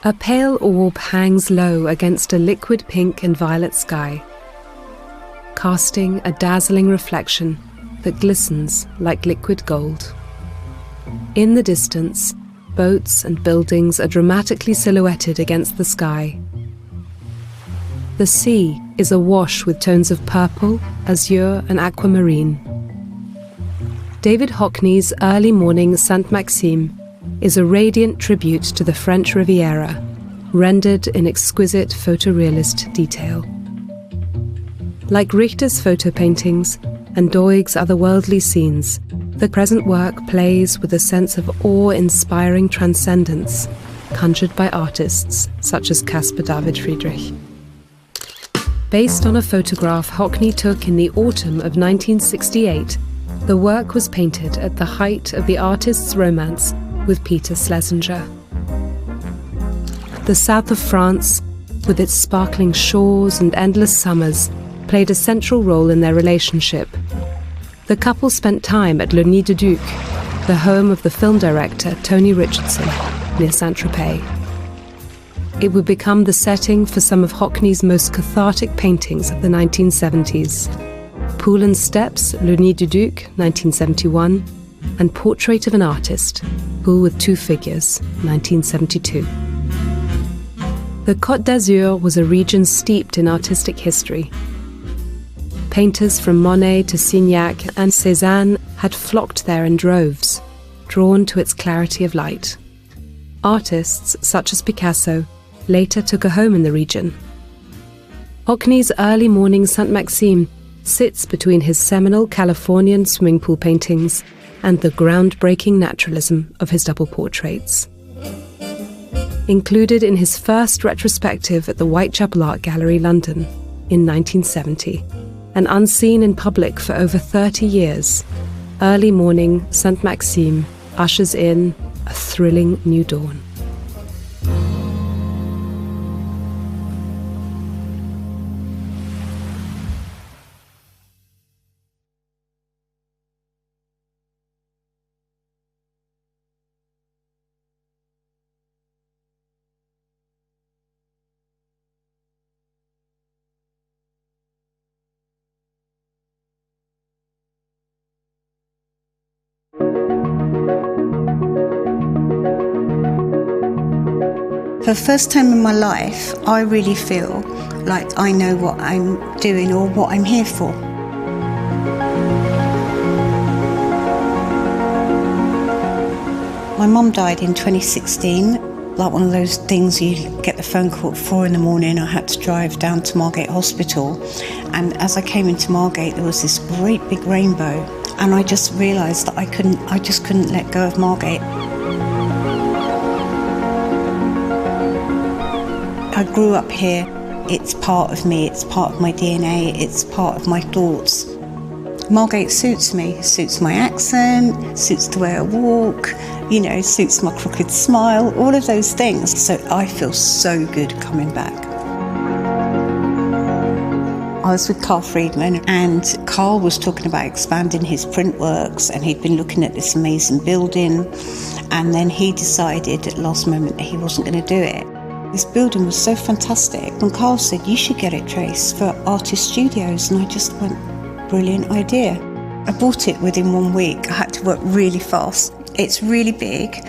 A pale orb hangs low against a liquid pink and violet sky, casting a dazzling reflection that glistens like liquid gold. In the distance, boats and buildings are dramatically silhouetted against the sky. The sea is awash with tones of purple, azure and aquamarine. David Hockney's early morning Sainte-Maxime is a radiant tribute to the French Riviera, rendered in exquisite photorealist detail. Like Richter's photo paintings and Doig's otherworldly scenes, the present work plays with a sense of awe-inspiring transcendence conjured by artists such as Caspar David Friedrich. Based on a photograph Hockney took in the autumn of 1968, the work was painted at the height of the artist's romance with Peter Schlesinger. The south of France, with its sparkling shores and endless summers, played a central role in their relationship. The couple spent time at Le Nid du Duc, the home of the film director Tony Richardson, near Saint-Tropez. It would become the setting for some of Hockney's most cathartic paintings of the 1970s. Pool and Steps, Le Nid du Duc, 1971, and Portrait of an Artist, Pool with Two Figures, 1972. The Côte d'Azur was a region steeped in artistic history. Painters from Monet to Signac and Cézanne had flocked there in droves, drawn to its clarity of light. Artists such as Picasso later took a home in the region. Hockney's early morning Sainte-Maxime sits between his seminal Californian swimming pool paintings and the groundbreaking naturalism of his double portraits. Included in his first retrospective at the Whitechapel Art Gallery, London, in 1970, and unseen in public for over 30 years, early morning Sainte-Maxime ushers in a thrilling new dawn. For the first time in my life, I really feel like I know what I'm doing or what I'm here for. My mum died in 2016, like one of those things you get the phone call at 4 a.m. I had to drive down to Margate Hospital, and as I came into Margate there was this great big rainbow, and I just realised that I just couldn't let go of Margate. I grew up here. It's part of me, it's part of my DNA, it's part of my thoughts. Margate suits me. It suits my accent, suits the way I walk, suits my crooked smile, all of those things. So I feel so good coming back. I was with Carl Friedman, and Carl was talking about expanding his print works, and he'd been looking at this amazing building, and then he decided at the last moment that he wasn't going to do it. This building was so fantastic, and Carl said, "You should get it, Trace, for artist studios," and I just went, brilliant idea. I bought it within 1 week. I had to work really fast. It's really big.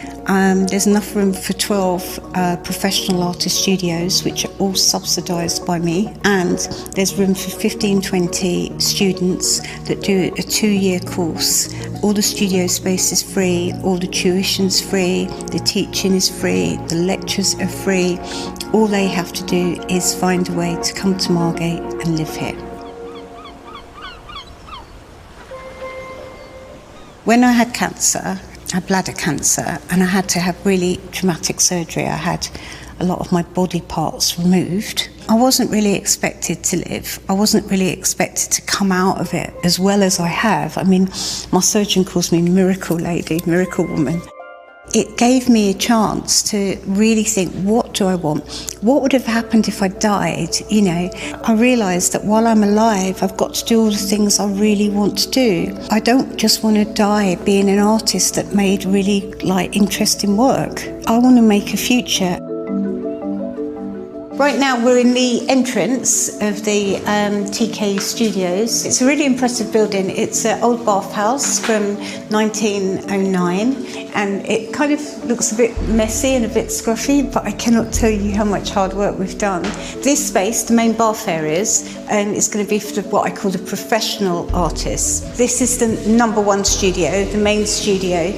There's enough room for 12 professional artist studios, which are all subsidised by me, and there's room for 15-20 students that do a 2-year course. All the studio space is free, all the tuition's free, the teaching is free, the lectures are free. All they have to do is find a way to come to Margate and live here. When I had cancer, I had bladder cancer, and I had to have really traumatic surgery. I had a lot of my body parts removed. I wasn't really expected to live. I wasn't really expected to come out of it as well as I have. I mean, my surgeon calls me Miracle Lady, Miracle Woman. It gave me a chance to really think, what do I want? What would have happened if I died? I realised that while I'm alive, I've got to do all the things I really want to do. I don't just want to die being an artist that made really interesting work. I want to make a future. Right now we're in the entrance of the TK Studios. It's a really impressive building. It's an old bathhouse from 1909 and it kind of looks a bit messy and a bit scruffy, but I cannot tell you how much hard work we've done. This space, the main bath areas, is going to be for what I call the professional artists. This is the #1 studio, the main studio.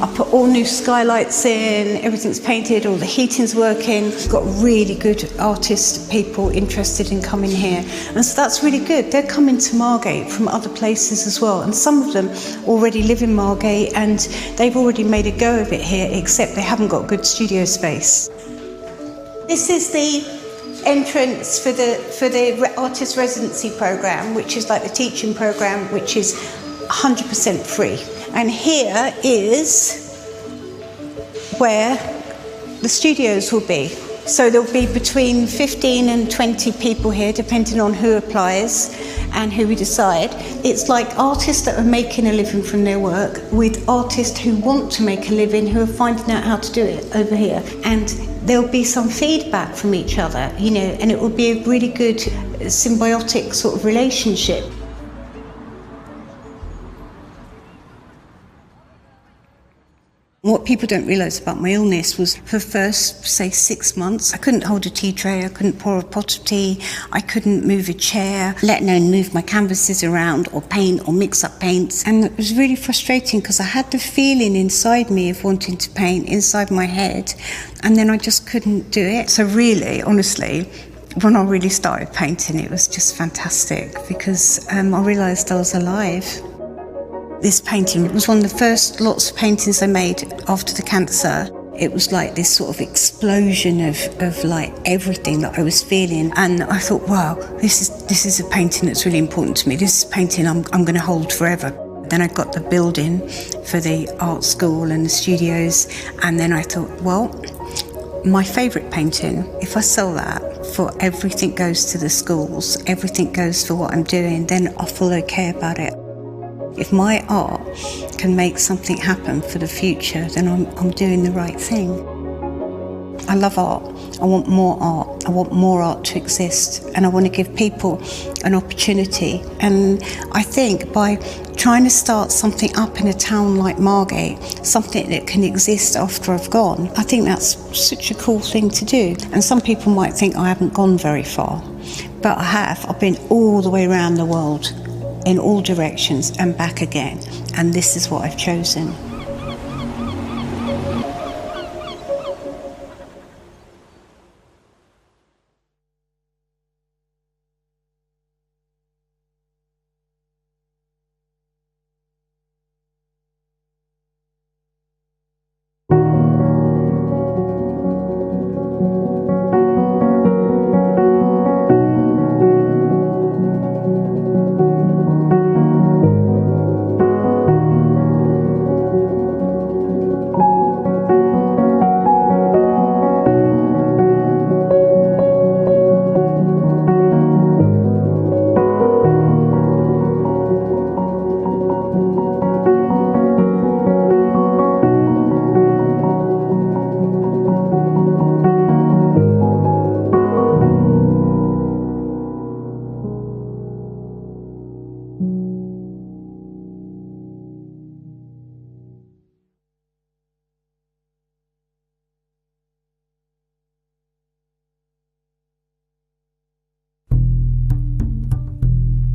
I put all new skylights in, everything's painted, all the heating's working. We've got really good artist people interested in coming here. And so that's really good. They're coming to Margate from other places as well. And some of them already live in Margate and they've already made a go of it here, except they haven't got good studio space. This is the entrance for the artist residency program, which is like the teaching program, which is 100% free. And here is where the studios will be. So there'll be between 15 and 20 people here, depending on who applies and who we decide. It's like artists that are making a living from their work with artists who want to make a living, who are finding out how to do it over here. And there'll be some feedback from each other, you know, and it will be a really good symbiotic sort of relationship. What people don't realise about my illness was for the first, say, 6 months, I couldn't hold a tea tray, I couldn't pour a pot of tea, I couldn't move a chair, let alone move my canvases around or paint or mix up paints. And it was really frustrating because I had the feeling inside me of wanting to paint inside my head, and then I just couldn't do it. So really, honestly, when I really started painting, it was just fantastic because I realised I was alive. This painting was one of the first lots of paintings I made after the cancer. It was like this sort of explosion of like everything that I was feeling, and I thought, wow, this is a painting that's really important to me. This is a painting I'm going to hold forever. Then I got the building for the art school and the studios, and then I thought, well, my favourite painting, if I sell that for everything goes to the schools, everything goes for what I'm doing, then I feel okay about it. If my art can make something happen for the future, then I'm doing the right thing. I love art. I want more art. I want more art to exist. And I want to give people an opportunity. And I think by trying to start something up in a town like Margate, something that can exist after I've gone, I think that's such a cool thing to do. And some people might think I haven't gone very far, but I have. I've been all the way around the world, in all directions and back again, and this is what I've chosen.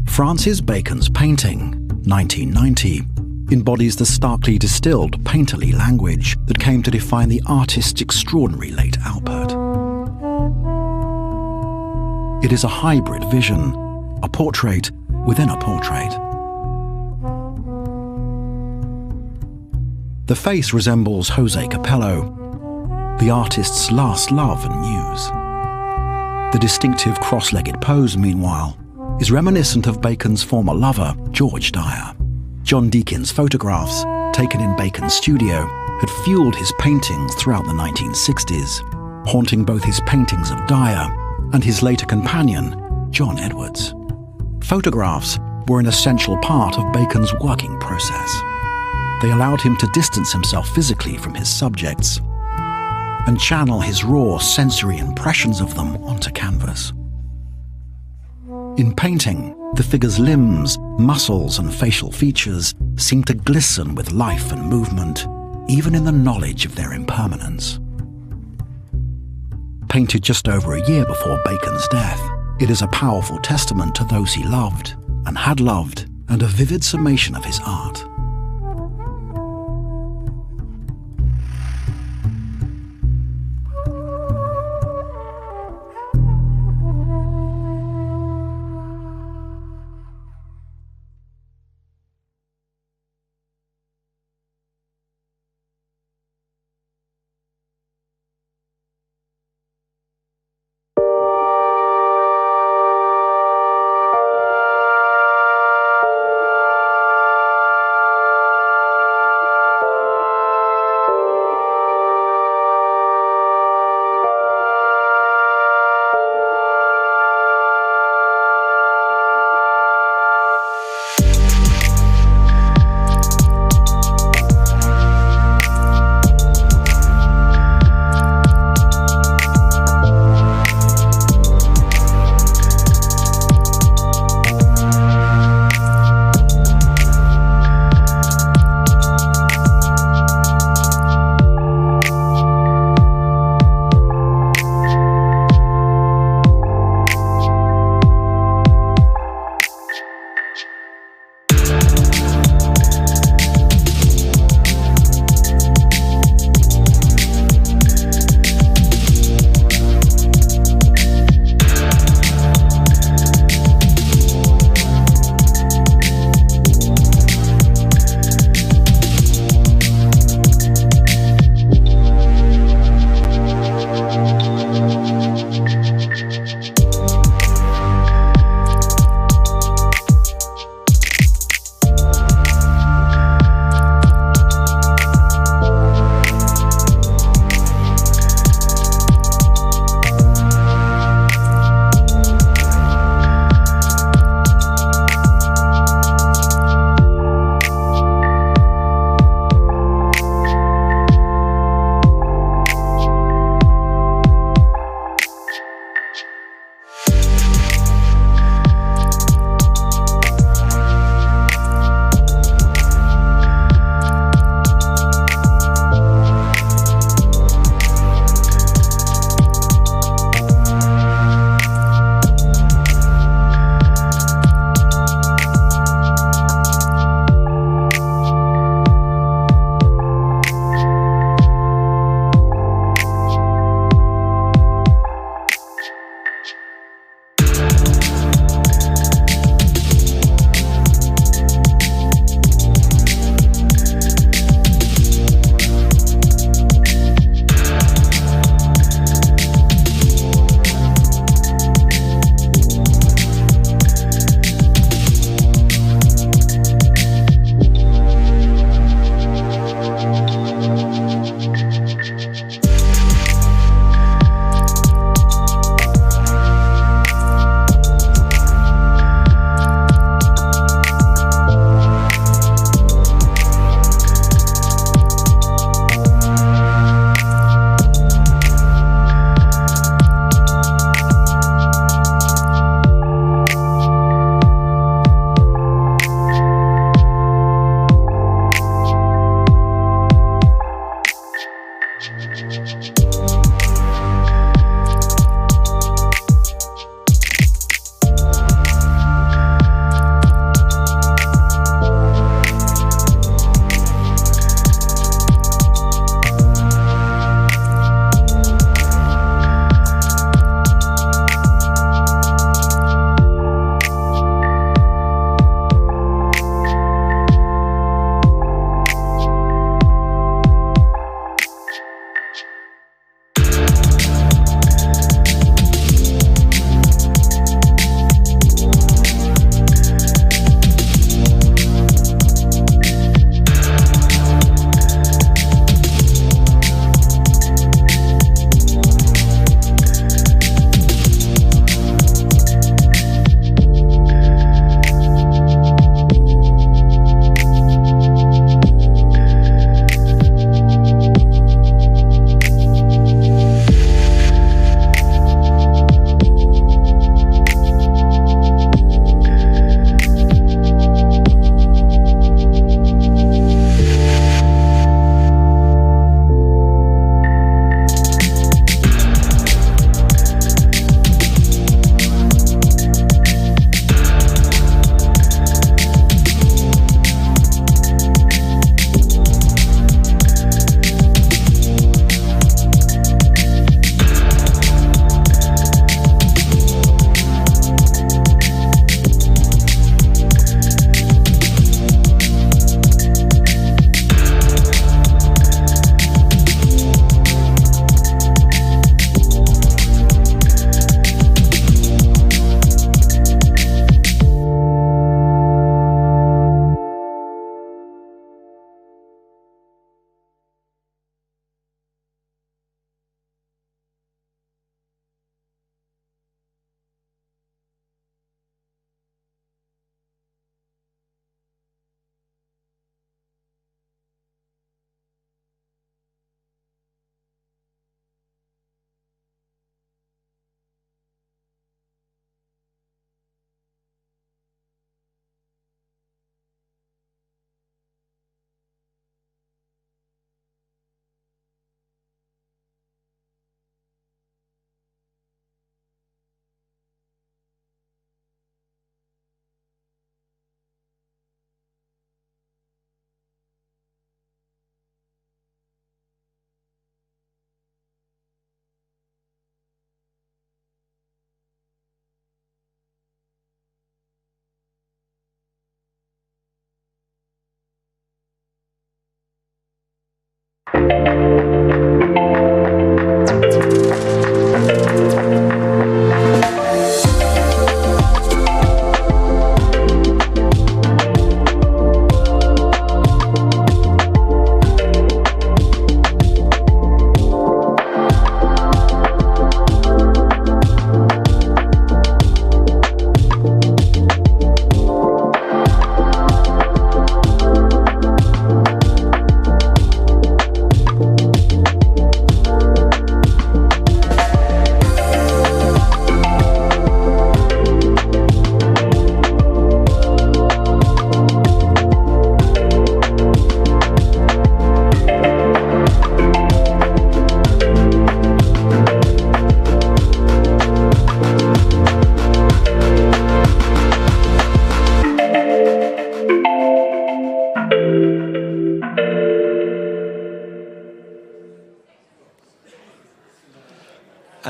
Francis Bacon's painting, 1990, embodies the starkly distilled, painterly language that came to define the artist's extraordinary late output. It is a hybrid vision, a portrait within a portrait. The face resembles Jose Capello, the artist's last love and muse. The distinctive cross-legged pose, meanwhile, is reminiscent of Bacon's former lover, George Dyer. John Deakin's photographs, taken in Bacon's studio, had fueled his paintings throughout the 1960s, haunting both his paintings of Dyer and his later companion, John Edwards. Photographs were an essential part of Bacon's working process. They allowed him to distance himself physically from his subjects and channel his raw sensory impressions of them onto canvas. In painting, the figure's limbs, muscles, and facial features seem to glisten with life and movement, even in the knowledge of their impermanence. Painted just over a year before Bacon's death, it is a powerful testament to those he loved and had loved, and a vivid summation of his art.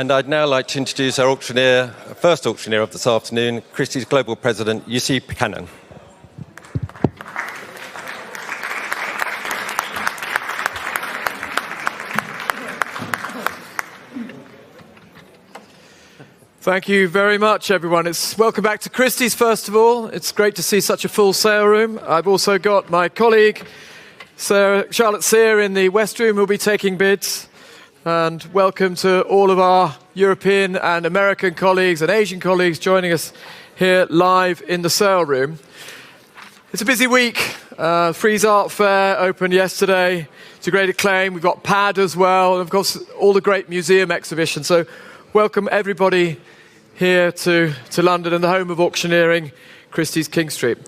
And I'd now like to introduce our auctioneer, first auctioneer of this afternoon, Christie's Global President, Yussi Buchanan. Thank you very much, everyone. Welcome back to Christie's, first of all. It's great to see such a full sale room. I've also got my colleague, Charlotte Sear, in the West Room, who will be taking bids. And welcome to all of our European and American colleagues and Asian colleagues joining us here live in the sale room. It's a busy week. Frieze Art Fair opened yesterday to great acclaim. We've got PAD as well, and of course, all the great museum exhibitions. So welcome everybody here to London and the home of auctioneering, Christie's King Street.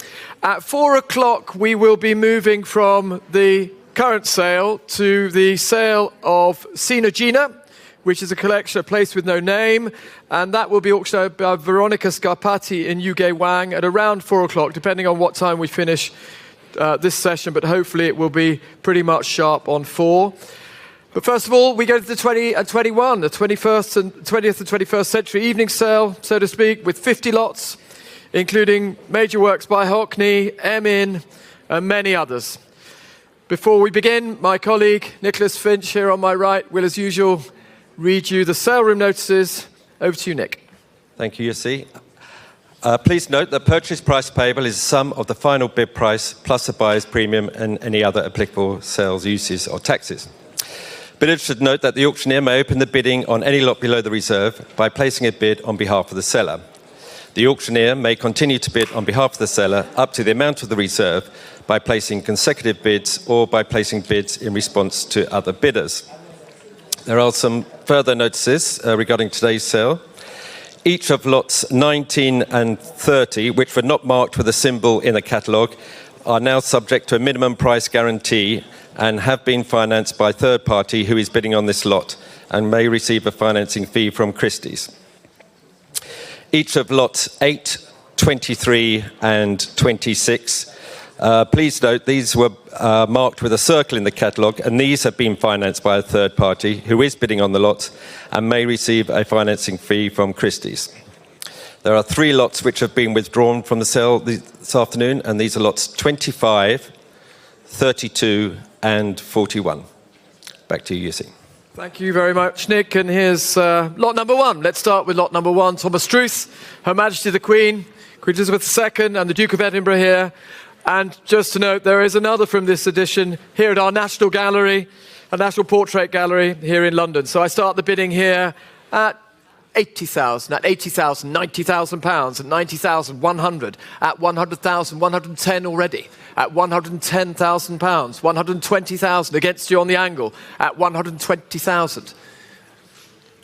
At 4 o'clock, we will be moving from the current sale to the sale of Sina Jina, which is a collection, a place with no name, and that will be auctioned by Veronica Scarpati in UK Wang at around 4 o'clock, depending on what time we finish this session, but hopefully it will be pretty much sharp on 4. But first of all, we go to the 20 and 21, the 20th and 21st century evening sale, so to speak, with 50 lots, including major works by Hockney, Emin, and many others. Before we begin, my colleague, Nicholas Finch, here on my right, will, as usual, read you the sale room notices. Over to you, Nick. Thank you, Yussi. Please note that purchase price payable is the sum of the final bid price plus the buyer's premium and any other applicable sales uses or taxes. Bidders should note that the auctioneer may open the bidding on any lot below the reserve by placing a bid on behalf of the seller. The auctioneer may continue to bid on behalf of the seller up to the amount of the reserve by placing consecutive bids or by placing bids in response to other bidders. There are some further notices regarding today's sale. Each of lots 19 and 30, which were not marked with a symbol in the catalogue, are now subject to a minimum price guarantee and have been financed by a third party who is bidding on this lot and may receive a financing fee from Christie's. Each of lots 8, 23 and 26, please note these were marked with a circle in the catalogue, and these have been financed by a third party who is bidding on the lot and may receive a financing fee from Christie's. There are 3 lots which have been withdrawn from the sale this afternoon, and these are lots 25, 32 and 41. Back to you, Yussi. Thank you very much, Nick. And here's lot number 1. Let's start with lot number 1. Thomas Struth, Her Majesty the Queen, Queen Elizabeth II and the Duke of Edinburgh here. And just to note, there is another from this edition here at our National Gallery, a National Portrait Gallery here in London. So I start the bidding here at 80,000, at 80,000, 90,000 pounds, at 90,100, at 100,000, 110 already, at 110,000 pounds, 120,000 against you on the angle, at 120,000.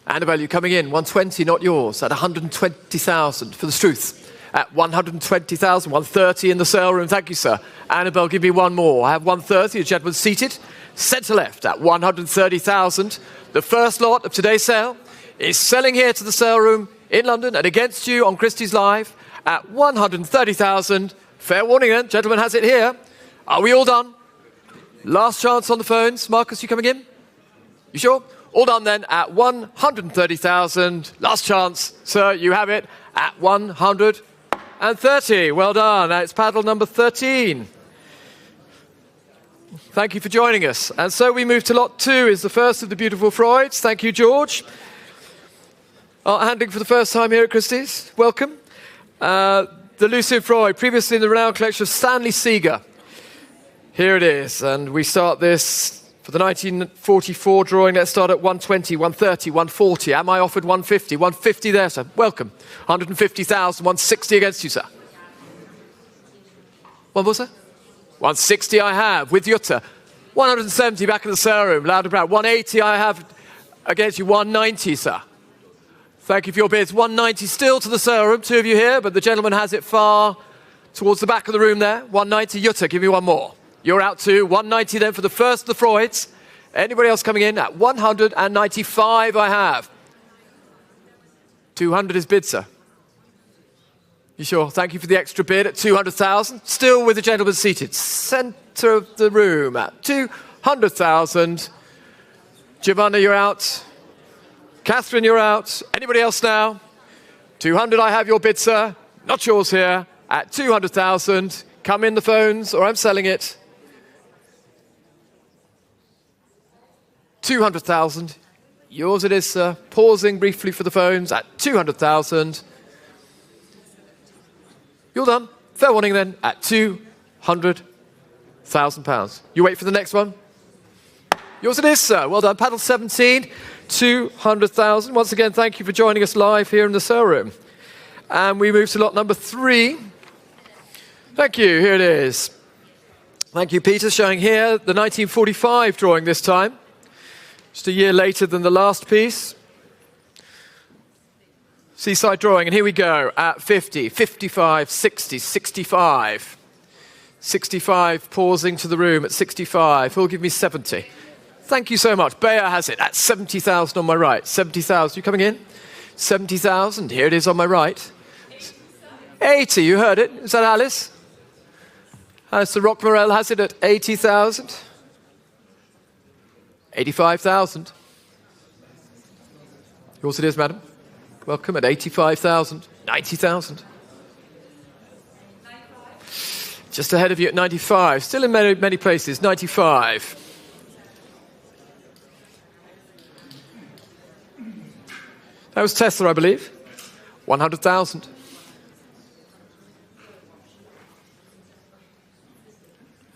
Annabelle, you coming in, 120, not yours, at 120,000 for the Struth. At 120,000, 130 in the sale room. Thank you, sir. Annabelle, give me one more. I have 130, a gentleman seated, centre left at 130,000. The first lot of today's sale is selling here to the sale room in London and against you on Christie's Live at 130,000. Fair warning then, gentleman has it here. Are we all done? Last chance on the phones. Marcus, you coming in? You sure? All done then at 130,000. Last chance, sir, you have it at 130. Well done. Now it's paddle number 13. Thank you for joining us. And so we move to lot 2, is the first of the beautiful Freuds. Thank you, George. Art handling for the first time here at Christie's. Welcome. The Lucien Freud, previously in the renowned collection of Stanley Seeger. Here it is, and we start this for the 1944 drawing. Let's start at 120, 130, 140. Am I offered 150? 150 there, sir. Welcome. 150,000, 160 against you, sir. One more, sir? 160 I have, with Jutta. 170 back in the sale room, loud and proud. 180 I have against you, 190, sir. Thank you for your bids. 190 still to the sale room, 2 of you here, but the gentleman has it far towards the back of the room there. 190, Jutta, give me one more. You're out too. 190 then for the first of the Freuds. Anybody else coming in? At 195 I have. 200 is bid, sir. You sure? Thank you for the extra bid at 200,000. Still with the gentleman seated. Centre of the room at 200,000. Giovanna, you're out. Catherine, you're out. Anybody else now? 200, I have your bid, sir. Not yours here. At 200,000. Come in the phones, or I'm selling it. 200,000. Yours it is, sir. Pausing briefly for the phones at 200,000. You're done. Fair warning then, at £200,000. You wait for the next one. Yours it is, sir. Well done. Paddle 17, 200,000. Once again, thank you for joining us live here in the sale room. And we move to lot number 3. Thank you. Here it is. Thank you, Peter. Showing here the 1945 drawing this time. Just a year later than the last piece. Seaside drawing. And here we go at 50, 55, 60, 65. 65, pausing to the room at 65. Who'll give me 70? Thank you so much. Bayer has it at 70,000 on my right. 70,000. You coming in? 70,000. Here it is on my right. 80. You heard it. Is that Alice? Alice de Roquemorel has it at 80,000. 85,000. Yours it is, madam. Welcome at 85,000. 90,000. Just ahead of you at 95. Still in many places. 95. That was Tesla, I believe. 100,000.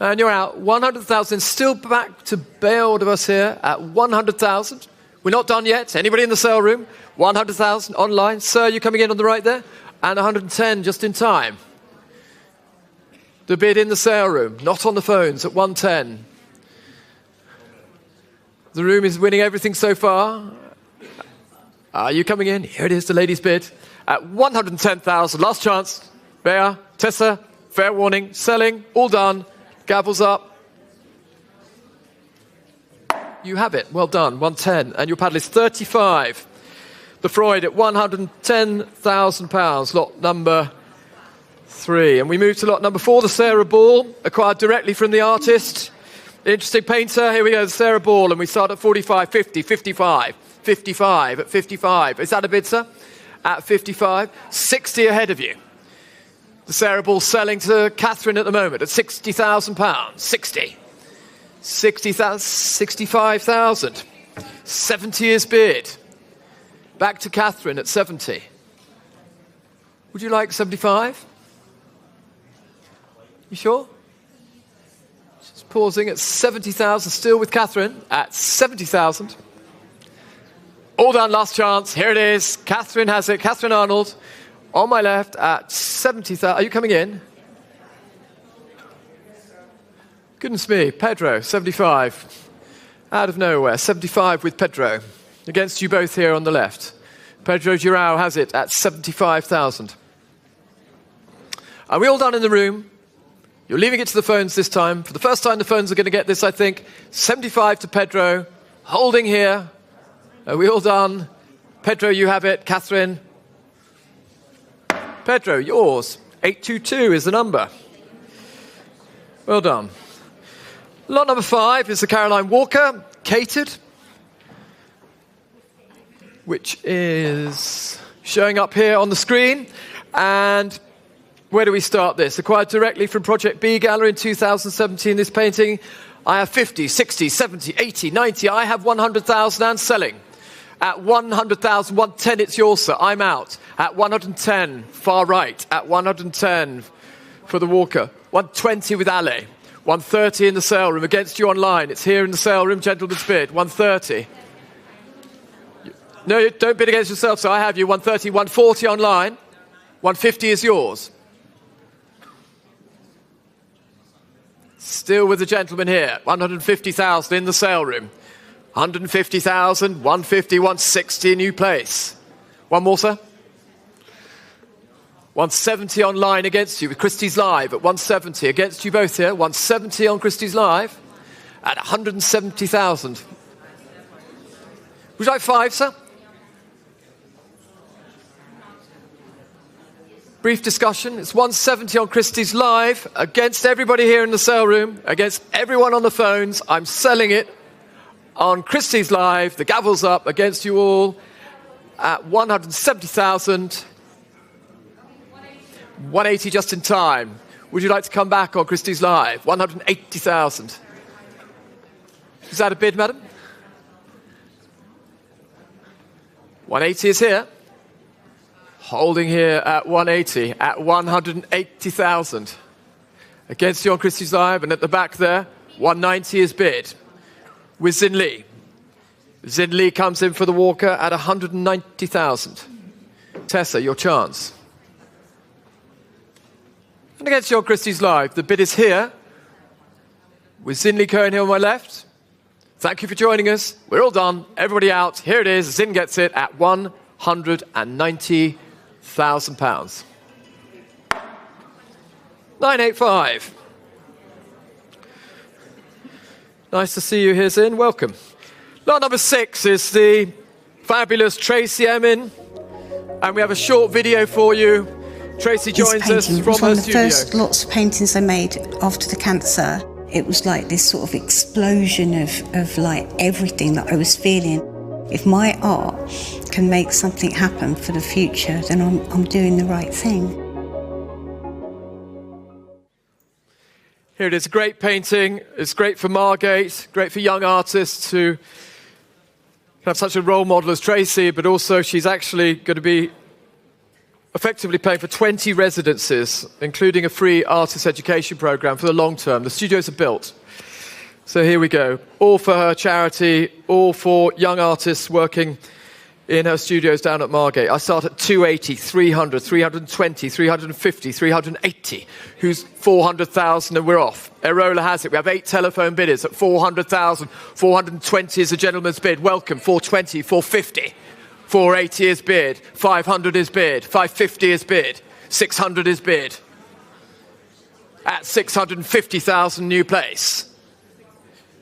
And you're out. 100,000. Still back to bailed of us here at 100,000. We're not done yet. Anybody in the sale room? 100,000 online. Sir, you coming in on the right there? And 110 just in time. The bid in the sale room, not on the phones, at 110. The room is winning everything so far. Are you coming in? Here it is, the ladies' bid. At 110,000. Last chance. Bea, Tessa, fair warning. Selling, all done. Gavels up. You have it. Well done. 110. And your paddle is 35. The Freud at £110,000. Lot number 3. And we move to lot number 4, the Sarah Ball, acquired directly from the artist. Interesting painter. Here we go, the Sarah Ball. And we start at 45, 50, 55, 55, at 55. Is that a bid, sir? At 55. 60 ahead of you. The Sarah Ball selling to Catherine at the moment at £60,000. 60. 60,000, 65,000. 70 is bid. Back to Catherine at 70. Would you like 75? You sure? Just pausing at 70,000, still with Catherine at 70,000. All done, last chance. Here it is. Catherine has it. Catherine Arnold on my left at 70,000. Are you coming in? Goodness me. Pedro, 75. Out of nowhere. 75 with Pedro. Against you both here on the left. Pedro Girao has it at 75,000. Are we all done in the room? You're leaving it to the phones this time. For the first time, the phones are going to get this, I think. 75 to Pedro. Holding here. Are we all done? Pedro, you have it. Catherine. Pedro, yours. 822 is the number. Well done. Lot number 5 is the Caroline Walker, catered, which is showing up here on the screen. And where do we start this? Acquired directly from Project B Gallery in 2017, this painting. I have 50, 60, 70, 80, 90. I have 100,000 and selling. At 100,000, 110, it's yours, sir. I'm out. At 110, far right. At 110 for the Walker. 120 with Ale. 130 in the sale room. Against you online. It's here in the sale room, gentleman's bid. 130. No, don't bid against yourself, so I have you. 130, 140 online. 150 is yours. Still with the gentleman here. 150,000 in the sale room. 150,000, 150, 160, new place. One more, sir. 170 online against you with Christie's Live at 170. Against you both here. 170 on Christie's Live at 170,000. Would you like 5, sir? Brief discussion. It's 170 on Christie's Live against everybody here in the sale room, against everyone on the phones. I'm selling it on Christie's Live. The gavel's up against you all at 170,000. 180 just in time. Would you like to come back on Christie's Live? 180,000. Is that a bid, madam? 180 is here. Holding here at 180, at 180,000. Against you on Christie's Live, and at the back there, 190 is bid. With Xin Li. Xin Li comes in for the walker at 190,000. Tessa, your chance. And against you on Christie's Live, the bid is here. With Xin Li Cohen here on my left. Thank you for joining us. We're all done. Everybody out. Here it is. Xin gets it at £190,000. 985. Nice to see you here, Xin. Welcome. Lot number 6 is the fabulous Tracey Emin. And we have a short video for you. Tracey joins us from her studio. One of the first lots of paintings I made after the cancer. It was like this sort of explosion of like everything that I was feeling. If my art can make something happen for the future, then I'm doing the right thing. Here it is, a great painting. It's great for Margate, great for young artists who have such a role model as Tracey, but also she's actually going to be effectively paying for 20 residences, including a free artist education program for the long term. The studios are built. So here we go. All for her charity, all for young artists working in her studios down at Margate. I start at 280, 300, 320, 350, 380. Who's 400,000 and we're off. Erola has it. We have 8 telephone bidders at 400,000. 420 is a gentleman's bid. Welcome. 420, 450. 480 is bid, 500 is bid, 550 is bid, 600 is bid. At 650,000 new place.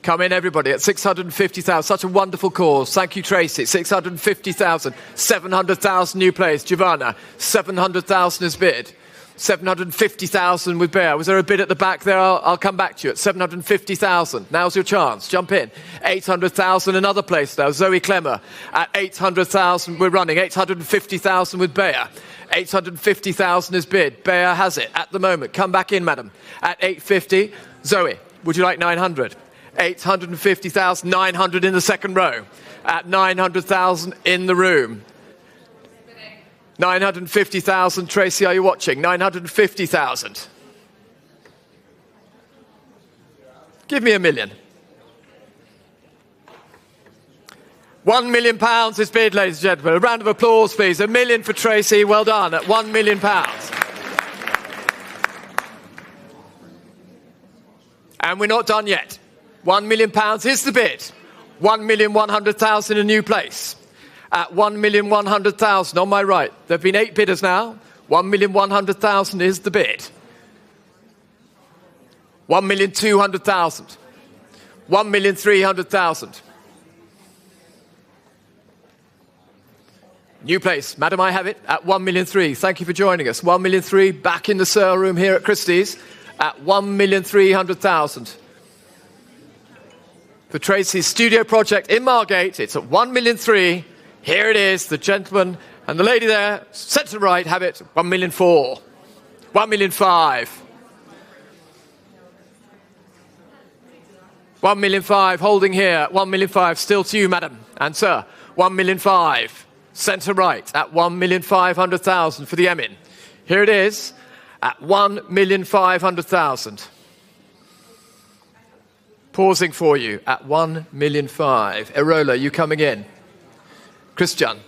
Come in everybody at 650,000, such a wonderful cause. Thank you Tracey, 650,000, 700,000 new place. Giovanna, 700,000 is bid. 750,000 with Bear. Was there a bid at the back there? I'll come back to you at 750,000. Now's your chance. Jump in. 800,000, another place now. Zoe Clemmer at 800,000. We're running 850,000 with Bear. 850,000 is bid. Bear has it at the moment. Come back in, madam. At 850. Zoe, would you like 900? 850,000, 900 in the second row. At 900,000 in the room. 950,000, Tracey, are you watching? 950,000. Give me £1 million. £1 million is bid, ladies and gentlemen. A round of applause, please. £1 million for Tracey. Well done at £1 million. And we're not done yet. £1 million is the bid. 1,100,000 a new place. At 1,100,000 on my right. There have been 8 bidders now. 1,100,000 is the bid. 1,200,000. 1,300,000. New place. Madam, I have it at 1,300,000. Thank you for joining us. 1,300,000 back in the sale room here at Christie's at 1,300,000. For Tracey's studio project in Margate, it's at 1,300,000. Here it is, the gentleman and the lady there, centre right, have it, 1,400,000. 1,500,000. 1,500,000, holding here, 1,500,000, still to you, madam and sir. 1,500,000, centre right, at 1,500,000 for the Emin. Here it is, at 1,500,000. Pausing for you, at 1,500,000. Erola, you coming in? Christian,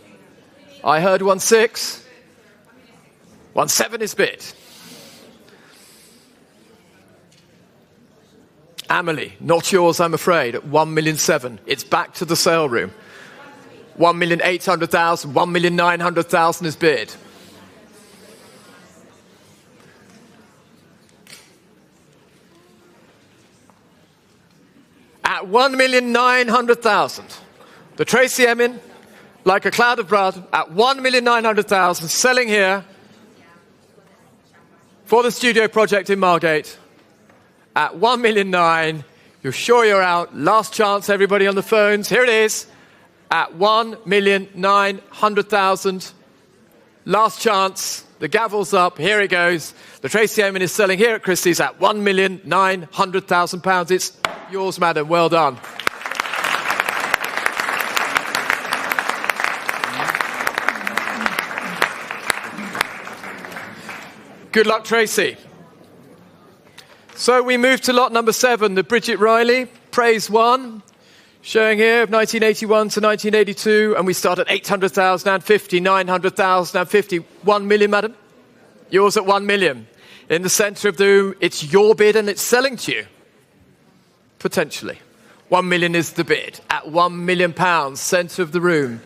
I heard 1,600,000. 1,700,000 is bid. Amelie, not yours, I'm afraid, at 1,700,000. It's back to the sale room. 1,800,000, 1,900,000 is bid. At 1,900,000, the Tracey Emin, like a cloud of blood, at 1,900,000, selling here for the studio project in Margate at 1,900,000. You're sure you're out? Last chance, everybody on the phones. Here it is, at 1,900,000. Last chance. The gavel's up. Here it goes. The Tracey Emin is selling here at Christie's at £1,900,000. It's yours, madam. Well done. Good luck, Tracey. So we move to lot number 7, the Bridget Riley, Praise 1, showing here of 1981 to 1982, and we start at 800,000 and 50, 900,000 and 50. 1 million, madam? Yours at 1 million. In the centre of the room, it's your bid and it's selling to you. Potentially. 1 million is the bid. At £1 million, centre of the room.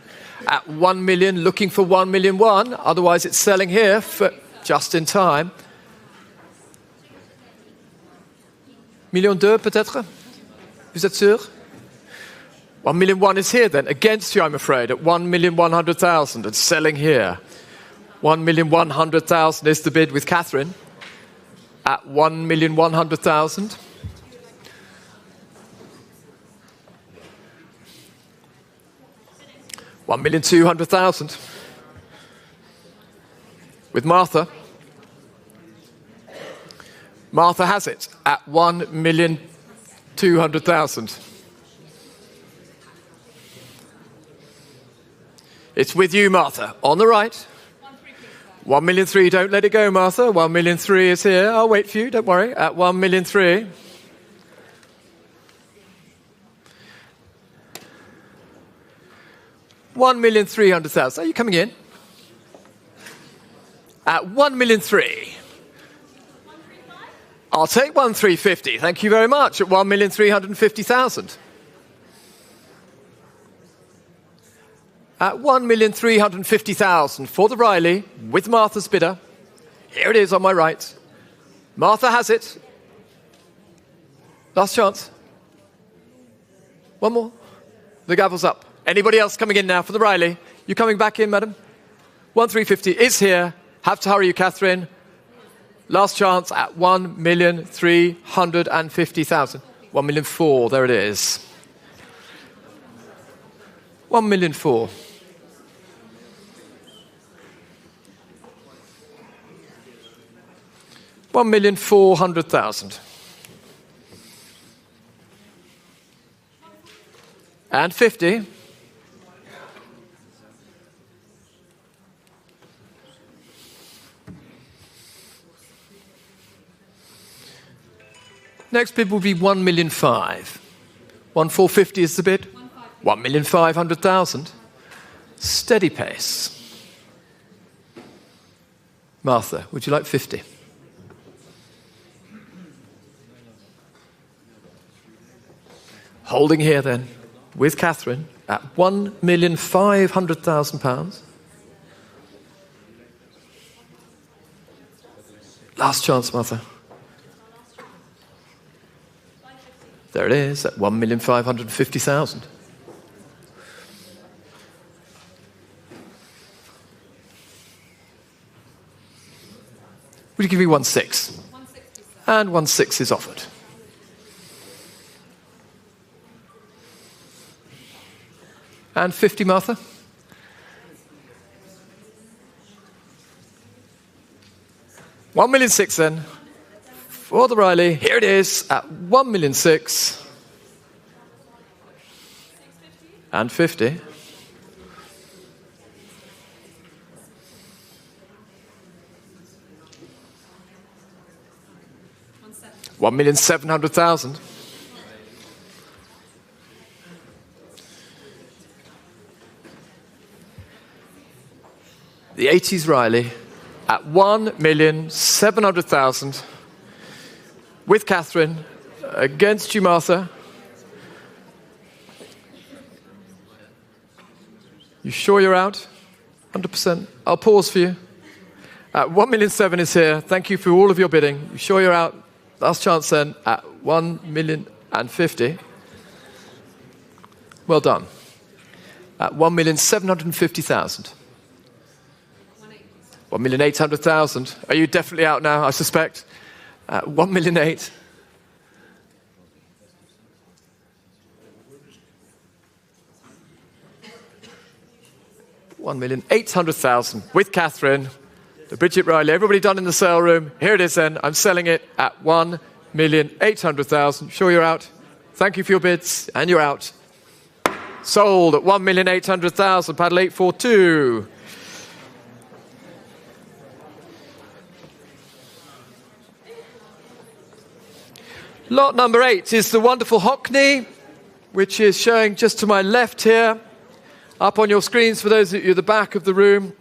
At 1 million, looking for 1,000,001. Otherwise, it's selling here for just in time. 1,200,000 peut-être? Vous êtes sûr? 1,000,001 is here then, against you, I'm afraid, at 1,100,000 and selling here. 1,100,000 is the bid with Catherine at 1,100,000. $1,200,000 with Martha. Martha has it at 1,200,000. It's with you, Martha, on the right. 1,000,003, don't let it go, Martha. 1,000,003 is here. I'll wait for you, don't worry. At 1,000,003. $1,300,000. Are you coming in? At 1,000,003. I'll take 1,350. Thank you very much. At 1,350,000. At 1,350,000 for the Riley with Martha's bidder. Here it is on my right. Martha has it. Last chance. One more. The gavel's up. Anybody else coming in now for the Riley? You coming back in, madam? 1,350 is here. Have to hurry you, Catherine. Last chance at 1,350,000. 1,000,004. There it is. 1,000,004. $1,400,000. And 50. Next bid will be 1,005,000. 1,450 is the bid. 1,500,000. Steady pace. Martha, would you like 50? Holding here then, with Catherine, at £1,500,000. Last chance, Martha. There it is, at 1,550,000. Would you give me 1,600,000? And 1,600,000 is offered. And 50, Martha? $1,600,000 then. For the Riley, here it is at 1,600,000. And 50. $1,700,000. The 80s Riley at 1,700,000 with Catherine against you, Martha. You sure you're out? 100%. I'll pause for you. 1,700,000 is here. Thank you for all of your bidding. You sure you're out? Last chance then at 1,050,000. Well done. At 1,750,000. 1,800,000. Are you definitely out now, I suspect? 1,800,000. 1,800,000 with Catherine, the Bridget Riley. Everybody done in the sale room? Here it is then. I'm selling it at 1,800,000. Sure you're out? Thank you for your bids, and you're out. Sold at 1,800,000. Paddle 842. Lot number 8 is the wonderful Hockney, which is showing just to my left here, up on your screens for those of you at the back of the room.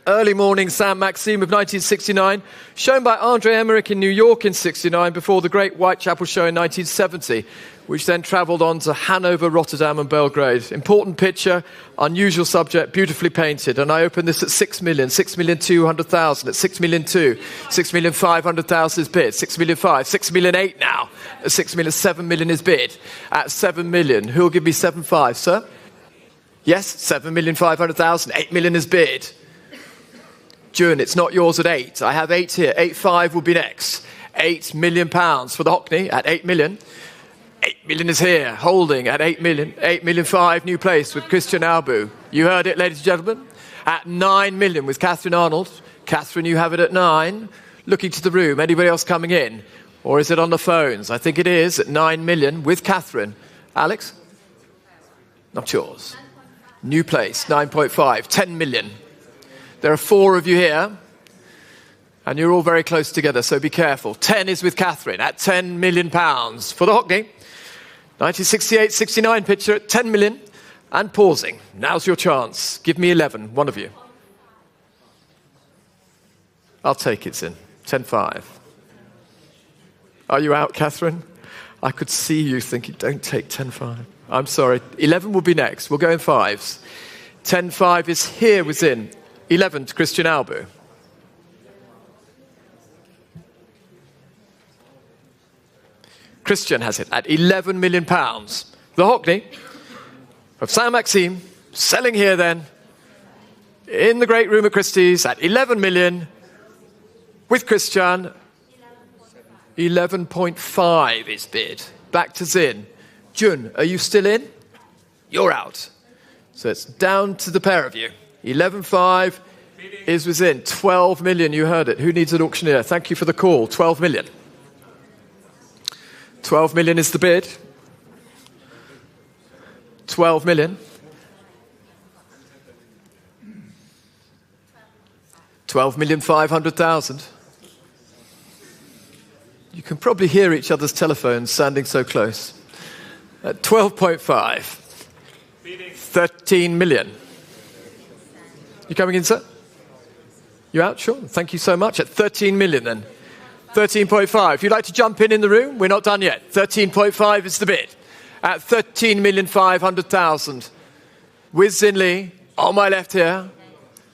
Early morning Sainte-Maxime of 1969, shown by Andre Emmerich in New York in 69 before the Great Whitechapel Show in 1970, which then travelled on to Hanover, Rotterdam and Belgrade. Important picture, unusual subject, beautifully painted. And I opened this at 6 million, 6,200,000, at 6 million 2, 6,500,000 is bid, 6 million 5, 6 million 8 now, at 6 million 7 million is bid, at 7 million. Who will give me 7.5, sir? Yes, 7,500,000, 8 million is bid. June, it's not yours at 8. I have 8 here. 8.5 will be next. £8 million for the Hockney at 8 million. 8 million is here, holding at 8 million. 8 million 5, new place with Christian Albu. You heard it, ladies and gentlemen. At 9 million with Catherine Arnold. Catherine, you have it at 9. Looking to the room. Anybody else coming in? Or is it on the phones? I think it is at 9 million with Catherine. Alex? Not yours. New place, 9.5, 10 million. There are 4 of you here, and you're all very close together, so be careful. 10 is with Catherine at £10 million for the Hockney. 1968-69 picture at 10 million, and pausing. Now's your chance. Give me 11, one of you. I'll take it, Sin. 10.5. Are you out, Catherine? I could see you thinking, don't take 10.5. I'm sorry. 11 will be next. We'll go in 5s. 10.5 is here within. 11 to Christian Albu. Christian has it at £11 million. The Hockney of Sainte-Maxime, selling here then, in the great room at Christie's at 11 million, with Christian. 11.5 is bid. Back to Zin. Jun, are you still in? You're out. So it's down to the pair of you. 11.5 is within. 12 million, you heard it. Who needs an auctioneer? Thank you for the call. 12 million. 12 million is the bid. 12 million. 12,500,000. You can probably hear each other's telephones standing so close. At 12.5. 13 million. You coming in, sir? You out? Sure. Thank you so much. At 13 million then. 13.5. If you'd like to jump in the room, we're not done yet. 13.5 is the bid. At 13,500,000. With Zinli, on my left here.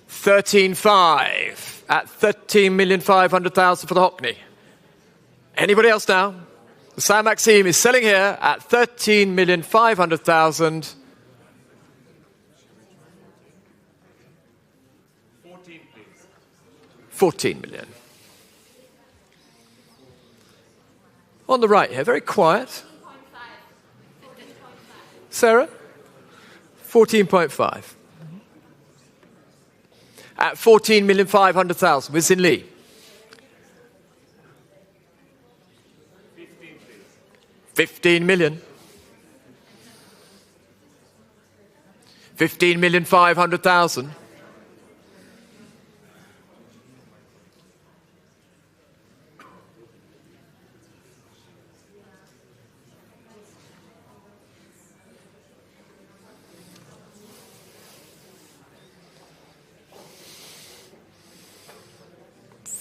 13.5. At 13,500,000 for the Hockney. Anybody else now? The Sainte-Maxime is selling here at 13,500,000. 14, please. 14 million. On the right here, very quiet. Sarah? 14.5. At 14,500,000 with Zin Lee. 15 million. 15,500,000.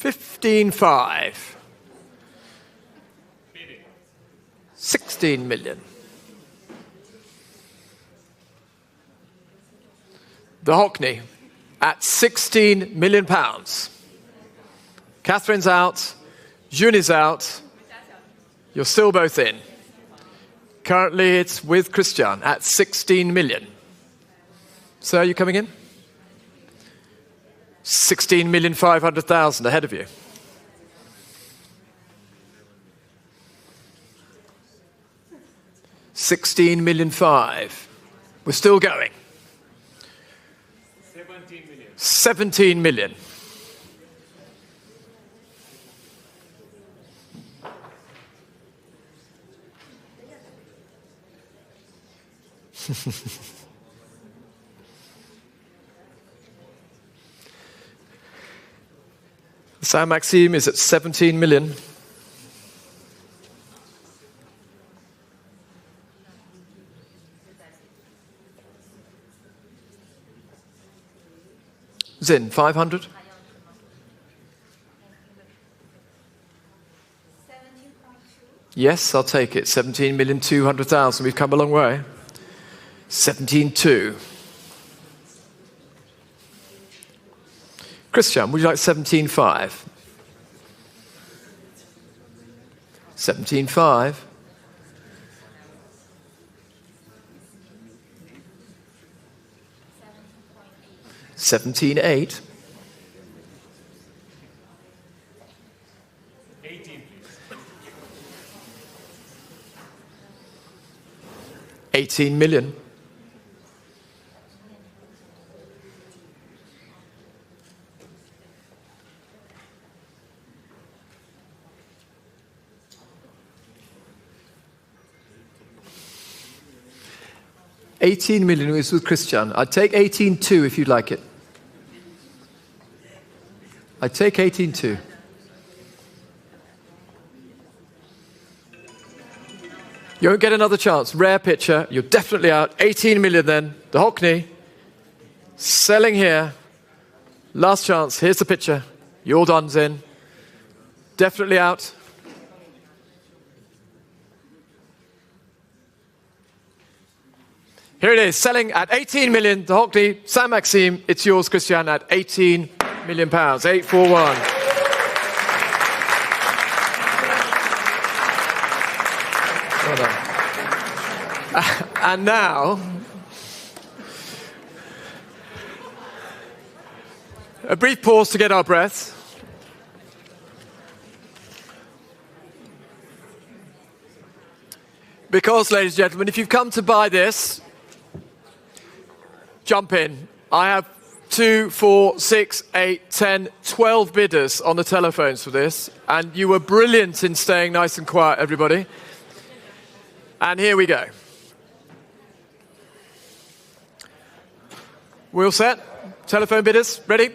$15.5. 16 million. The Hockney at 16 million pounds. Catherine's out. June is out. You're still both in. Currently it's with Christian at 16 million. So are you coming in? 16,500,000 ahead of you. $16,500,000. We're still going. 17 million. Sainte-Maxime is at 17 million. Zin, 500. Yes, I'll take it. 17,200,000. We've come a long way. 17.2. Christian, would you like 17.5? 17.5. 17.8. 18 million. 18 million is with Christian. I'd take 18.2 if you'd like it. I'd take 18.2. You won't get another chance. Rare picture. You're definitely out. 18 million then. The Hockney. Selling here. Last chance. Here's the picture. You're done, Zin. Definitely out. Here it is, selling at 18 million. The Hockney, Sainte-Maxime. It's yours, Christian, at 18 million pounds. 841. Well done. And now, a brief pause to get our breath. Because, ladies and gentlemen, if you've come to buy this, jump in. I have 2, 4, 6, 8, 10, 12 bidders on the telephones for this. And you were brilliant in staying nice and quiet, everybody. And here we go. We all set? Telephone bidders, ready?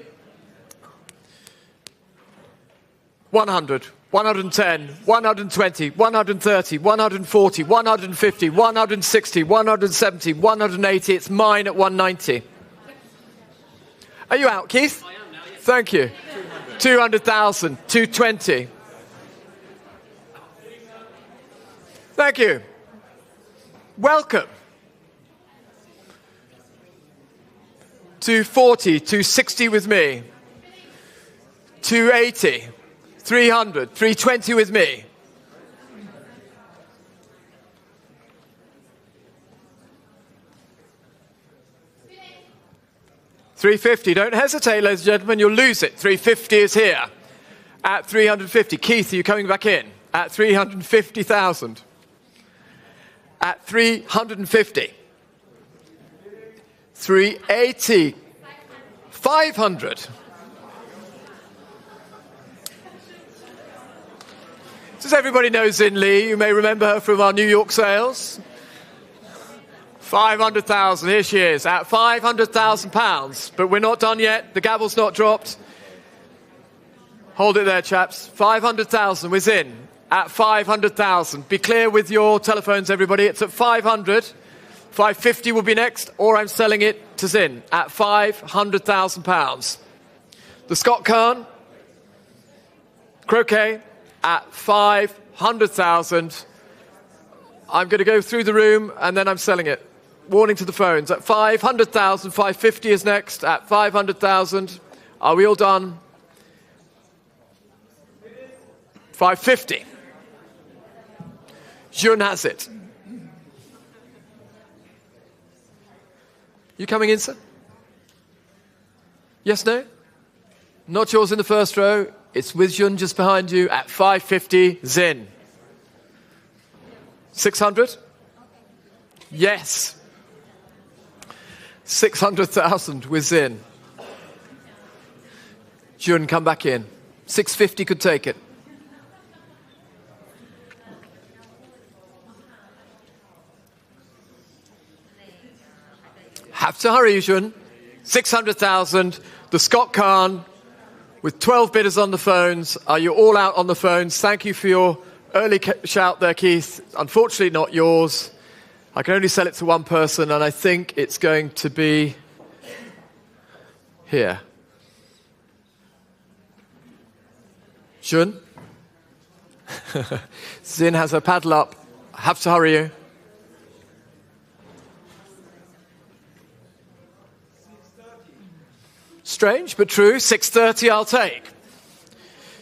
100, 110, 120, 130, 140, 150, 160, 170, 180. It's mine at 190. Are you out, Keith? I am now, yes. Thank you. 200,000, 220. Thank you. Welcome. 240, 260 with me. 280. 300, 320 with me. $350. Don't hesitate, ladies and gentlemen. You'll lose it. $350 is here. At $350. Keith, are you coming back in? At $350,000. At $350. $380. $500. Does everybody know Zin Lee? You may remember her from our New York sales. 500,000, here she is, at £500,000. But we're not done yet. The gavel's not dropped. Hold it there, chaps. 500,000 we're Zin at 500,000. Be clear with your telephones, everybody. It's at 500. 550 will be next, or I'm selling it to Zin at £500,000. The Scott Kern, croquet, at 500,000. I'm going to go through the room and then I'm selling it. Warning to the phones. At 500,000, 550 is next. At 500,000. Are we all done? 550. Jun has it. You coming in, sir? Yes, no? Not yours in the first row. It's with Jun just behind you at 550. Zin. 600? Yes. 600,000 with Zin. Jun, come back in. 650 could take it. Have to hurry, Jun. 600,000. The Scott Khan with 12 bidders on the phones. Are you all out on the phones? Thank you for your early shout there, Keith. Unfortunately, not yours. I can only sell it to one person, and I think it's going to be here. Jun? Zin has her paddle up. I have to hurry you. Strange, but true. 630 I'll take.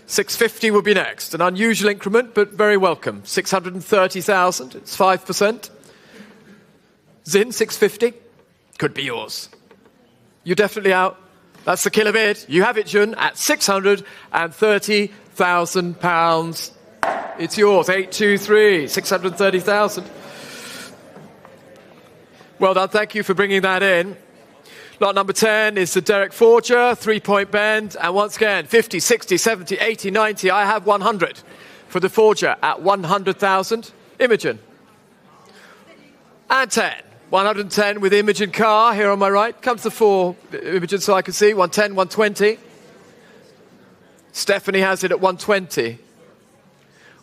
650 will be next. An unusual increment, but very welcome. 630,000. It's 5%. Zin, 650. Could be yours. You're definitely out. That's the killer bid. You have it, Jun, at £630,000. It's yours. 823. 630,000. Well done. Thank you for bringing that in. Lot number 10 is the Derek Forger, 3-point bend. And once again, 50, 60, 70, 80, 90. I have 100 for the Forger at 100,000. Imogen. And 10. 110 with Imogen Carr here on my right. Comes the 4, Imogen, so I can see. 110, 120. Stephanie has it at 120.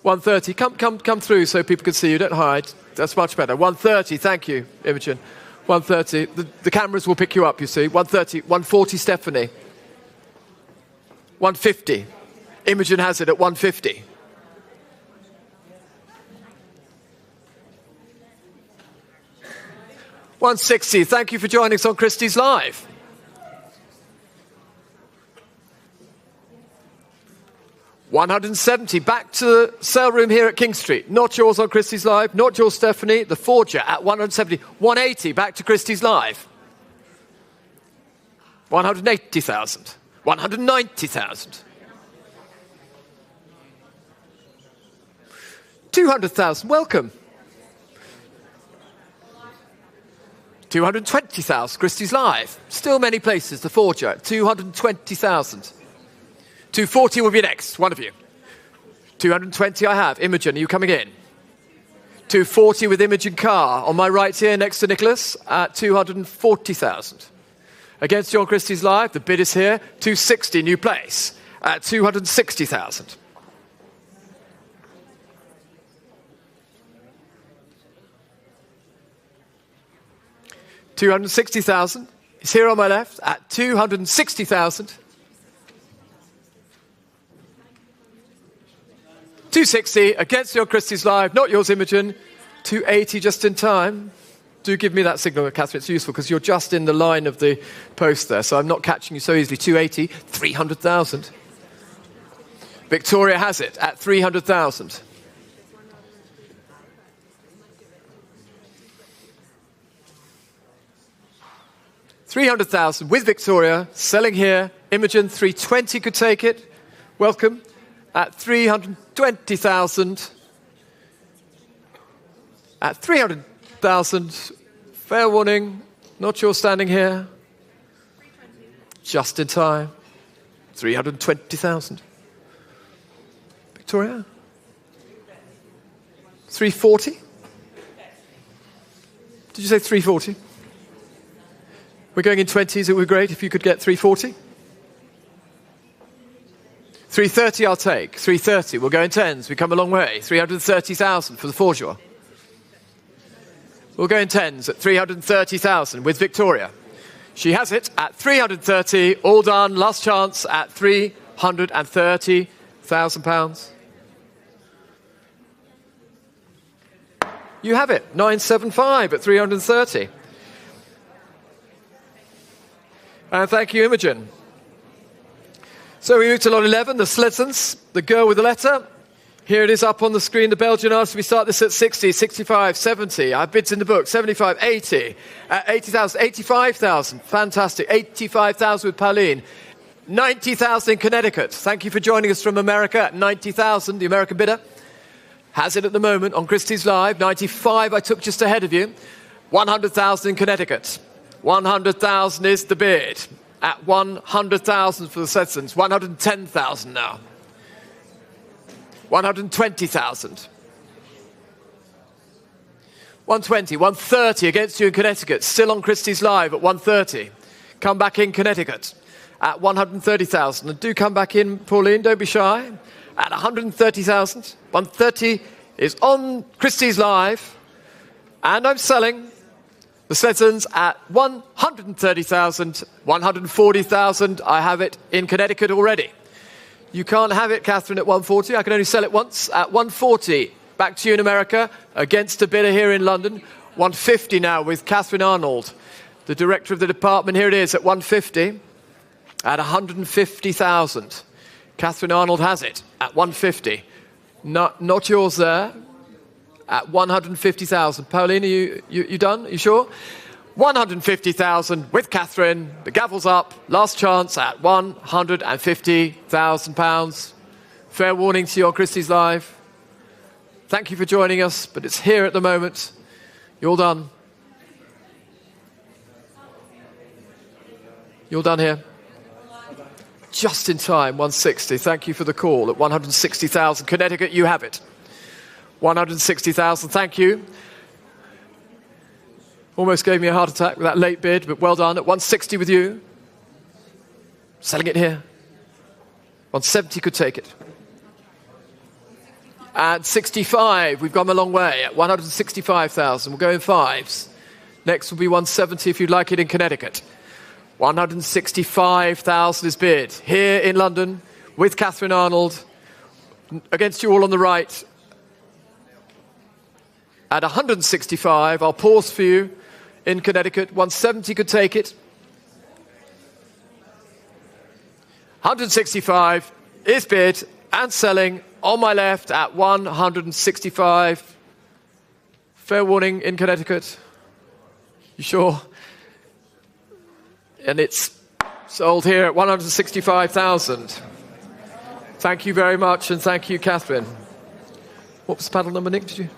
130. Come through so people can see you. Don't hide. That's much better. 130. Thank you, Imogen. 130. The cameras will pick you up, you see. 130. 140, Stephanie. 150. Imogen has it at 150. $160. Thank you for joining us on Christie's Live. $170. Back to the sale room here at King Street. Not yours on Christie's Live. Not yours, Stephanie. The Forger at $170. $180. Back to Christie's Live. $180,000. $190,000. $200,000. Welcome. $220,000. Christie's Live. Still many places. The Forger. $220,000. 240 will be next. One of you. 220 I have. Imogen, are you coming in? 240 with Imogen Carr. On my right here, next to Nicholas, at 240,000. Against John Christie's Live, the bid is here. 260, new place, at 260,000. $260,000 is here on my left at 260,000. 260 against your Christie's Live, not yours, Imogen. 280 just in time. Do give me that signal, Catherine. It's useful because you're just in the line of the post there, so I'm not catching you so easily. 280, 300,000. Victoria has it at 300,000. $300,000 with Victoria, selling here. Imogen, 320 could take it. Welcome. At 320,000. At 300,000. Fair warning, not your standing here. Just in time. 320,000. Victoria? 340? Did you say 340? We're going in 20s. It would be great if you could get 340. 330 I'll take. 330. We'll go in 10s. We come a long way. 330,000 for the Forger. We'll go in 10s at 330,000 with Victoria. She has it at 330. All done. Last chance at £330,000. You have it. 975 at 330. And thank you, Imogen. So we move to lot 11, the Sledzens, the girl with the letter. Here it is up on the screen, the Belgian artist. We start this at 60, 65, 70. I have bids in the book, 75, 80, 80,000, 85,000. Fantastic. 85,000 with Pauline. 90,000 in Connecticut. Thank you for joining us from America. 90,000, the American bidder. Has it at the moment on Christie's Live. 95 I took just ahead of you. 100,000 in Connecticut. 100,000 is the bid. at 100,000 for the citizens. 110,000 now. 120,000. 120, 130 against you in Connecticut. Still on Christie's Live at 130. Come back in Connecticut at 130,000. And do come back in, Pauline, don't be shy. At 130,000. 130 is on Christie's Live. And I'm selling the citizens at 130,000. 140,000. I have it in Connecticut already. You can't have it, Catherine, at 140. I can only sell it once at 140. Back to you in America, against a bidder here in London. 150 now with Catherine Arnold, the director of the department. Here it is at 150, at 150,000. Catherine Arnold has it at 150. Not yours there, at 150,000. Pauline, are you done? Are you sure? 150,000 with Catherine. The gavel's up. Last chance at £150,000. Fair warning to you on Christie's Live. Thank you for joining us, but it's here at the moment. You're all done. You're done here. Just in time, 160. Thank you for the call at 160,000. Connecticut, you have it. 160,000, thank you. Almost gave me a heart attack with that late bid, but well done. At 160 with you. Selling it here. 170 could take it. At 65, we've gone a long way. At 165,000, we'll go in fives. Next will be 170 if you'd like it in Connecticut. 165,000 is bid. Here in London, with Catherine Arnold. Against you all on the right. At 165, I'll pause for you in Connecticut. 170 could take it. 165 is bid and selling on my left at 165. Fair warning in Connecticut. You sure? And it's sold here at 165,000. Thank you very much, and thank you, Catherine. What was panel number, Nick? Did you?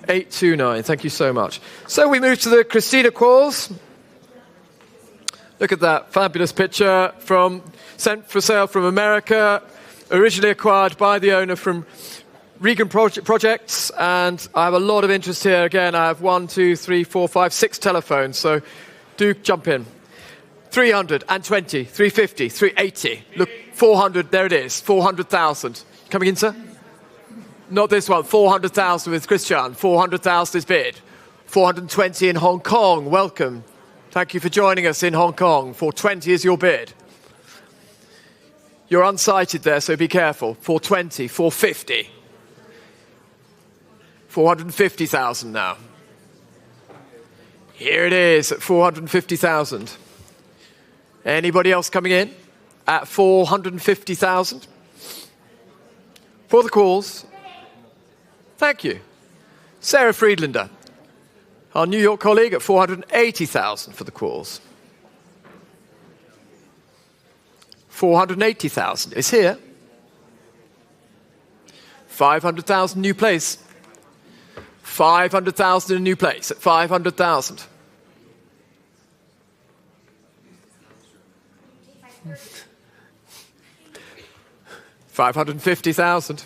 829. Thank you so much. So we move to the Christina calls. Look at that fabulous picture sent for sale from America, originally acquired by the owner from Regan Projects, and I have a lot of interest here. Again, I have 1, 2, 3, 4, 5, 6 telephones, so do jump in. 320, 350, 380. Look, 400, there it is, 400,000. Coming in, sir? Not this one, 400,000 with Christian. 400,000 is bid. 420 in Hong Kong, welcome. Thank you for joining us in Hong Kong. 420 is your bid. You're unsighted there, so be careful. 420, 450. 450,000 now. Here it is at 450,000. Anybody else coming in at 450,000? For the calls. Thank you. Sarah Friedlander, our New York colleague, at 480,000 for the calls. 480,000 is here. 500,000 new place. 500,000 in a new place at 500,000. $550,000.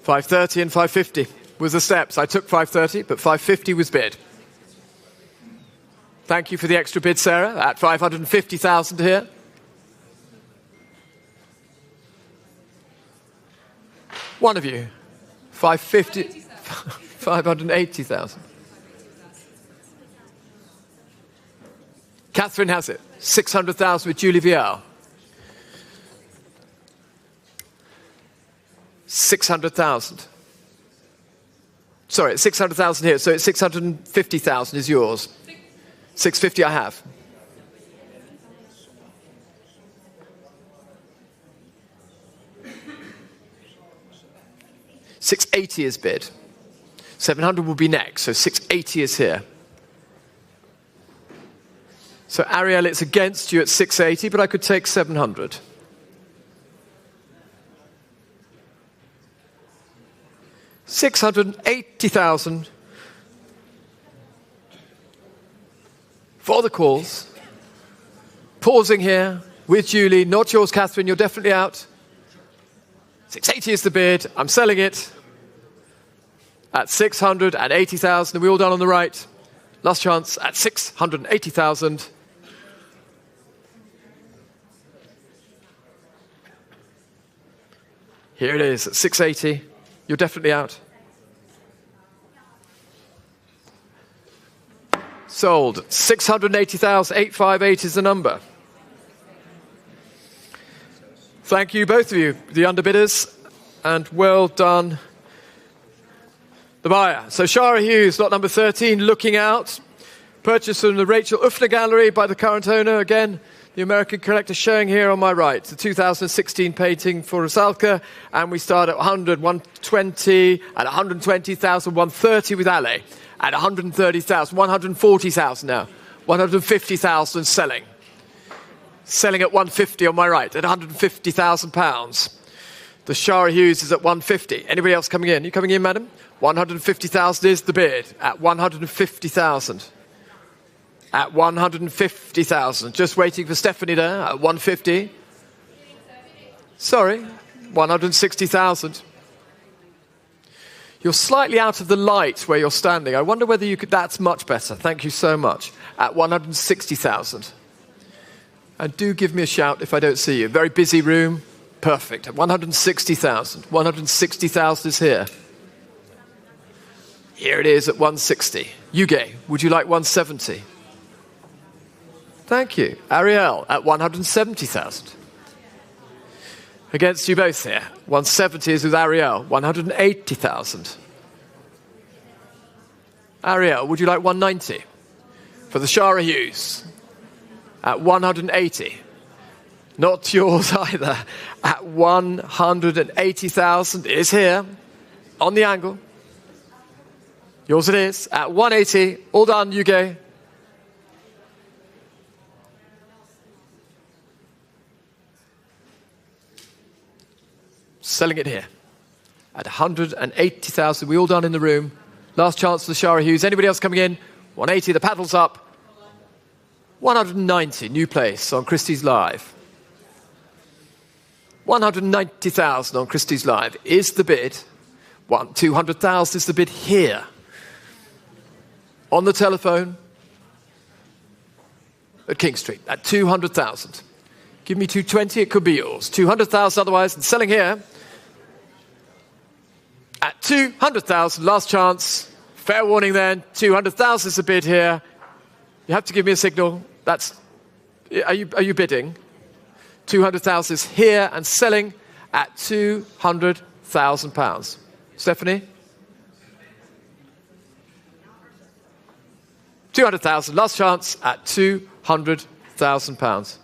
530 and 550 was the steps. I took 530, but 550 was bid. Thank you for the extra bid, Sarah, at 550,000 here. One of you. 550. 580,000. Catherine has it. 600,000 with Julie Vial. 600,000. Sorry, it's 600,000 here, so it's 650,000 is yours. 650 I have. $680 is bid. 700 will be next, so 680 is here. So Ariel, it's against you at 680, but I could take 700. $680,000 for the calls. pausing here with Julie, not yours, Catherine, you're definitely out. 680 is the bid. I'm selling it at 680,000. Are we all done on the right? Last chance at 680,000. Here it is at 680. You're definitely out. Sold. 680,000. 858 is the number. Thank you, both of you, the underbidders, and well done, the buyer. So Shara Hughes, lot number 13, Looking Out. Purchased from the Rachel Uffner Gallery by the current owner. Again, the American collector showing here on my right. The 2016 painting for Rusalka. And we start at 100, 120, at 120,000, 130 with Ale. At 130,000, 140,000 now. 150,000 selling. Selling at 150 on my right, at £150,000. The Shara Hughes is at 150. Anybody else coming in? You coming in, madam? 150,000 is the bid, at 150,000. At 150,000. Just waiting for Stephanie there, at 150. Sorry, 160,000. You're slightly out of the light where you're standing. I wonder whether you could, that's much better. Thank you so much. At 160,000. And do give me a shout if I don't see you. Very busy room. Perfect. At 160,000. 160,000 is here. Here it is at 160. Yuge, would you like 170? Thank you. Ariel at 170,000. Against you both here. 170 is with Ariel. 180,000. Ariel, would you like 190? For the Shara Hughes. At 180. Not yours either. At 180,000 is here. On the angle. Yours it is. At 180. All done, Yuge. Selling it here. At 180,000. We all done in the room. Last chance for the Shara Hughes. Anybody else coming in? 180. The paddle's up. 190. New place on Christie's Live. 190,000 on Christie's Live is the bid. 200,000 is the bid here. On the telephone at King Street at 200,000. Give me 220, it could be yours. 200,000 otherwise, and selling here at 200,000. Last chance. Fair warning then. 200,000 is the bid here. You have to give me a signal. That's. Are you bidding? 200,000 is here and selling at £200,000. Stephanie? 200,000. Last chance at £200,000.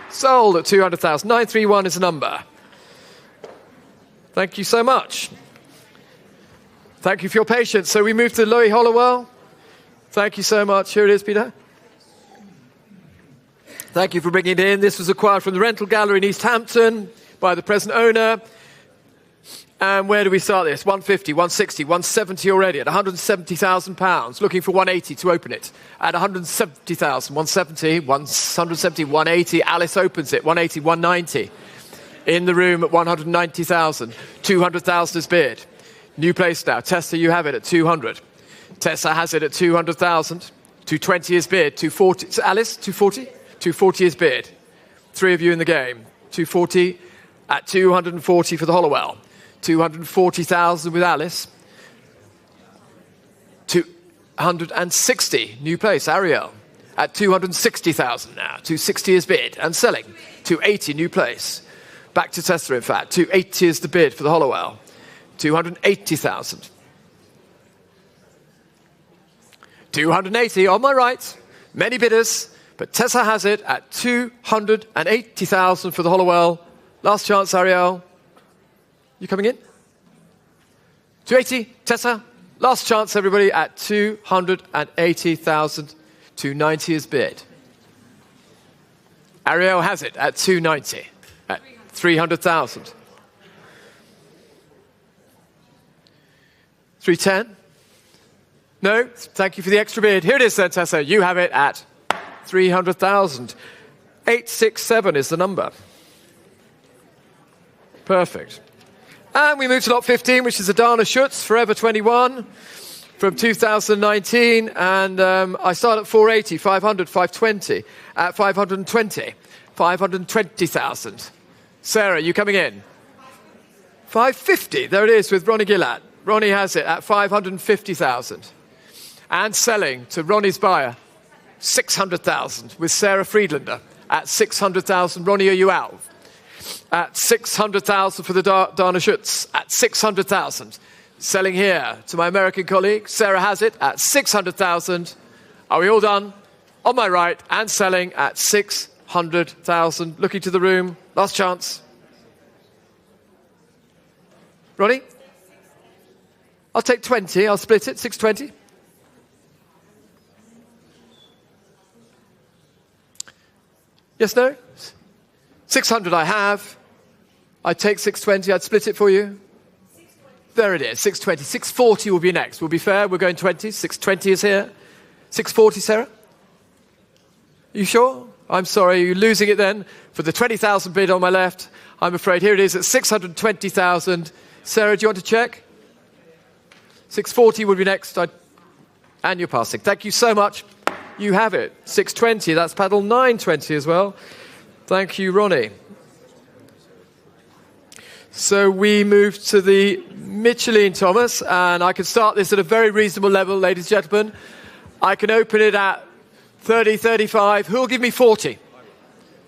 Sold at 200,000. 931 is the number. Thank you so much. Thank you for your patience. So we move to Louis Hollowell. Thank you so much. Here it is, Peter. Thank you for bringing it in. This was acquired from the rental gallery in East Hampton by the present owner. And where do we start this? 150, 160, 170 already at £170,000. Looking for 180 to open it at 170,000. 170, 170, 180. Alice opens it. 180, 190. In the room at 190,000. 200,000 is bid. New place now. Tessa, you have it at 200. Tessa has it at 200,000. 220 is bid. 240. Alice, 240? 240 is bid. Three of you in the game. 240 at 240 for the Hollowell. 240,000 with Alice. 260. New place. Ariel. At 260,000 now. 260 is bid and selling. 280. New place. Back to Tessa, in fact. 280 is the bid for the Hollowell. 280,000. 280 on my right. Many bidders, but Tessa has it at 280,000 for the Hollowell. Last chance, Ariel. You coming in? 280, Tessa. Last chance, everybody, at 280,000. 290 is bid. Ariel has it at 290. At 300,000. 310? No? Thank you for the extra bid. Here it is then, Tessa. You have it at 300,000. 867 is the number. Perfect. And we move to lot 15, which is Adana Schutz, Forever 21, from 2019. And I start at 480, 500, 520, at 520, 520,000. Sarah, you coming in? 550, there it is with Ronnie Gillard. Ronnie has it at 550,000. And selling to Ronnie's buyer, 600,000 with Sarah Friedlander at 600,000. Ronnie, are you out? At 600,000 for the Dana Schutz, at 600,000. Selling here to my American colleague, Sarah has it at 600,000. Are we all done? On my right, and selling at 600,000. Looking to the room, last chance. Ronnie? I'll take 20, I'll split it, 620. Yes, no? 600 I have. I'd take 620, I'd split it for you. There it is, 620. 640 will be next. We'll be fair, we're going 20. 620 is here. 640, Sarah? You sure? I'm sorry, you're losing it then. For the 20,000 bid on my left, I'm afraid. Here it is at 620,000. Sarah, do you want to check? 640 will be next. And you're passing. Thank you so much. You have it. 620, that's paddle 920 as well. Thank you, Ronnie. So we move to the Micheline Thomas, and I can start this at a very reasonable level, ladies and gentlemen. I can open it at 30, 35. Who will give me 40?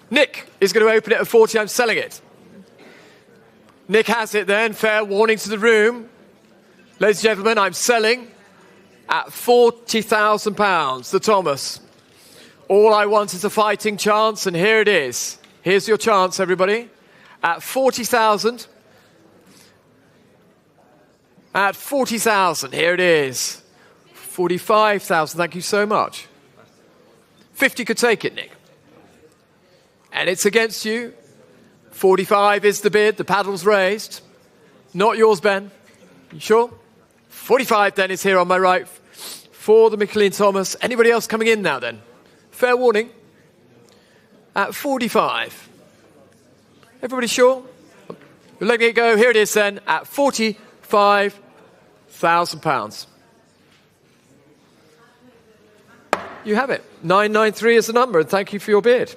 Nick is going to open it at 40. I'm selling it. Nick has it then. Fair warning to the room. Ladies and gentlemen, I'm selling at £40,000, the Thomas. All I want is a fighting chance, and here it is. Here's your chance, everybody. At 40,000. At 40,000, here it is. 45,000, thank you so much. 50 could take it, Nick. And it's against you. 45 is the bid, the paddle's raised. Not yours, Ben. You sure? 45 then is here on my right for the Micheline Thomas. Anybody else coming in now then? Fair warning. At 45. Everybody sure? You're letting it go. Here it is then at £45,000. You have it. 993 is the number, and thank you for your bid.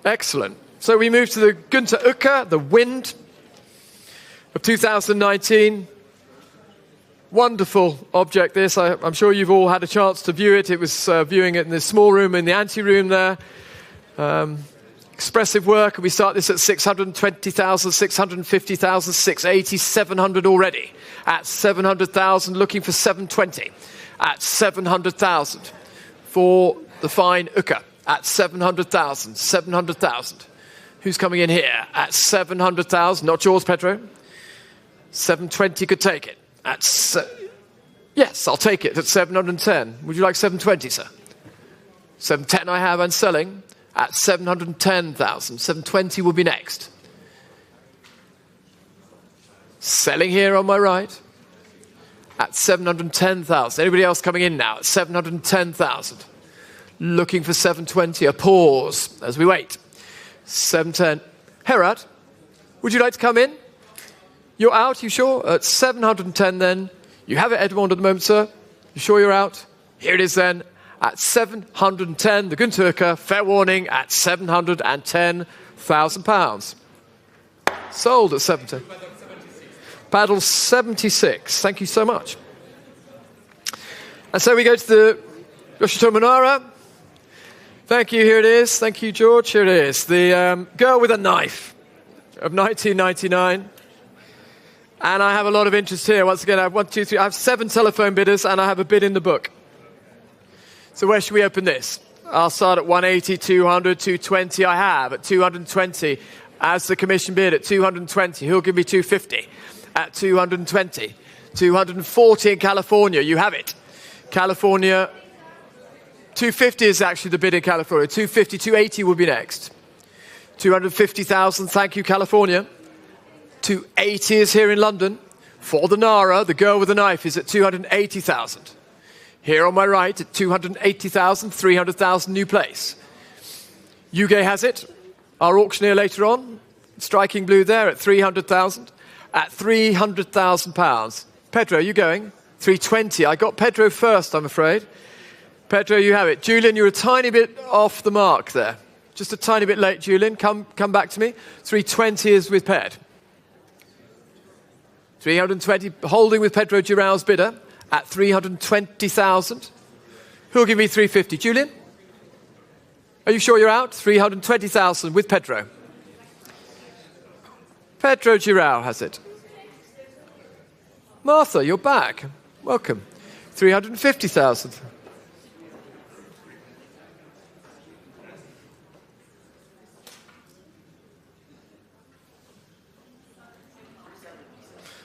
Excellent. So we move to the Günther Uecker, the Wind of 2019. Wonderful object, this. I'm sure you've all had a chance to view it. It was viewing it in the small room in the ante-room there. Expressive work. We start this at 620,000, 650,000, 680, 700 already. At 700,000, looking for 720. At 700,000 for the fine Uecker. At 700,000, 700,000. Who's coming in here? At 700,000, not yours, Pedro. 720 could take it. Yes, I'll take it at 710. Would you like 720, sir? 710 I have and selling at 710,000. 720 will be next. Selling here on my right at 710,000. Anybody else coming in now at 710,000? Looking for 720. A pause as we wait. 710. Herat, would you like to come in? You're out, you sure? At 710 then. You have it, Edmond, at the moment, sir. You sure you're out? Here it is then. At 710, the Günther Uecker, fair warning, at £710,000. Sold at 710. Paddle 76. Thank you so much. And so we go to the Yoshito Manara. Thank you, here it is. Thank you, George. Here it is. The Girl with a Knife of 1999. And I have a lot of interest here. Once again, I have 1, 2, 3. I have 7 telephone bidders, and I have a bid in the book. So where should we open this? I'll start at 180, 200, 220. I have at 220 as the commission bid at 220. Who'll give me 250 at 220? 240 in California. You have it. California. 250 is actually the bid in California. 250, 280 will be next. 250,000. Thank you, California. 280 is here in London. For the Nara, the Girl with the Knife is at 280,000. Here on my right at 280,000, 300,000, new place. Yuge has it. Our auctioneer later on, striking blue there at 300,000. At £300,000. Pedro, you going? 320. I got Pedro first, I'm afraid. Pedro, you have it. Julian, you're a tiny bit off the mark there. Just a tiny bit late, Julian. Come back to me. 320 is with Ped. 320, holding with Pedro Giraud's bidder at 320,000. Who'll give me 350? Julian? Are you sure you're out? 320,000 with Pedro. Pedro Giraud has it. Martha, you're back. Welcome. 350,000.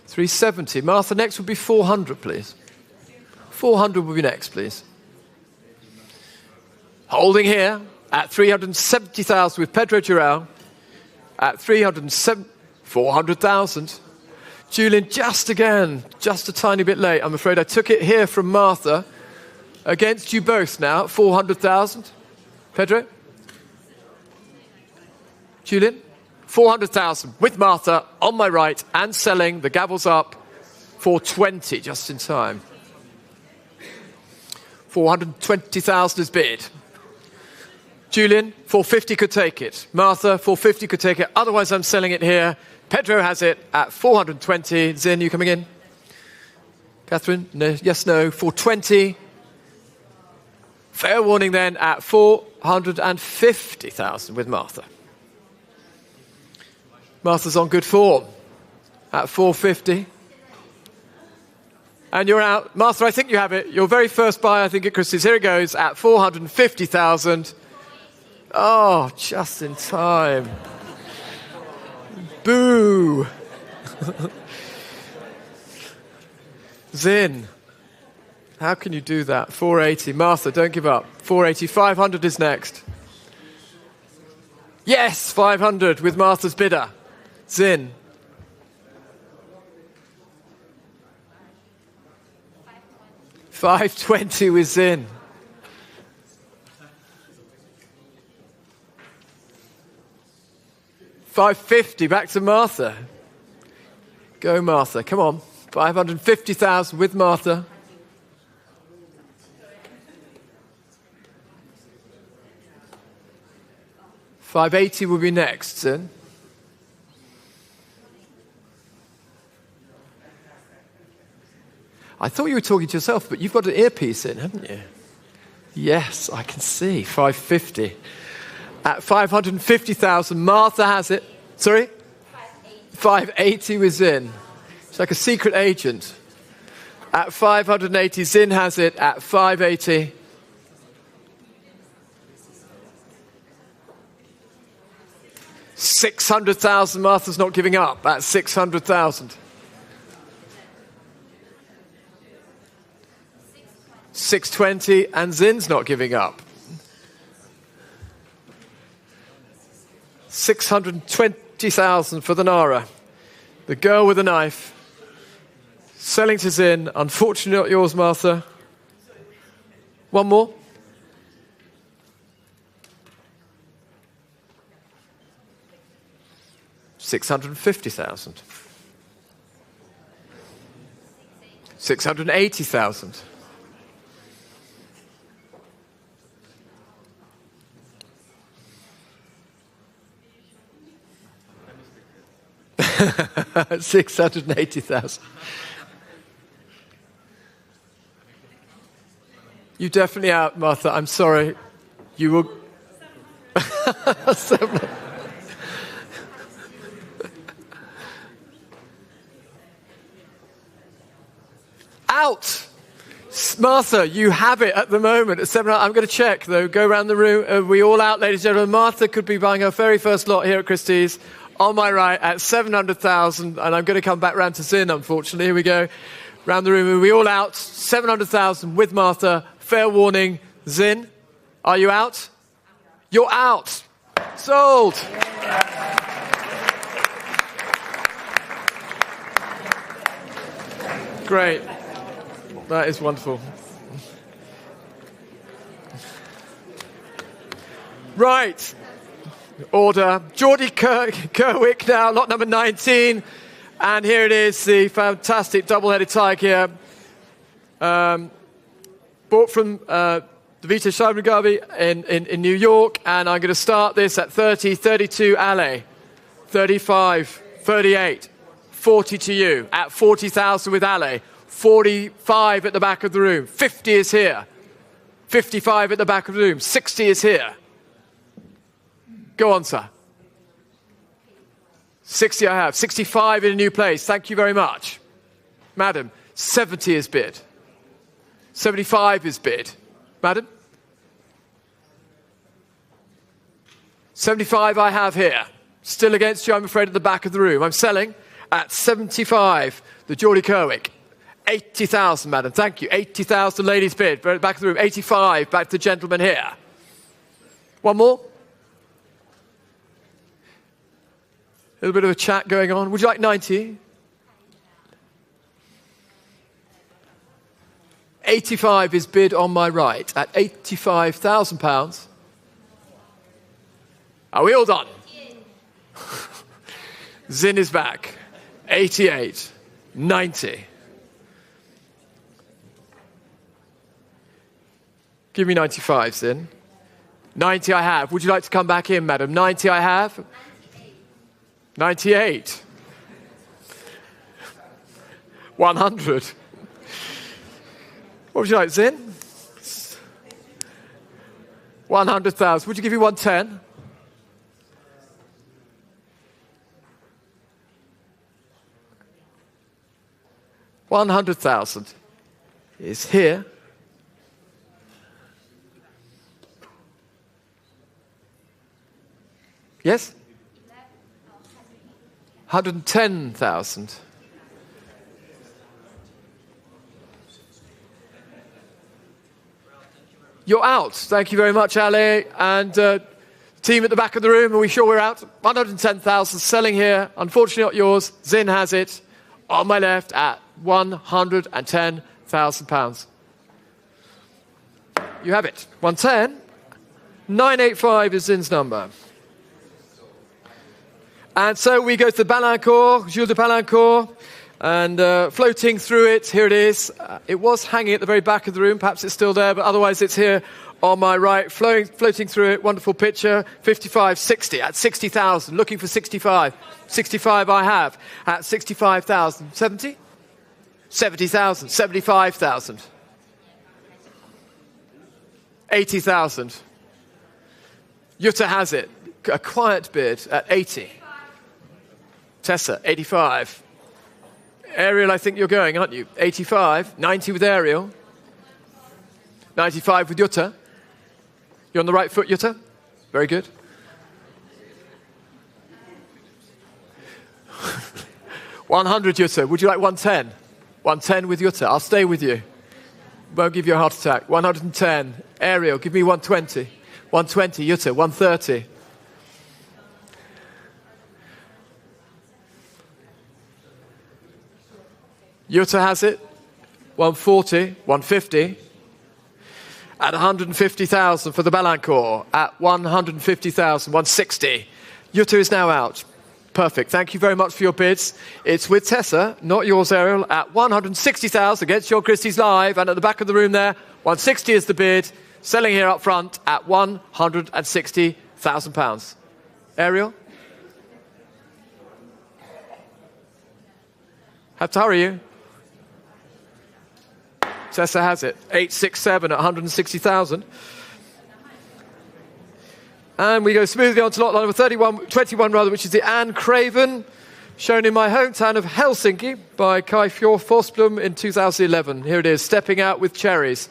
$370. Martha, next would be 400, please. 400 will be next, please. Holding here at 370,000 with Pedro Giraud. At 400,000. Julian, just a tiny bit late. I'm afraid I took it here from Martha. Against you both now at 400,000. Pedro? Julian? 400,000 with Martha on my right and selling. The gavel's up. 420, just in time. 420,000 is bid. Julian, 450 could take it. Martha, 450 could take it. Otherwise, I'm selling it here. Pedro has it at 420. Zin, you coming in? Catherine? No. Yes, no. 420. Fair warning then at 450,000 with Martha. Martha's on good form at 450. And you're out. Martha, I think you have it. Your very first buy, I think, at Christie's. Here it goes at 450,000. Oh, just in time. Boo. Zin. How can you do that? 480. Martha, don't give up. 480. 500 is next. Yes, 500 with Martha's bidder. Zin. 520 with Zin. $550 back to Martha. Go, Martha. Come on. 550,000 with Martha. $580 will be next, Zin. I thought you were talking to yourself, but you've got an earpiece in, haven't you? Yes, I can see. 550. At 550,000, Martha has it. Sorry? 580 with Zin. It's like a secret agent. At 580, Zin has it at 580. $600,000. Martha's not giving up at 600,000. 620, and Zin's not giving up. 620,000 for the Nara. The girl with the knife. Selling to Zin. Unfortunately not yours, Martha. One more. $650,000. 680,000. $680,000. You definitely out, Martha. I'm sorry. You will. Out. Martha, you have it at the moment at 7. I'm going to check, though. Go around the room. Are we all out, ladies and gentlemen? Martha could be buying her very first lot here at Christie's. On my right at 700,000, and I'm going to come back round to Zin, unfortunately. Here we go. Round the room. Are we all out? 700,000 with Martha. Fair warning. Zin, are you out? You're out. Sold. Great. That is wonderful. Right. Order. Geordie Kerwick now, lot number 19. And here it is, the fantastic double-headed tiger here. Bought from the Vita Shaimagabi in New York. And I'm going to start this at 30, 32 Ale, 35, 38, 40 to you, at 40,000 with Ale, 45 at the back of the room, 50 is here, 55 at the back of the room, 60 is here. Go on, sir. 60 I have, 65 in a new place, thank you very much. Madam, 70 is bid. 75 is bid. Madam? 75 I have here. Still against you, I'm afraid, at the back of the room. I'm selling at 75, the Geordie Kerwick. 80,000, madam, thank you. 80,000, ladies bid. Back of the room, 85, back to the gentleman here. One more? A little bit of a chat going on. Would you like 90? 85 is bid on my right at £85,000. Are we all done? Zin is back. 88, 90. Give me 95, Zin. 90 I have. Would you like to come back in, madam? 90 I have. 98. 100. What would you like, Zin? 100,000. Would you give me 110? $100,000 is here. Yes? 110,000. You're out. Thank you very much, Ali. And team at the back of the room, are we sure we're out? 110,000 selling here. Unfortunately not yours. Zin has it on my left at £110,000. You have it. 110. 985 is Zin's number. And so we go to the Balancourt, Jules de Balancourt, and floating through it, here it is. It was hanging at the very back of the room, perhaps it's still there, but otherwise it's here on my right, floating through it, wonderful picture, 55, 60, at 60,000, looking for 65. 65 I have, at 65,000. 70? 70,000, 75,000. 80,000. Jutta has it, a quiet bid at 80. Tessa, 85. Ariel, I think you're going, aren't you? 85. 90 with Ariel. 95 with Jutta. You're on the right foot, Jutta? Very good. $100, Jutta. Would you like 110? 110 with Jutta. I'll stay with you. Won't give you a heart attack. 110. Ariel, give me 120. 120, Jutta. 130. Jutta has it, 140, 150, at 150,000 for the Balancourt, at 150,000, 160. Jutta is now out. Perfect. Thank you very much for your bids. It's with Tessa, not yours, Ariel, at 160,000 against your Christie's Live, and at the back of the room there, 160 is the bid, selling here up front at £160,000. Ariel? Have to hurry you. Tessa has it. 867 at 160,000. And we go smoothly on to lot number 21 rather, which is the Anne Craven, shown in my hometown of Helsinki by Kai Fjord Forsblom in 2011. Here it is, stepping out with cherries.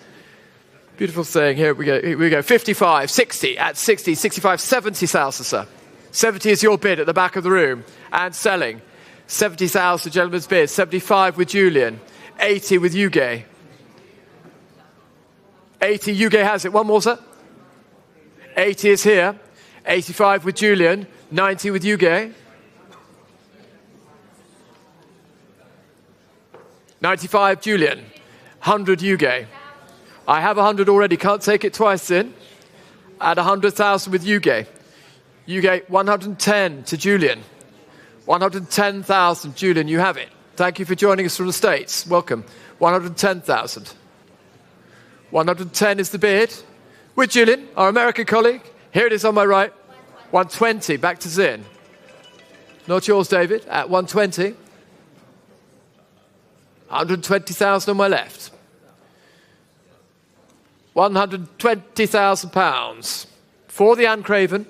Beautiful thing. Here we go. Here we go. 55, 60 at 60, 65, 70,000, sir. 70 is your bid at the back of the room. And selling. 70,000, gentleman's bid. 75 with Julian. 80 with Yuge. 80, Yuge has it. One more, sir. 80 is here. 85 with Julian. 90 with Yuge. 95, Julian. 100, Yuge. I have 100 already. Can't take it twice in. at 100,000 with Yuge. Yuge, 110 to Julian. 110,000, Julian, you have it. Thank you for joining us from the States. Welcome. 110,000. 110 is the bid. With Julian, our American colleague. Here it is on my right. 120, back to Zin. Not yours, David, at 120. 120,000 on my left. 120,000 pounds for the Anne Craven.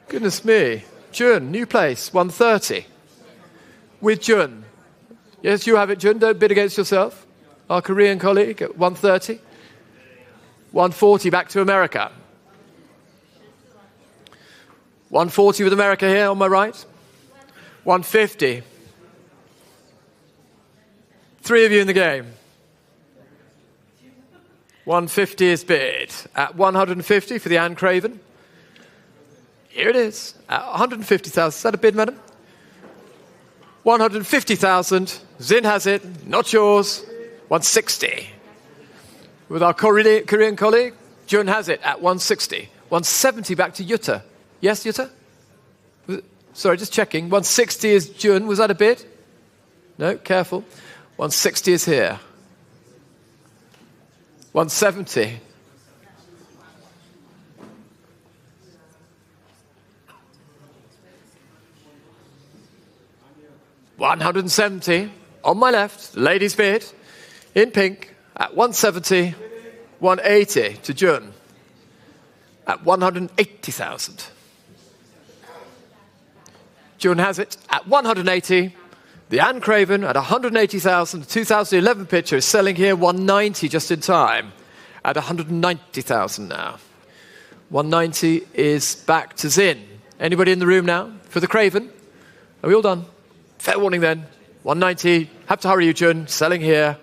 Goodness me. Jun, new place, 130. With Jun. Yes, you have it, Jun. Don't bid against yourself. Our Korean colleague at 130. 140 back to America. 140 with America here on my right. 150. 3 of you in the game. 150 is bid. At 150 for the Anne Craven. Here it is. At 150,000. Is that a bid, madam? 150,000. Zin has it. Not yours. 160. With our Korean colleague, Jun has it at 160. 170 back to Jutta. Yes, Jutta? Sorry, just checking. 160 is Jun. Was that a bid? No, careful. 160 is here. 170. $170 on my left, ladies bid, in pink, at 170, 180 to Jun, at 180,000. Jun has it at 180. The Anne Craven at 180,000. The 2011 picture is selling here 190 just in time, at 190,000 now. 190 is back to Zin. Anybody in the room now for the Craven? Are we all done? Fair warning then. 190. Have to hurry you, Jun. Selling here.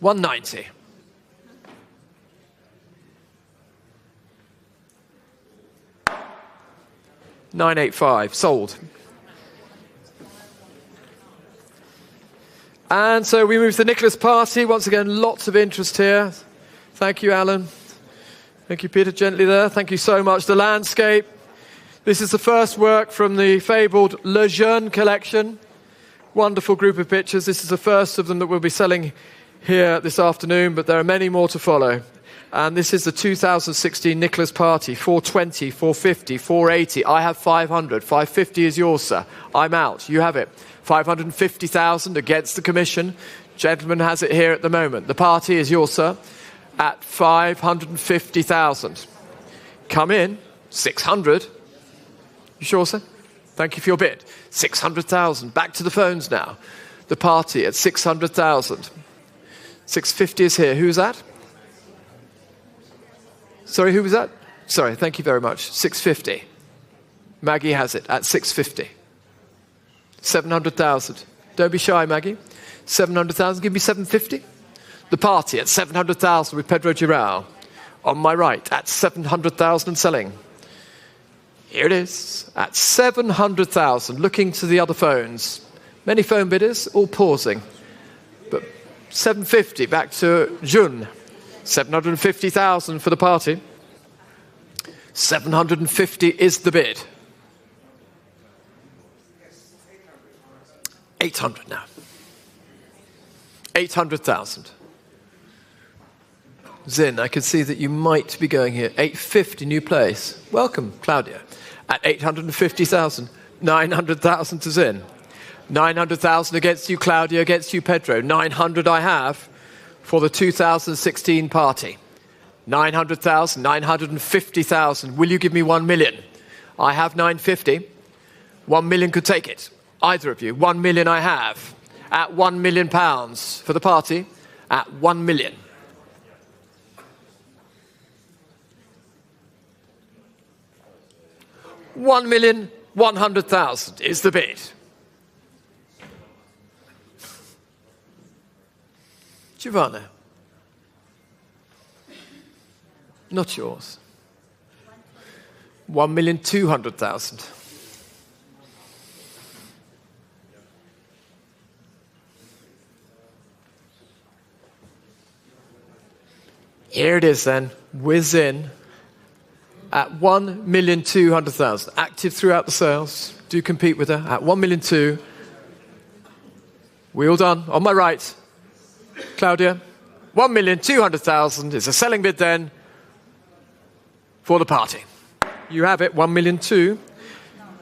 $190. $985. Sold. And so we move to the Nicholas party. Once again, lots of interest here. Thank you, Alan. Thank you, Peter, gently there. Thank you so much. The landscape. This is the first work from the fabled Le Jeune collection. Wonderful group of pictures. This is the first of them that we'll be selling here this afternoon, but there are many more to follow. And this is the 2016 Nicholas party. 420, 450, 480. I have 500. 550 is yours, sir. I'm out. You have it. 550,000 against the commission. Gentleman has it here at the moment. The party is yours, sir, at 550,000. Come in. 600. You sure, sir? Thank you for your bid. 600,000. Back to the phones now. The party at 600,000. 650 is here. Who's that? Sorry, who was that? Sorry, thank you very much. 650. Maggie has it at 650. 700,000. Don't be shy, Maggie. 700,000. Give me 750. The party at 700,000 with Pedro Girao. On my right at 700,000 and selling. Here it is at 700,000. Looking to the other phones. Many phone bidders, all pausing. But 750 back to Jun. 750,000 for the party. 750 is the bid. 800 now. 800,000. Zin, I can see that you might be going here. 850, new place. Welcome, Claudia. At 850,000. 900,000 to Zin. 900,000 against you, Claudia, against you, Pedro. 900 I have for the 2016 party. 900,000, 950,000. Will you give me 1 million? I have 950. 1 million could take it. Either of you. 1 million I have. At £1 million for the party. At 1 million. $1,100,000 is the bid. Giovanna. Not yours. 1,200,000. Here it is then, whiz in at 1,200,000. Active throughout the sales. Do compete with her at 1,200,000. We all done. On my right, Claudia. 1,200,000 is a selling bid then for the party. You have it, 1,200,000.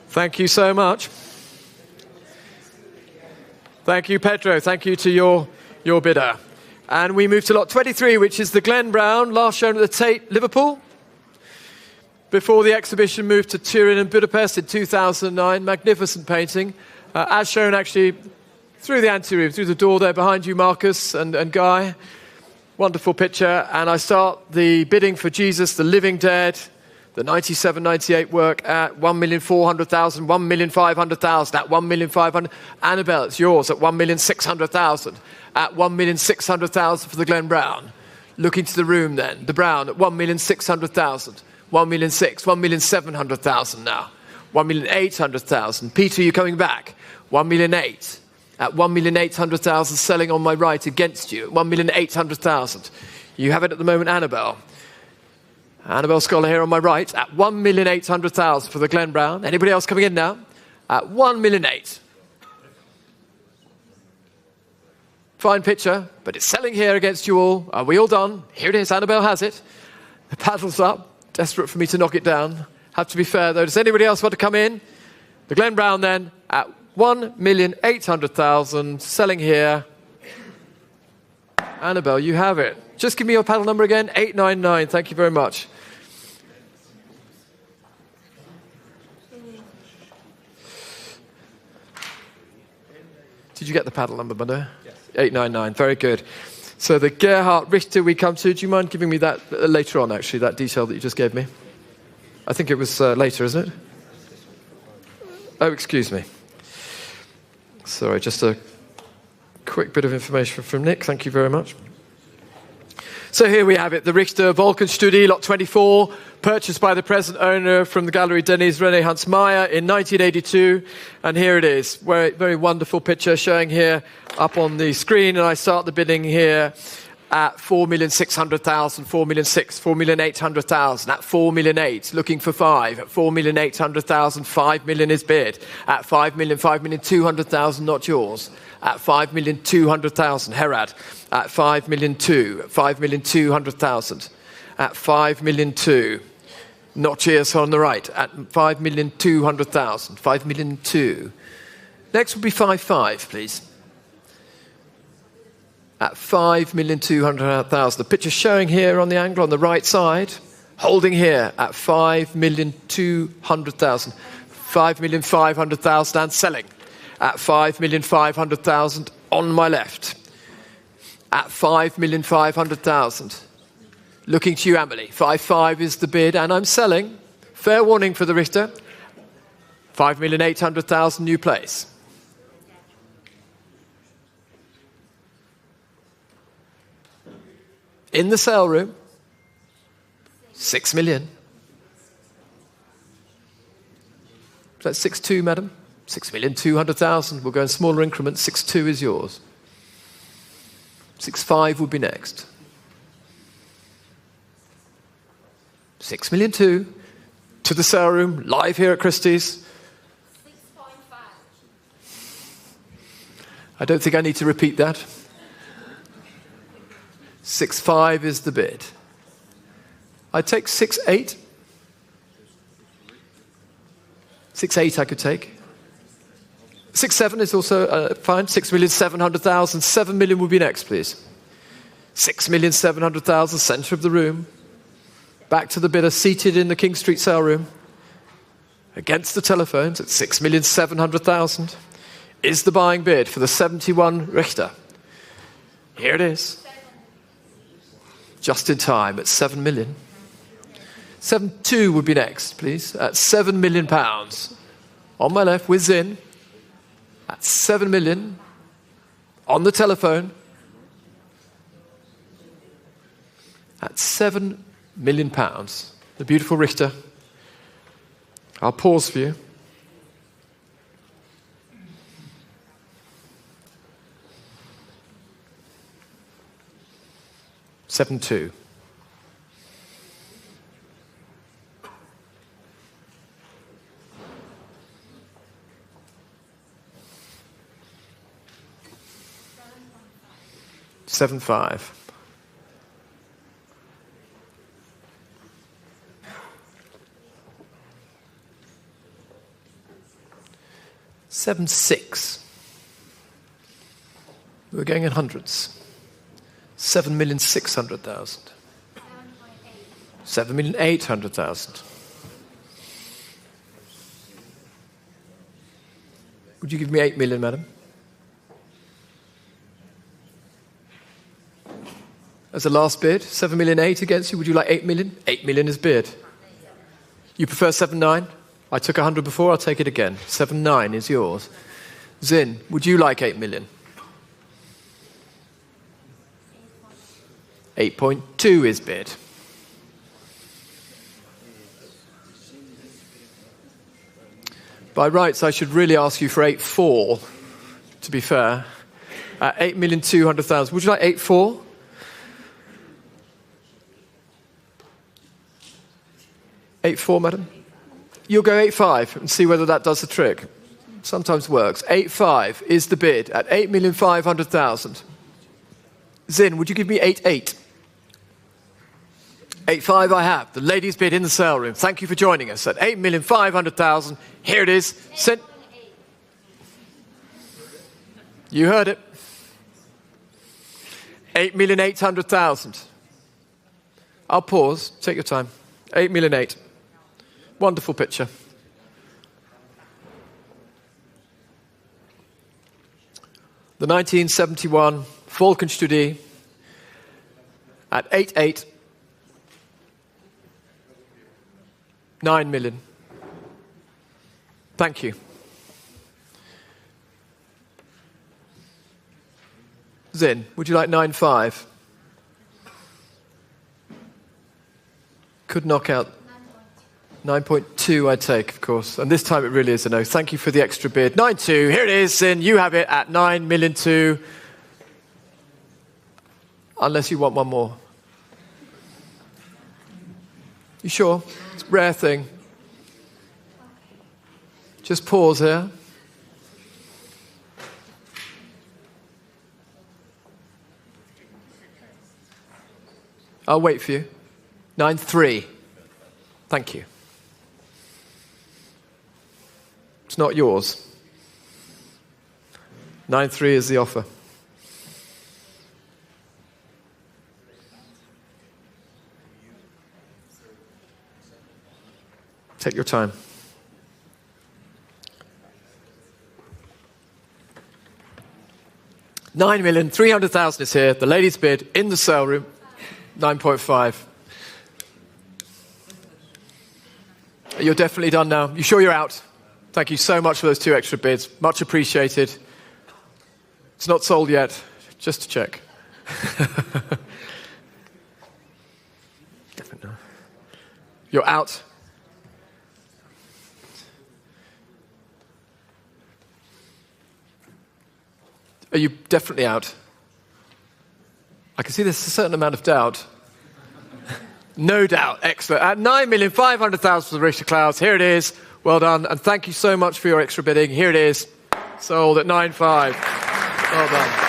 Thank you so much. Thank you, Pedro. Thank you to your bidder. And we move to lot 23, which is the Glen Brown, last shown at the Tate, Liverpool. Before the exhibition moved to Turin and Budapest in 2009. Magnificent painting. As shown actually through the anteroom, through the door there behind you, Marcus and Guy. Wonderful picture. And I start the bidding for Jesus, the Living Dead, the 97-98 work at 1,400,000, 1,500,000, at 1,500,000. Annabelle, it's yours at 1,600,000, at 1,600,000 for the Glen Brown. Looking to the room then, the Brown at 1,600,000, 1,600,000, 1,700,000 now, 1,800,000. Peter, you're coming back, 1,800,000. At 1,800,000, selling on my right against you, 1,800,000. You have it at the moment, Annabelle. Annabelle Scholar here on my right, at 1,800,000 for the Glen Brown. Anybody else coming in now? At 1,800,000. Fine picture, but it's selling here against you all. Are we all done? Here it is, Annabelle has it. The paddle's up, desperate for me to knock it down. Have to be fair though. Does anybody else want to come in? The Glen Brown then, at 1,800,000, selling here. Annabelle, you have it. Just give me your paddle number again, 899. Thank you very much. Did you get the paddle number, Mother? Yes. 899, very good. So the Gerhard Richter we come to, do you mind giving me that later on, actually, that detail that you just gave me? I think it was later, isn't it? Oh, excuse me. Sorry, just a quick bit of information from Nick. Thank you very much. So here we have it, the Richter Wolkenstudie, lot 24, purchased by the present owner from the Gallery Denise René Hans Meyer in 1982. And here it is, very, very wonderful picture showing here up on the screen. And I start the bidding here at 4,600,000, 4,600,000, 4,800,000, at 4,800,000, looking for 5, at 4,800,000, 5 million is bid, at 5 million, 5,200,000, not yours, at 5,200,000, Herad, at 5,200,000, 5,200,000, at 5,200,000, not yours on the right, at 5,200,000, 5,200,000. Next would be 5,500,000, please. At 5,200,000. The picture showing here on the angle on the right side, holding here at 5,200,000, 5,500,000 and selling at 5,500,000 on my left. At 5,500,000. Looking to you, Amelie. 5,500,000 is the bid and I'm selling. Fair warning for the Richter. 5,800,000 new place. In the sale room, 6 million. That's 6,200,000, madam. 6,200,000. We'll go in smaller increments. 6,200,000 is yours. 6,500,000 will be next. 6,200,000 to the sale room, live here at Christie's. 6.5. I don't think I need to repeat that. 6,500,000 is the bid. I take 6,800,000. 6,800,000 I could take. 6,700,000 is also fine. 6,700,000. 7 million will be next, please. 6,700,000, centre of the room. Back to the bidder, seated in the King Street sale room. Against the telephones at 6,700,000 is the buying bid for the 71 Richter. Here it is. Just in time at 7 million. 7,200,000 would be next, please, at £7 million. On my left, whiz in, at 7 million, on the telephone, at £7 million. The beautiful Richter. I'll pause for you. £7,200,000. 7.5. $7.6. We're going in hundreds. 7,600,000. 7,800,000. Would you give me 8 million, madam? As a last bid, 7,000,008 against you. Would you like 8 million? 8 million is bid. You prefer 7.9? I took 100 before, I'll take it again. 7.9 is yours. Zin, would you like 8 million? 8.2 is bid. By rights, I should really ask you for 8.4, to be fair. 8,200,000. Would you like 8.4? $8.4, madam? You'll go 8.5 and see whether that does the trick. Sometimes works. 8.5 is the bid at 8,500,000. Zin, would you give me 8.8? 8.5 I have. The ladies' bid in the sale room. Thank you for joining us at 8,500,000. Here it is. You heard it. 8,800,000. I'll pause. Take your time. 8,008,000. Wonderful picture. The 1971 Volkenstudie at 8.8. 9 million. Thank you. Zin, would you like 9.5? Could knock out 9.2, I'd take, of course. And this time it really is a no. Thank you for the extra bid. 9.2, here it is, Zin. You have it at 9,000,002. Unless you want one more. You sure? It's a rare thing. Just pause here. I'll wait for you. 9.3. Thank you. It's not yours. 9.3 is the offer. Take your time. $9,300,000 is here. The ladies' bid in the sale room. 9.5. You're definitely done now. You sure you're out? Thank you so much for those 2 extra bids. Much appreciated. It's not sold yet. Just to check. You're out. Are you definitely out? I can see there's a certain amount of doubt. No doubt. Excellent. At 9,500,000 for the Richard Clouds. Here it is. Well done. And thank you so much for your extra bidding. Here it is. Sold at 9.5. Well done.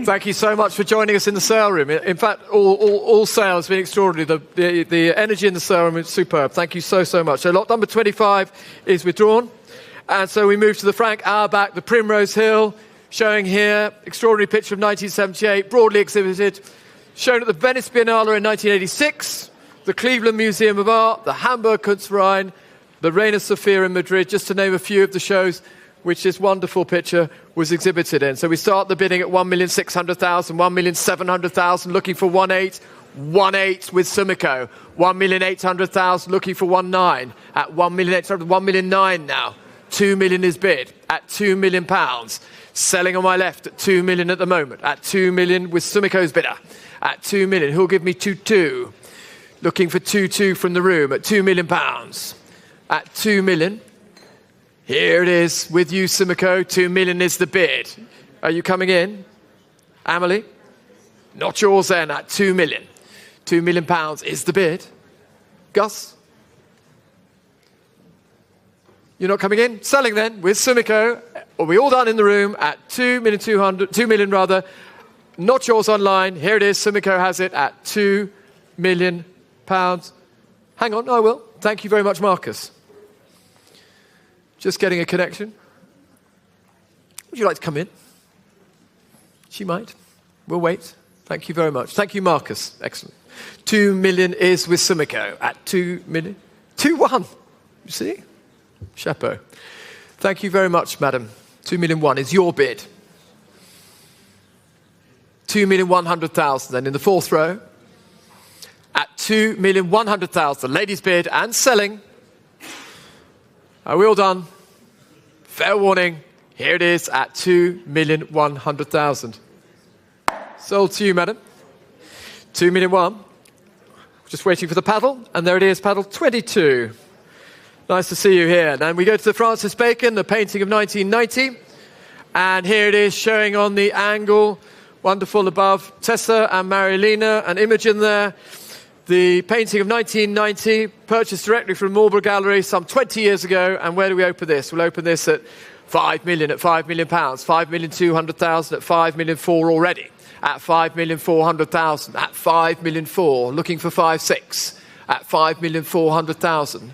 Thank you so much for joining us in the sale room. In fact, all sales have been extraordinary. The energy in the sale room is superb. Thank you so much. So lot number 25 is withdrawn. And so we move to the Frank Auerbach, the Primrose Hill, showing here, extraordinary picture of 1978, broadly exhibited, shown at the Venice Biennale in 1986, the Cleveland Museum of Art, the Hamburg Kunstverein, the Reina Sofia in Madrid, just to name a few of the shows which this wonderful picture was exhibited in. So we start the bidding at 1,600,000, 1,700,000, looking for 1.8, 1.8 with Sumiko, 1,800,000, looking for 1.9, at 1,800,000, 1,009,000 now. 2 million is bid at £2 million. Selling on my left at 2 million at the moment. At 2 million with Sumiko's bidder. At 2 million, who'll give me 2.2? Looking for 2.2 from the room at £2 million. At 2 million, here it is with you, Sumiko. 2 million is the bid. Are you coming in? Amelie? Not yours then at 2 million. £2 million is the bid. Gus? You're not coming in? Selling then with Sumiko. Are we all done in the room at 2 million rather. Not yours online. Here it is. Sumiko has it at £2 million. Hang on, I will. Thank you very much, Marcus. Just getting a connection. Would you like to come in? She might. We'll wait. Thank you very much. Thank you, Marcus. Excellent. 2 million is with Sumiko at 2 million. 2-1. You see? Chapeau. Thank you very much, madam. 2,000,001 is your bid. 2,100,000 then in the fourth row. At 2,100,000. Ladies bid and selling. Are we all done? Fair warning. Here it is at 2,100,000. Sold to you, madam. 2,000,001. Just waiting for the paddle. And there it is, paddle 22. Nice to see you here. And we go to the Francis Bacon, the painting of 1990. And here it is showing on the angle. Wonderful above Tessa and Marilena, an image in there. The painting of 1990, purchased directly from Marlborough Gallery some 20 years ago. And where do we open this? We'll open this at 5 million, at £5 million, 5,200,000 at 5,000,004 already. At 5,400,000, at 5,004,000, looking for 5,600,000, at 5,400,000,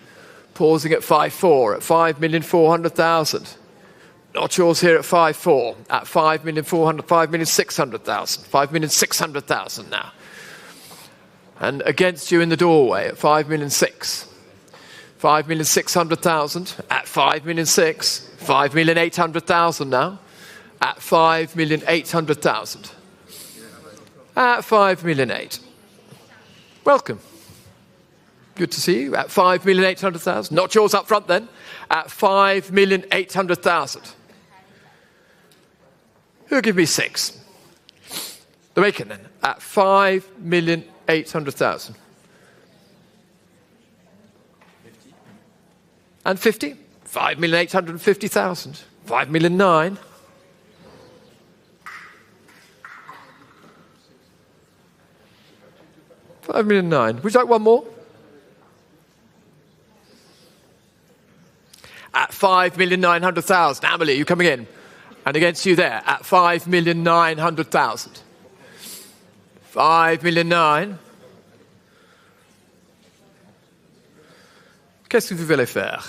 pausing at 5,400,000, at 5,400,000. Not yours here at 5,400,000, at 5,400,000, 5,600,000, 5,600,000 now. And against you in the doorway at 5,600,000, 5,600,000, at 5,600,000, 5,800,000 now, at 5,800,000. At 5,800,000. Welcome. Good to see you. At 5,800,000. Not yours up front then. At 5,800,000. Who'll give me 6? The Bacon then. At 5,800,000. And 50? 5,850,000. 5,009,000. 5,009,000. Would you like one more? At 5,900,000. Emily, you coming in? And against you there at 5,900,000. 5,009,000. Qu'est-ce que vous voulez faire?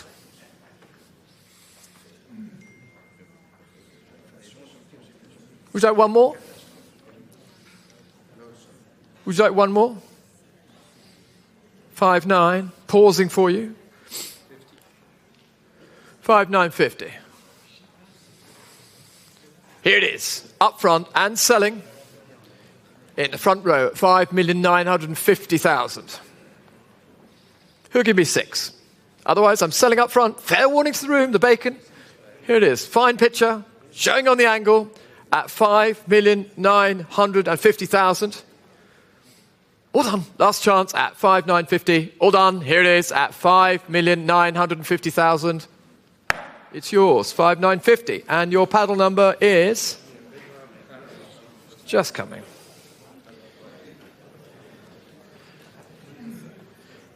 Would you like one more? Would you like one more? 5,900,000. Pausing for you. 5,950,000. Here it is, up front and selling in the front row at 5,950,000. Who'll give me 6? Otherwise, I'm selling up front. Fair warning to the room, the Bacon. Here it is, fine picture, showing on the angle at 5,950,000. All done. Last chance at 5,950,000. All done. Here it is at 5,950,000. It's yours, 5,950,000. And your paddle number is just coming.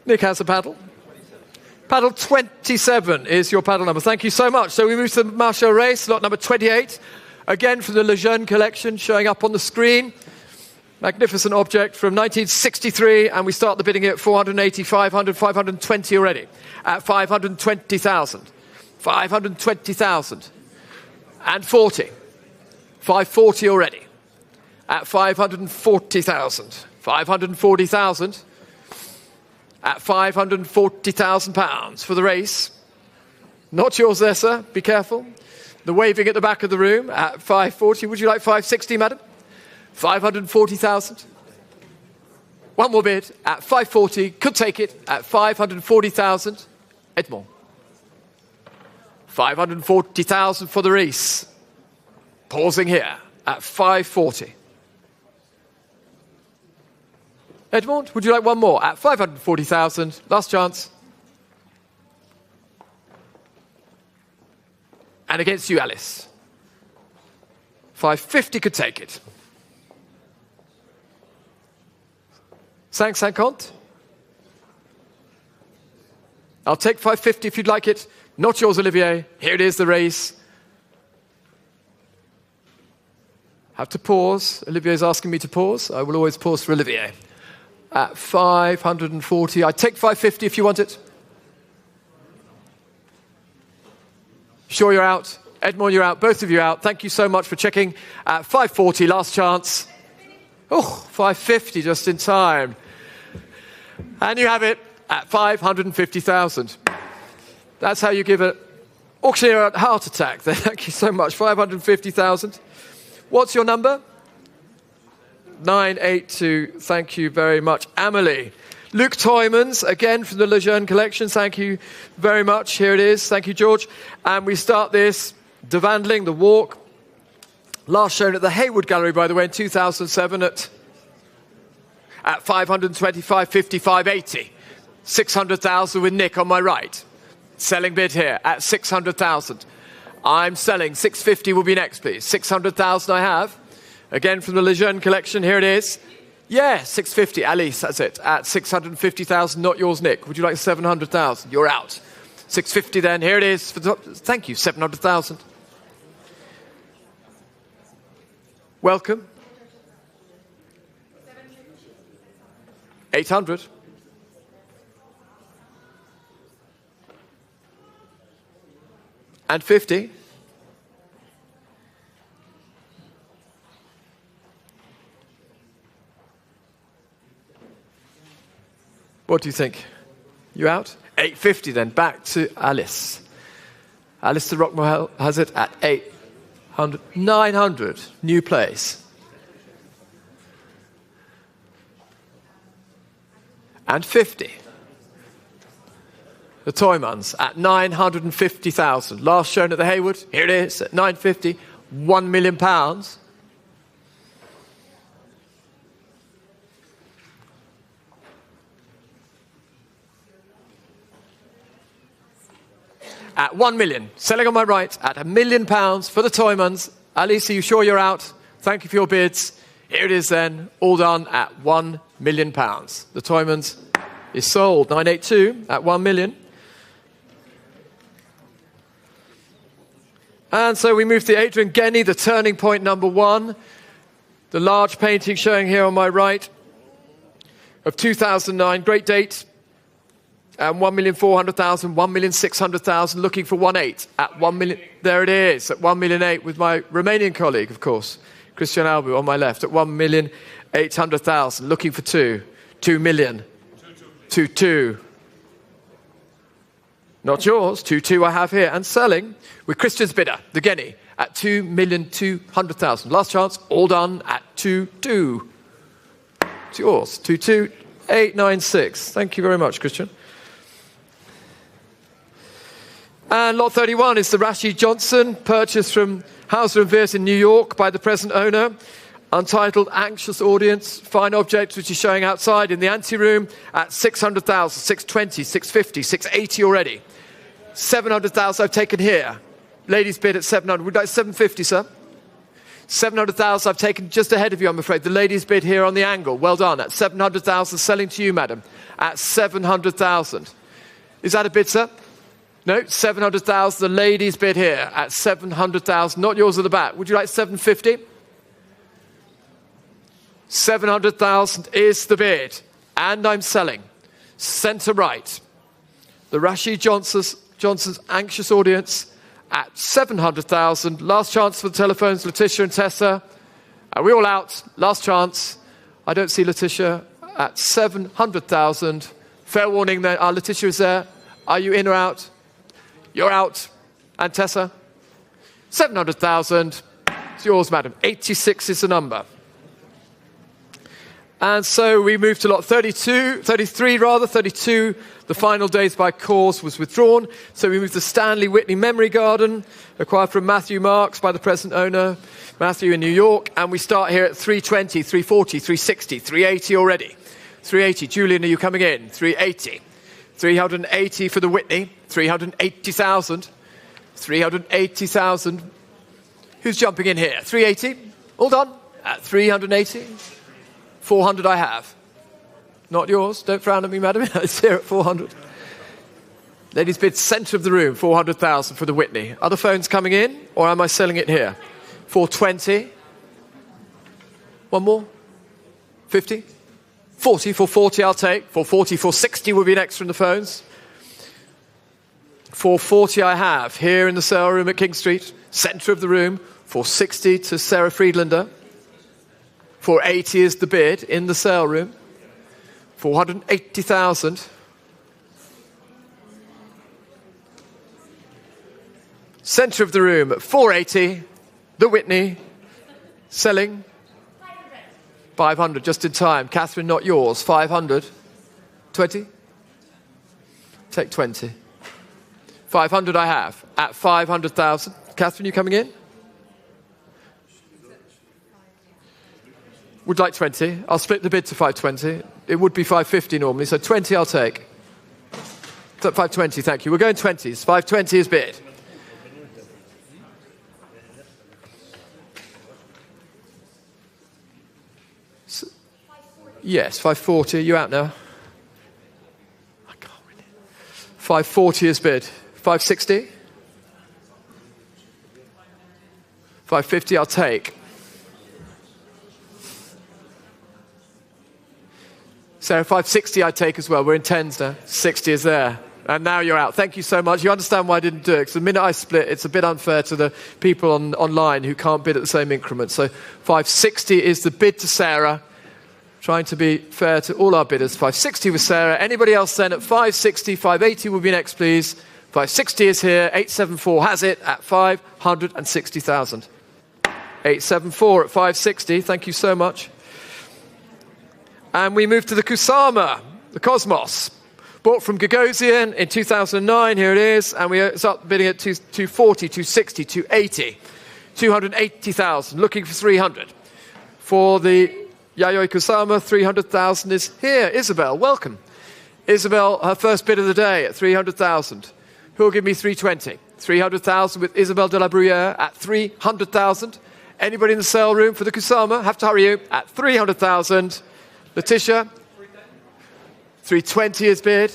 Nick has a paddle. Paddle 27 is your paddle number. Thank you so much. So we move to the Marshall race, lot number 28. Again from the Lejeune collection, showing up on the screen. Magnificent object from 1963, and we start the bidding at 480, 500, 520 already. At 520,000. 520,000. And 40. 540 already. At 540,000. 540,000. At £540,000 for the race. Not yours there, sir. Be careful. The waving at the back of the room at 540. Would you like 560, madam? 540,000. One more bid at 540. Could take it at 540,000. Edmond. 540,000 for the race. Pausing here at 540. Edmond, would you like one more at 540,000? Last chance. And against you, Alice. 550 could take it. 550. I'll take 550 if you'd like it. Not yours, Olivier. Here it is, the race. Have to pause. Olivier's asking me to pause. I will always pause for Olivier. At 540. I take 550 if you want it. Sure you're out? Edmond, you're out. Both of you out. Thank you so much for checking. At 540, last chance. Oh, 550 just in time. And you have it at 550,000. That's how you give an auctioneer a heart attack. Thank you so much. 550,000. What's your number? 982. Thank you very much. Amelie. Luke Toymans, again from the Lejeune Collection. Thank you very much. Here it is. Thank you, George. And we start this Devandling, the walk. Last shown at the Hayward Gallery, by the way, in 2007 at 525, 55, 80. 600,000 with Nick on my right. Selling bid here at 600,000. I'm selling. 650 will be next, please. 600,000 I have. Again from the Lejeune Collection. Here it is. Yeah, 650. Alice, that's it. At 650,000, not yours, Nick. Would you like 700,000? You're out. 650 then. Here it is. Thank you. 700,000. Welcome. 800. And 50. What do you think? You out? 850 then. Back to Alice. Alice de Roquemorel has it at 800. 900. New place. And 50. The Toymans at 950,000. Last shown at the Hayward. Here it is at 950. £1 million. At 1 million. Selling on my right at £1 million for the Toymans. Alice, are you sure you're out? Thank you for your bids. Here it is then. All done at £1 million. The Toymans is sold. 982 at 1 million. And so we move to Adrian Genny, the Turning Point #1. The large painting showing here on my right of 2009. Great date. 1,400,000, 1,600,000, looking for 1.8 at 1 million. There it is, at 1,800,000 with my Romanian colleague, of course, Cristian Albu on my left, at 1,800,000, looking for 2 million. 2. Not yours, 2 I have here, and selling with Christian's bidder, the Genny, at 2,200,000. Last chance, all done at 2. It's yours, 22896. Thank you very much, Christian. And lot 31 is the Rashid Johnson, purchased from Hauser & Wirth in New York by the present owner. Untitled Anxious Audience, fine object which is showing outside in the anteroom at 600,000, 620, 650, 680 already. 700,000 I've taken here. Ladies bid at 700. Would you like 750, sir? 700,000 I've taken just ahead of you, I'm afraid. The ladies bid here on the angle. Well done. At 700,000, selling to you, madam. At 700,000. Is that a bid, sir? No, 700,000. The ladies bid here at 700,000. Not yours at the back. Would you like 750? 700,000 is the bid. And I'm selling. Centre right. The Rashid Johnson's Anxious Audience at 700,000. Last chance for the telephones, Letitia and Tessa. Are we all out? Last chance. I don't see Letitia at 700,000. Fair warning there. Letitia is there. Are you in or out? You're out. And Tessa? 700,000. It's yours, madam. 86 is the number. And so we move to lot 33. The final days by cause was withdrawn. So we move to Stanley Whitney Memory Garden, acquired from Matthew Marks by the present owner, Matthew in New York. And we start here at 320, 340, 360, 380 already. 380. Julian, are you coming in? 380. 380 for the Whitney. 380,000. 380,000. Who's jumping in here? 380. All done. At 380. 400 I have. Not yours. Don't frown at me, madam. It's here at 400. Ladies bid centre of the room, 400,000 for the Whitney. Other phones coming in, or am I selling it here? 420. One more. 50. 40, 440 I'll take. 440, 460 will be next from the phones. 440 I have here in the sale room at King Street, centre of the room. 460 to Sarah Friedlander. 480 is the bid in the sale room. 480,000. Centre of the room at 480, the Whitney, selling 500, just in time. Catherine, not yours, 500. 20? Take 20. 500 I have, at 500,000. Catherine, you coming in? Would like 20. I'll split the bid to 520. It would be 550 normally, so 20 I'll take. 520, thank you. We're going 20s. 520 is bid. Yes, 540. Are you out now? I can't read it. 540 is bid. 560? 550 I'll take. Sarah, 560 I take as well. We're in tens now. 60 is there. And now you're out. Thank you so much. You understand why I didn't do it. Because the minute I split, it's a bit unfair to the people online who can't bid at the same increment. So 560 is the bid to Sarah. Trying to be fair to all our bidders. 560 with Sarah. Anybody else then at 560? 580 will be next, please. 560 is here. 874 has it at 560,000. 874 at 560. Thank you so much. And we move to the Kusama, the Cosmos. Bought from Gagosian in 2009. Here it is. And we start bidding at 240, 260, 280. 280,000. Looking for 300. For the Yayoi Kusama, 300,000 is here. Isabel, welcome. Isabel, her first bid of the day at 300,000. Who will give me 320? 300,000 with Isabel de la Bruyere at 300,000. Anybody in the sale room for the Kusama? Have to hurry you at 300,000. Letitia, 320 is bid.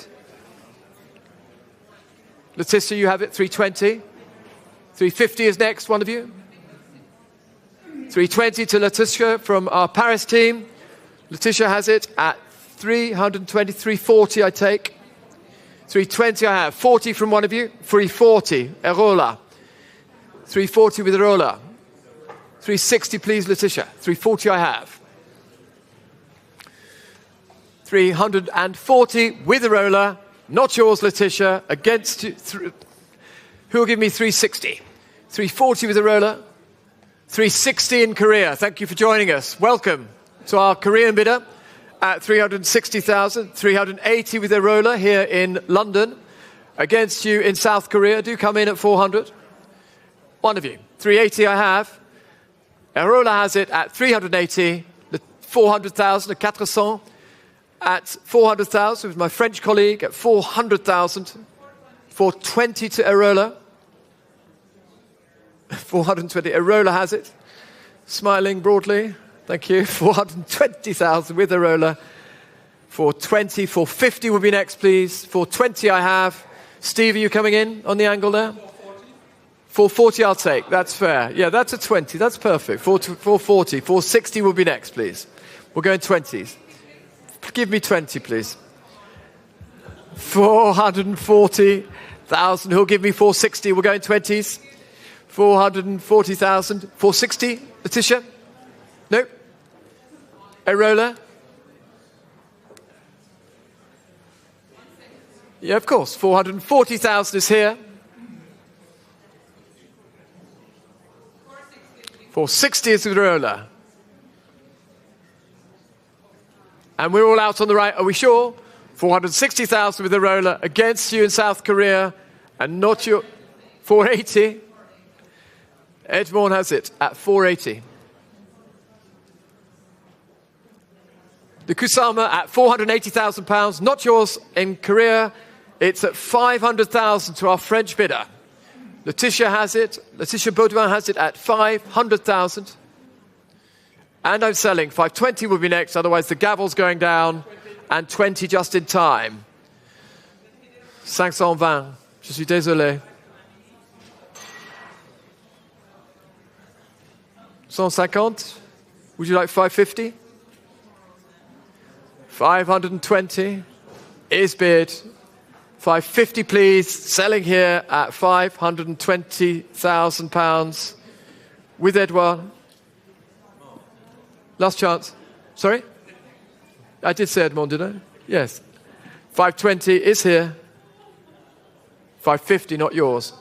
Letitia, you have it, 320. 350 is next, one of you. 320 to Letitia from our Paris team. Letitia has it at 320, 340 I take. 320 I have. 40 from one of you. 340, Erola. 340 with Erola. 360 please, Letitia. 340 I have. 340 with Erola. Not yours, Letitia. Against you. Who will give me 360? 340 with Erola. 360 in Korea. Thank you for joining us. Welcome to our Korean bidder at 360,000. 380 with Erola here in London. Against you in South Korea. Do come in at 400. One of you. 380 I have. Erola has it at 380. 400,000 at 400. At 400,000 with my French colleague at 400,000. 420 to Erola. 420. Erola has it. Smiling broadly. Thank you. 420,000 with Erola. 420. 450 will be next, please. 420 I have. Steve, are you coming in on the angle there? 440 I'll take. That's fair. Yeah, that's a 20. That's perfect. 440. 460 will be next, please. We'll go in 20s. Give me 20, please. 440,000. Who'll give me 460? We'll go in 20s. 440,000. 460, Letitia? No? Erola? Yeah, of course. 440,000 is here. 460 is with Erola. And we're all out on the right, are we sure? 460,000 with Erola against you in South Korea. And not your... 480. Edmond has it at 480. The Kusama at £480,000. Not yours in Korea. It's at 500,000 to our French bidder. Letitia has it. Letitia Baudouin has it at 500,000. And I'm selling. 520 will be next. Otherwise, the gavel's going down. And 20 just in time. 520. Je suis désolé. 150. Would you like 550? 520 is bid. 550, please. Selling here at £520,000 with Edouard. Last chance. Sorry? I did say Edmond, did I? Yes. 520 is here. 550, not yours.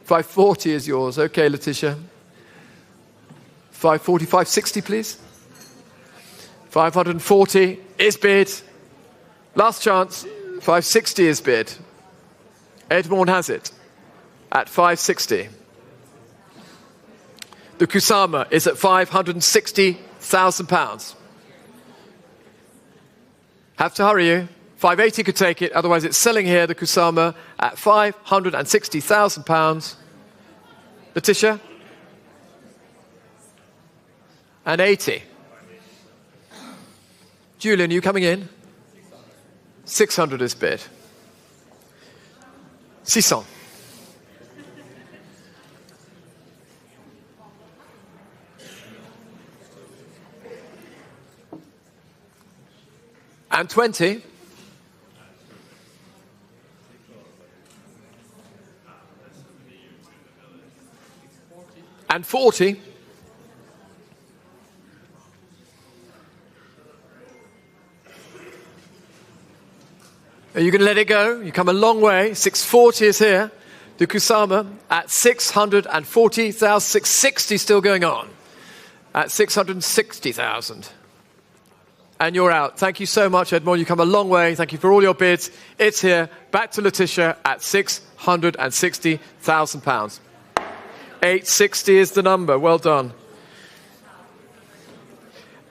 540 is yours. Okay, Letitia. 540, 560, please. 540 is bid. Last chance. 560 is bid. Edmond has it at 560. The Kusama is at £560,000. Have to hurry you. 580 could take it, otherwise it's selling here, the Kusama, at £560,000. Letitia? And 80. Julian, are you coming in? 600 is bid. 600. And 20. And 40. Are you going to let it go? You come a long way. 640 is here. The Kusama at 640,000. 660 still going on. At 660,000. And you're out. Thank you so much, Edmond. You come a long way. Thank you for all your bids. It's here. Back to Letitia at £660,000. 860 is the number. Well done.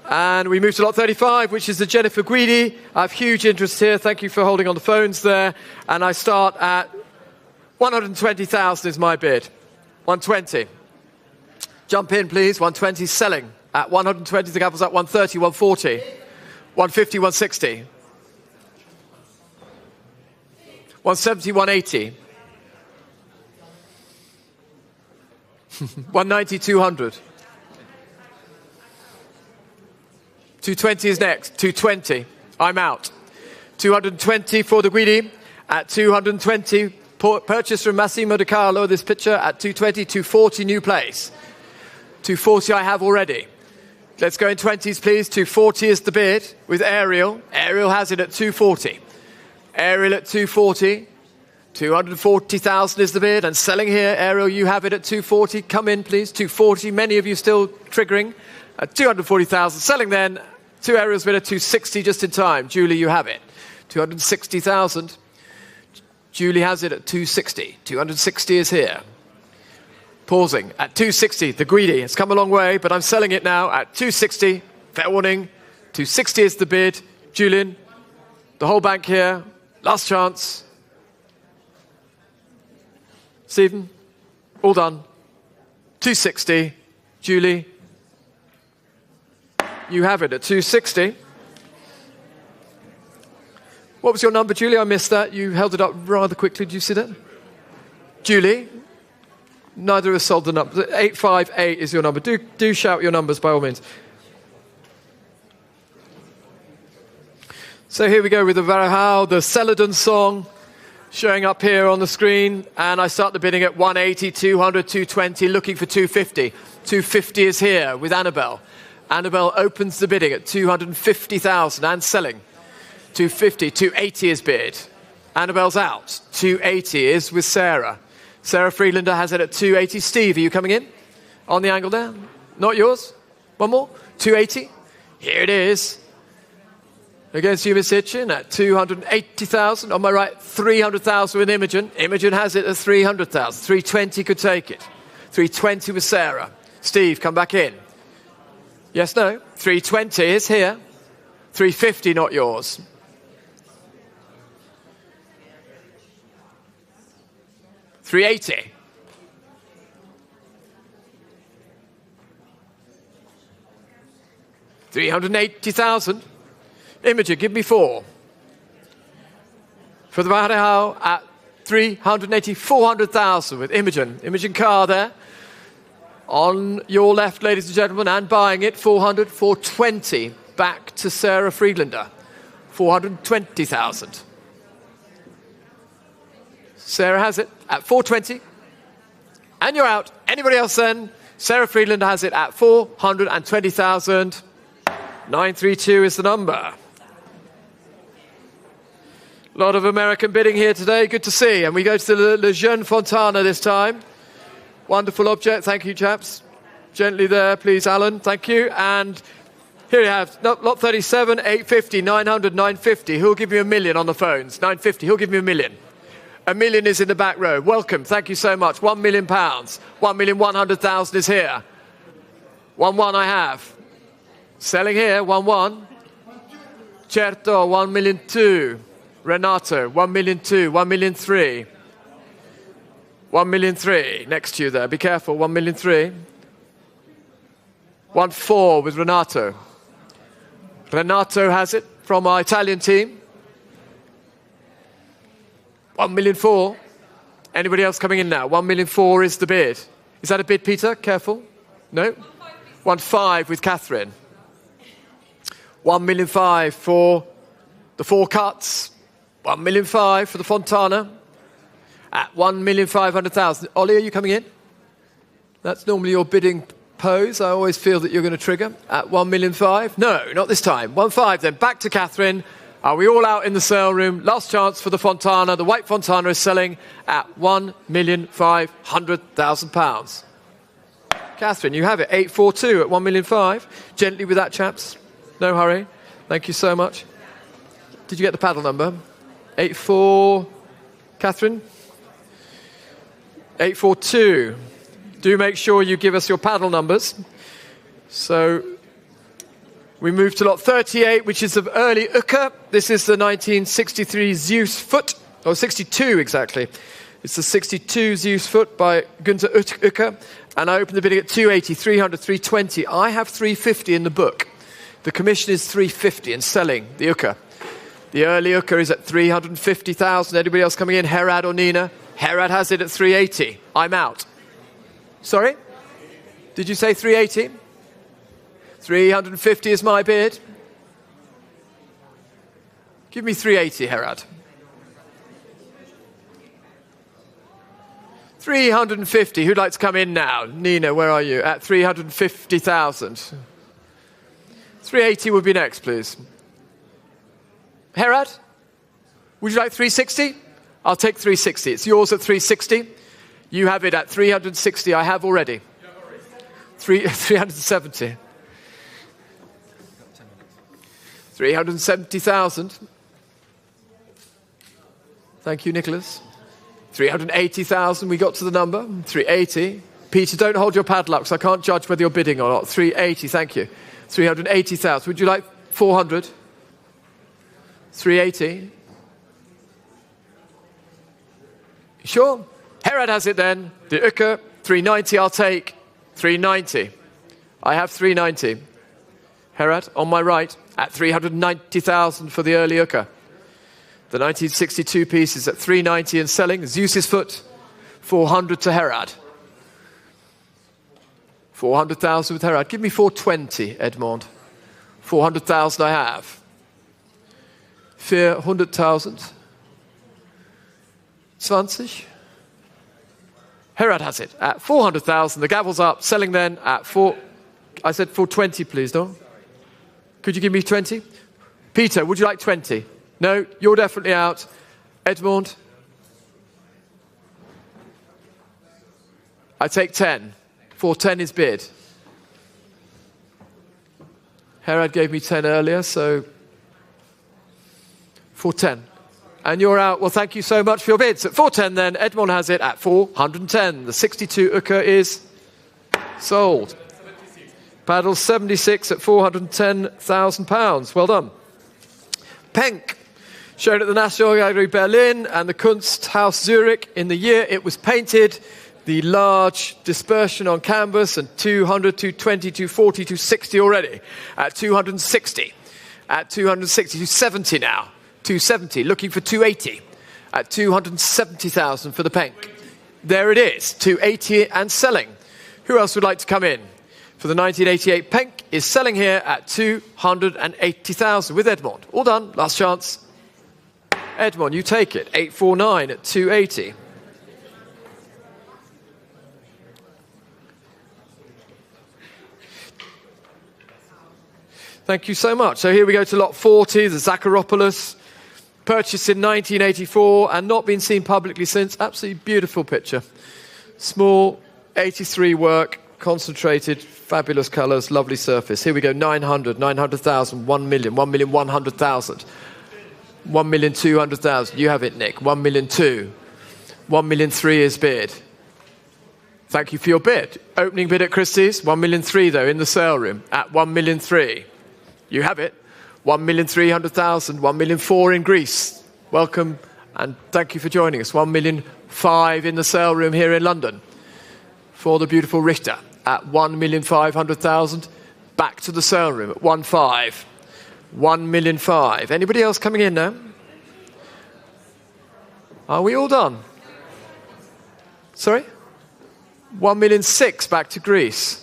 And we move to lot 35, which is the Jennifer Guidi. I have huge interest here. Thank you for holding on the phones there. And I start at 120,000 is my bid. 120. Jump in, please. 120 selling at 120. The capital's at 130, 140. 150, 160. 170, 180. 190, 200. 220 is next. 220. I'm out. 220 for the Guidi. At 220, purchase from Massimo De Carlo, this picture at 220, 240, new place. 240 I have already. Let's go in 20s, please. 240 is the bid with Ariel. Ariel has it at 240. Ariel at 240. 240,000 is the bid. And selling here, Ariel, you have it at 240. Come in, please. 240. Many of you still triggering. At 240,000. Selling then. To Ariel's bid at 260 just in time. Julie, you have it. 260,000. Julie has it at 260. 260 is here. Pausing at 260. The Greedy has come a long way, but I'm selling it now at 260. Fair warning. 260 is the bid. Julian, the whole bank here. Last chance. Stephen, all done. 260. Julie, you have it at 260. What was your number, Julie? I missed that. You held it up rather quickly. Did you see that? Julie? Neither of us sold the number. 858 is your number. Do shout your numbers by all means. So here we go with the Varahau, the Celadon song, showing up here on the screen. And I start the bidding at 180, 200, 220, looking for 250. 250 is here with Annabelle. Annabelle opens the bidding at 250,000 and selling. 250, 280 is bid. Annabelle's out. 280 is with Sarah. Sarah Friedlander has it at 280. Steve, are you coming in? On the angle there? Not yours? One more? 280? Here it is. Against you, Miss Hitchin, at 280,000. On my right, 300,000 with Imogen. Imogen has it at 300,000. 320 could take it. 320 with Sarah. Steve, come back in. Yes, no? 320 is here. 350, not yours. $380. $380,000. Imogen, give me 4. For the Barahao at 380, 400,000 with Imogen Carr there. On your left, ladies and gentlemen, and buying it, 400, 420. Back to Sarah Friedlander, 420,000. Sarah has it at 420. And you're out. Anybody else then? Sarah Friedlander has it at 420,000. 932 is the number. A lot of American bidding here today. Good to see. And we go to the Le Jeune Fontana this time. Wonderful object. Thank you, chaps. Gently there, please, Alan. Thank you. And here you have lot 37, 850, 900, 950. Who'll give me $1 million on the phones? 950. Who'll give me $1 million? $1 million is in the back row. Welcome. Thank you so much. £1 million. 1,100,000 is here. 1-1 I have. Selling here. 1-1. Certo. 1,000,002. Renato. 1,000,002. 1,000,003. 1,000,003. Next to you there. Be careful. 1,000,003. 1-4 with Renato. Renato has it from our Italian team. 1,000,004. Anybody else coming in now? 1,000,004 is the bid. Is that a bid, Peter? Careful. No? 1-5 with Catherine. 1,000,005 for the four cuts. 1,000,005 for the Fontana. At 1,500,000. Ollie, are you coming in? That's normally your bidding pose. I always feel that you're going to trigger. At 1,000,005. No, not this time. 1-5 then. Back to Catherine. Are we all out in the sale room? Last chance for the Fontana. The white Fontana is selling at £1,500,000. Catherine, you have it. 842 at 1,000,005. Gently with that, chaps. No hurry. Thank you so much. Did you get the paddle number? 84. Catherine? 842. Do make sure you give us your paddle numbers. So we move to lot 38, which is of early Uka. This is the 1963 Zeus foot, or 62 exactly. It's the 62 Zeus foot by Günther Uka. And I open the bidding at 280, 300, 320. I have 350 in the book. The commission is 350 in selling the Uka. The early Uka is at 350,000. Anybody else coming in? Herad or Nina? Herad has it at 380. I'm out. Sorry? Did you say 380? 350 is my bid. Give me 380, Herad. 350. Who'd like to come in now? Nina, where are you? At 350,000. 380 would be next, please. Herad? Would you like 360? I'll take 360. It's yours at 360. You have it at 360. I have already. 370. 370,000. Thank you, Nicholas. 380,000. We got to the number. 380. Peter, don't hold your padlocks. I can't judge whether you're bidding or not. 380. Thank you. 380,000. Would you like 400? 380. Sure. Herad has it then. The Uka, 390 I'll take. 390. I have 390. Herad, on my right, at 390,000 for the early Uka. The 1962 piece is at 390 and selling. Zeus's foot, 400 to Herad. 400,000 with Herad. Give me 420, Edmond. 400,000 I have. 400,000. 20. Herad has it at 400,000. The gavel's up. Selling then at 4. I said 420, please, no? Could you give me 20? Peter, would you like 20? No, you're definitely out. Edmond? I take 10. 410 is bid. Herad gave me 10 earlier, so 410. And you're out. Well, thank you so much for your bids. At 410 then, Edmond has it at 410. The 62 Uka is sold. Paddle 76 at £410,000. Well done. Penck, shown at the National Gallery Berlin and the Kunsthaus Zurich in the year it was painted. The large dispersion on canvas, and 200, 220, 240, 260 already. At 260. At 260, 270 now. 270, looking for 280. at 270,000 for the pink. There it is, 280 and selling. Who else would like to come in? For the 1988 pink is selling here at 280,000 with Edmond. All done, last chance. Edmond, you take it, 849 at 280. Thank you so much. So here we go to lot 40, the Zakharopoulos, purchased in 1984 and not been seen publicly since. Absolutely beautiful picture. Small, 83 work, concentrated, fabulous colours, lovely surface. Here we go, 900, 900,000, 1 million, 1,100,000, 1,200,000. You have it, Nick. 1,000,002, 1,000,003 is bid. Thank you for your bid. Opening bid at Christie's, 1,003,000 though, in the sale room, at 1,003,000. You have it. 1,300,000, 1,004,000 in Greece. Welcome and thank you for joining us. 1,005,000 in the sale room here in London for the beautiful Richter at 1,500,000. Back to the sale room at 1,500,000. 1,500,000. Anybody else coming in now? Are we all done? Sorry? 1,600,000 back to Greece.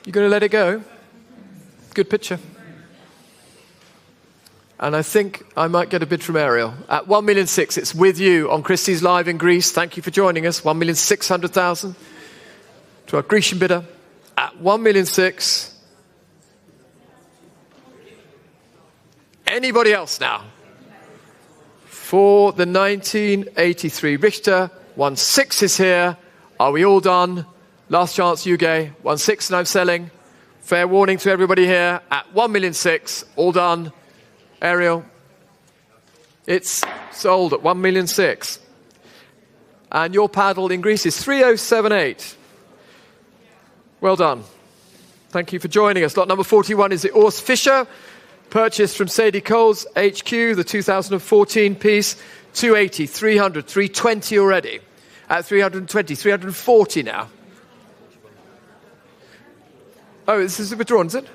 You going to let it go? Good picture. And I think I might get a bid from Ariel. At 1,600,000, it's with you on Christie's Live in Greece. Thank you for joining us. 1,600,000 to our Grecian bidder. At 1,600,000. Anybody else now? For the 1983 Richter, 1,600,000 is here. Are we all done? Last chance, Uge. 1,600,000 and I'm selling. Fair warning to everybody here. At 1,600,000, all done. Ariel, it's sold at 1,600,000. And your paddle in Greece is 3078. Well done. Thank you for joining us. Lot number 41 is the Urs Fischer, purchased from Sadie Cole's HQ, the 2014 piece. 280, 300, 320 already. At 320, 340 now. Oh, this is withdrawn, is it?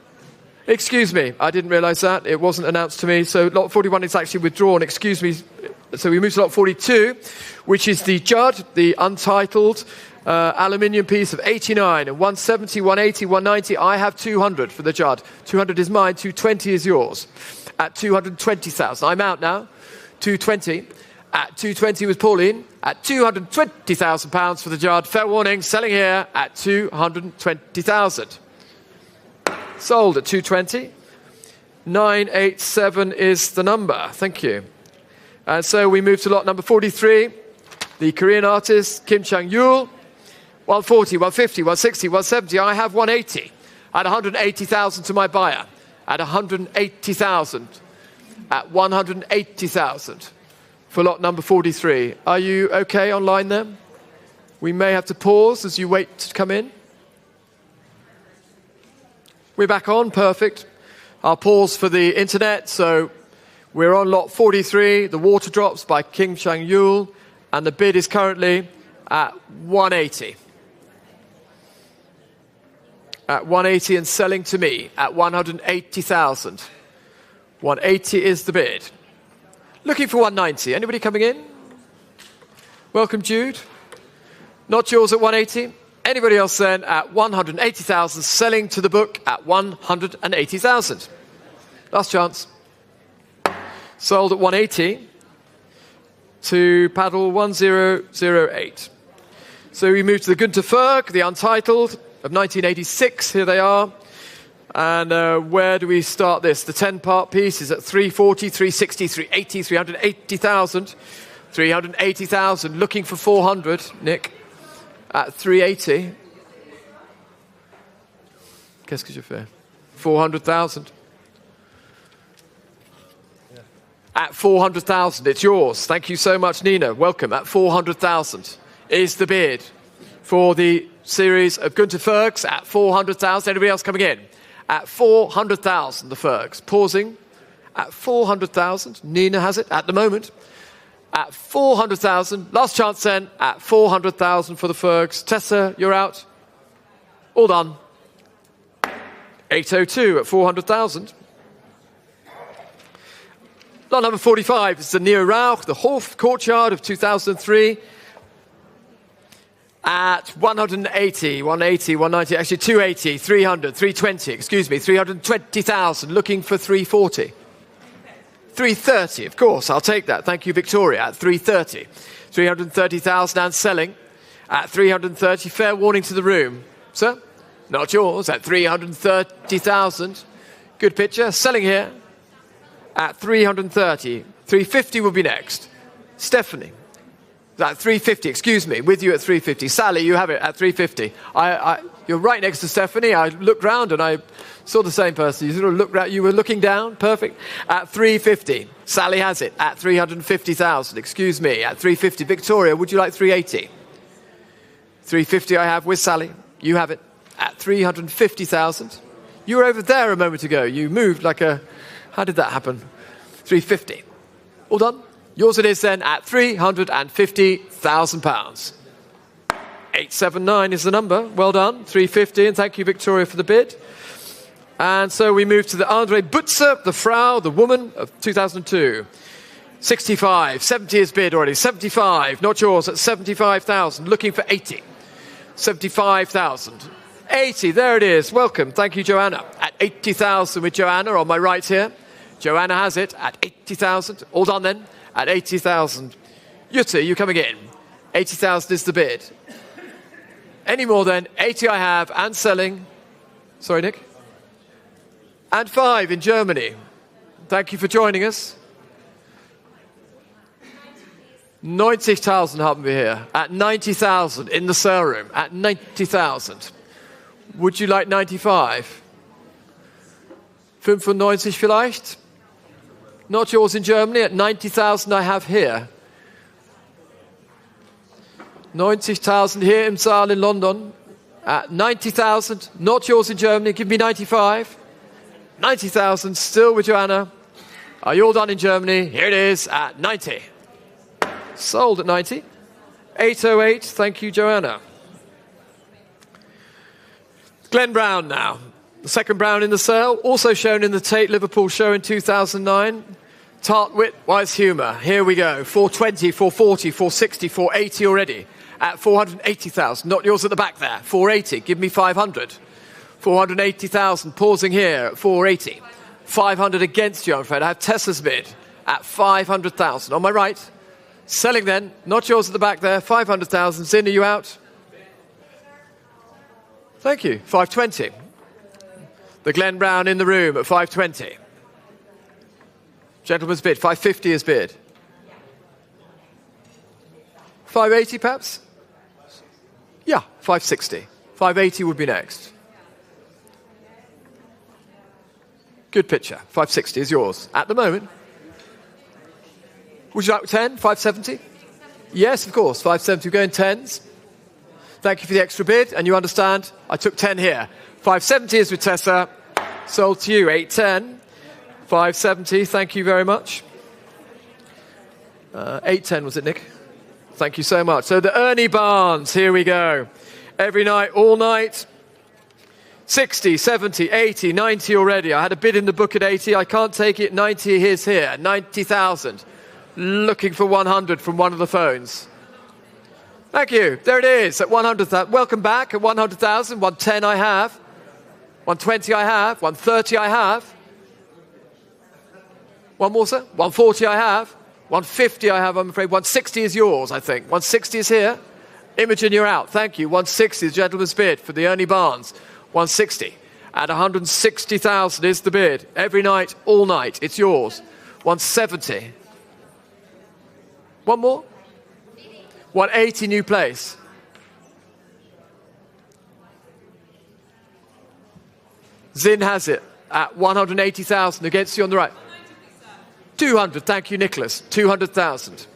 Excuse me, I didn't realise that. It wasn't announced to me. So lot 41 is actually withdrawn. Excuse me. So we move to lot 42, which is the Judd, the untitled aluminium piece of 89 and 170, 180, 190. I have 200 for the Judd. 200 is mine. 220 is yours. At 220,000. I'm out now. 220. At 220 was Pauline. At £220,000 for the Judd. Fair warning. Selling here at 220,000. Sold at 220. 987 is the number. Thank you. And so we move to lot number 43. The Korean artist, Kim Chang-yul. 140, 150, 160, 170. I have 180. At 180,000 to my buyer. At 180,000. At 180,000. For lot number 43. Are you okay online there? We may have to pause as you wait to come in. We're back on, perfect. I'll pause for the internet. So we're on lot 43, the Water Drops by Kim Chang-yul, and the bid is currently at 180. At 180 and selling to me at 180,000. 180 is the bid. Looking for 190. Anybody coming in? Welcome, Jude. Not yours at 180. Anybody else then at 180,000, selling to the book at 180,000. Last chance. Sold at 180 to paddle 1008. So we move to the Günter Ferg, the untitled of 1986. Here they are. And where do we start this? The 10-part piece is at 340, 360, 380, 380,000. 380,000, looking for 400, Nick. At 380. Qu'est-ce que je fais? 400,000. Yeah. At 400,000, it's yours. Thank you so much, Nina. Welcome. At 400,000 is the bid for the series of Günter Fergs at 400,000. Anybody else coming in? At 400,000, the Fergs. Pausing. At 400,000. Nina has it at the moment. At 400,000. Last chance then. At 400,000 for the Fergs. Tessa, you're out. All done. 802 at 400,000. Lot number 45 is the Neo Rauch, the Hof Courtyard of 2003. At 180, 180, 190, actually 280, 300, 320, excuse me, 320,000, looking for 340. 330, of course, I'll take that. Thank you, Victoria, at 330. 330,000 and selling at 330. Fair warning to the room. Sir, not yours, at 330,000. Good picture, selling here at 330. 350 will be next. Stephanie. At 350, excuse me, with you at 350. Sally, you have it at 350. You're right next to Stephanie. I looked round and I saw the same person. You sort of looked round, you were looking down, perfect. At 350. Sally has it at 350,000. Excuse me, at 350. Victoria, would you like 380? 350 I have with Sally. You have it at 350,000. You were over there a moment ago. You moved like a... How did that happen? 350. All done? Yours it is then at £350,000. 879 is the number. Well done. 350, and thank you, Victoria, for the bid. And so we move to the Andre Butzer, the Frau, the woman of 2002. 65. 70 is bid already. 75. Not yours at 75,000. Looking for 80. 75,000. 80. There it is. Welcome. Thank you, Joanna. At 80,000 with Joanna on my right here. Joanna has it at 80,000. All done then. At 80,000. Jutta, you coming in. 80,000 is the bid. Any more then? 80 I have and selling. Sorry, Nick. And 5 in Germany. Thank you for joining us. 90,000 haben wir hier. At 90,000 in the sale room. At 90,000. Would you like 95? 95 vielleicht? Not yours in Germany. At 90,000 I have here. 90,000 here im Saal in London. At 90,000. Not yours in Germany. Give me 95. 90,000 still with Joanna. Are you all done in Germany? Here it is at 90. Sold at 90. 808. Thank you, Joanna. Glenn Brown now. The second Brown in the sale, also shown in the Tate Liverpool show in 2009. Tart Wit, Wise Humour. Here we go. 420, 440, 460, 480 already. At 480,000. Not yours at the back there. 480. Give me 500. 480,000. Pausing here at 480. 500 against you, I'm afraid. I have Tessa's bid at 500,000. On my right. Selling then. Not yours at the back there. 500,000. Zin, are you out? Thank you. 520. The Glenn Brown in the room at 520. Gentleman's bid. 550 is bid. 580 perhaps? Yeah, 560. 580 would be next. Good picture. 560 is yours at the moment. Would you like 10? 570? Yes, of course. 570. We're going 10s. Thank you for the extra bid. And you understand, I took 10 here. 570 is with Tessa. Sold to you. 810. 570. Thank you very much. 810 was it, Nick? Thank you so much. So the Ernie Barnes. Here we go. Every night, all night. 60, 70, 80, 90 already. I had a bid in the book at 80. I can't take it. 90 is here. 90,000. Looking for 100 from one of the phones. Thank you. There it is at 100,000. Welcome back at 100,000. 110 I have. 120 I have. 130 I have. One more, sir. 140 I have. 150 I have, I'm afraid. 160 is yours, I think. 160 is here. Imogen, you're out. Thank you. 160 is gentleman's bid for the Ernie Barnes. 160. At 160,000 is the bid. Every night, all night. It's yours. 170. One more. 180 new place. Zin has it at 180,000 against you on the right. 200, thank you, Nicholas. 200,000.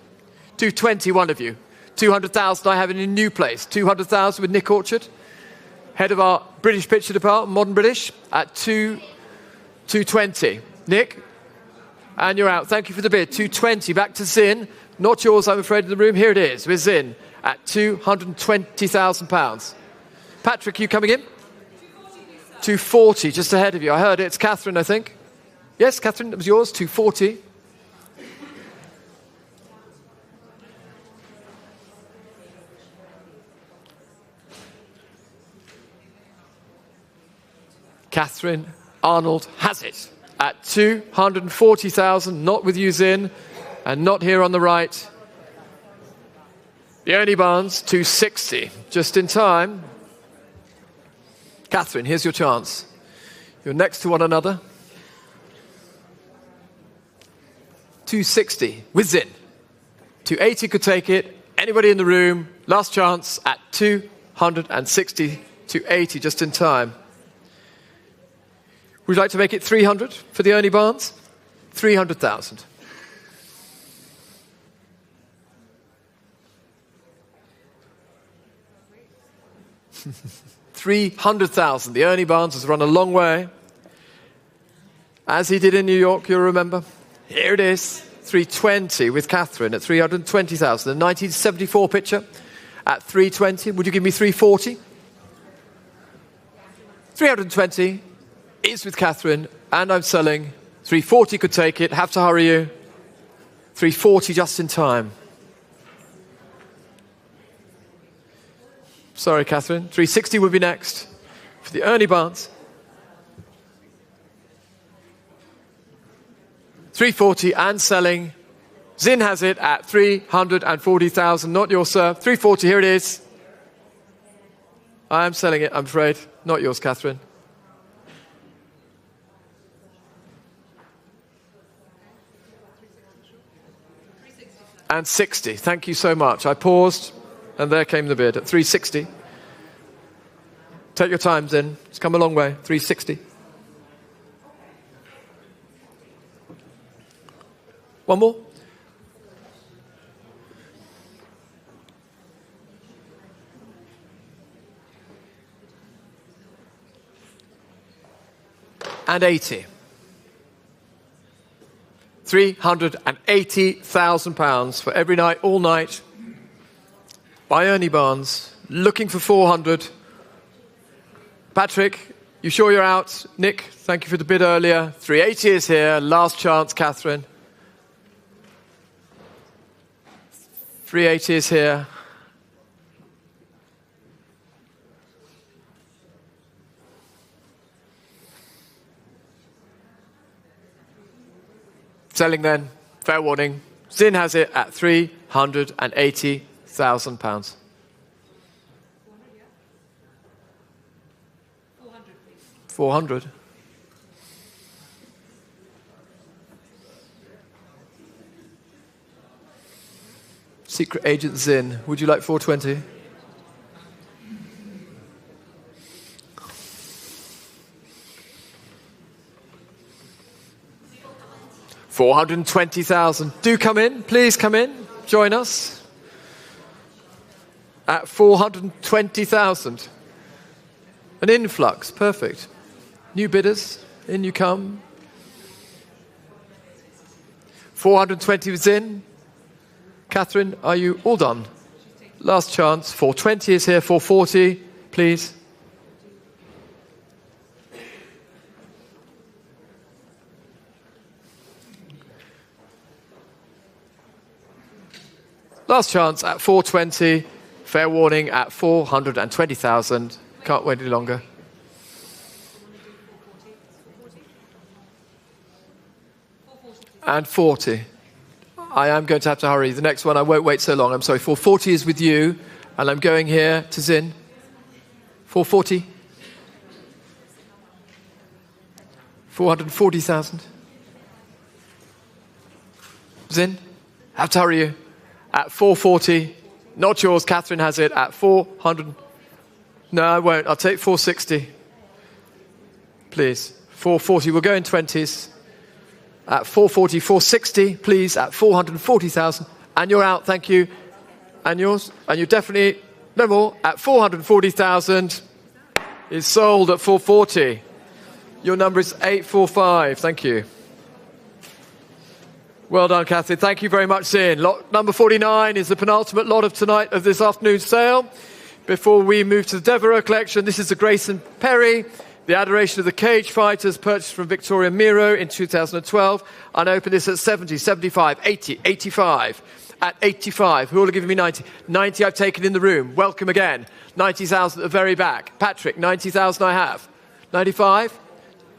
220, one of you. 200,000 I have in a new place. 200,000 with Nick Orchard, head of our British picture department, modern British, at 220. Nick, and you're out. Thank you for the bid. 220, back to Zin. Not yours, I'm afraid, in the room. Here it is, with Zin at £220,000. Patrick, you coming in? 240, just ahead of you. I heard it. It's Catherine, I think. Yes, Catherine, it was yours. 240. Catherine Arnold has it at 240,000, not with you, Zin, and not here on the right. The Ernie Barnes, 260, just in time. Catherine, here's your chance. You're next to one another. 260 with Zin. 280 could take it. Anybody in the room, last chance at 260, 280, just in time. Would you like to make it 300 for the Ernie Barnes? 300,000. $300,000. The Ernie Barnes has run a long way. As he did in New York, you'll remember. Here it is. 320 with Catherine at 320,000. The 1974 picture at 320. Would you give me 340? 320 is with Catherine, and I'm selling. 340 could take it. Have to hurry you. 340 just in time. Sorry, Catherine. 360 would be next for the Ernie Barnes. 340 and selling. Zin has it at 340,000. Not yours, sir. 340, here it is. I am selling it, I'm afraid. Not yours, Catherine. And 60. Thank you so much. I paused, and there came the bid at 360. Take your time, Zin. It's come a long way. 360. One more. And 80. £380,000 for every night, all night, by Ernie Barnes, looking for 400. Patrick, you sure you're out? Nick, thank you for the bid earlier. 380 is here. Last chance, Catherine. 380 is here. Selling then, fair warning. Zin has it at £380,000. 400. Secret Agent Zin, would you like 420? $420,000. Do come in, please come in, join us at 420,000. An influx, perfect. New bidders, in you come. 420 was in. Catherine, are you all done? Last chance. 420 is here. 440, please. Last chance at 420. Fair warning at 420,000. Can't wait any longer. And 40. I am going to have to hurry. The next one, I won't wait so long. I'm sorry. 440 is with you, and I'm going here to Zin. 440. 440,000. Zin, have to hurry you. At 440. Not yours. Catherine has it at 400. No, I won't. I'll take 460. Please. 440. We'll go in 20s. At 440, 460, please, at 440,000. And you're out, thank you. And yours? And you're definitely, no more, at 440,000. Is sold at 440. Your number is 845, thank you. Well done, Catherine. Thank you very much, Zin. Lot number 49 is the penultimate lot of tonight, of this afternoon's sale. Before we move to the Devereux collection, this is the Grayson Perry, the Adoration of the Cage Fighters, purchased from Victoria Miro in 2012. And I open this at 70, 75, 80, 85. At 85, who will have given me 90? 90 I've taken in the room. Welcome again. 90,000 at the very back. Patrick, 90,000 I have. 95?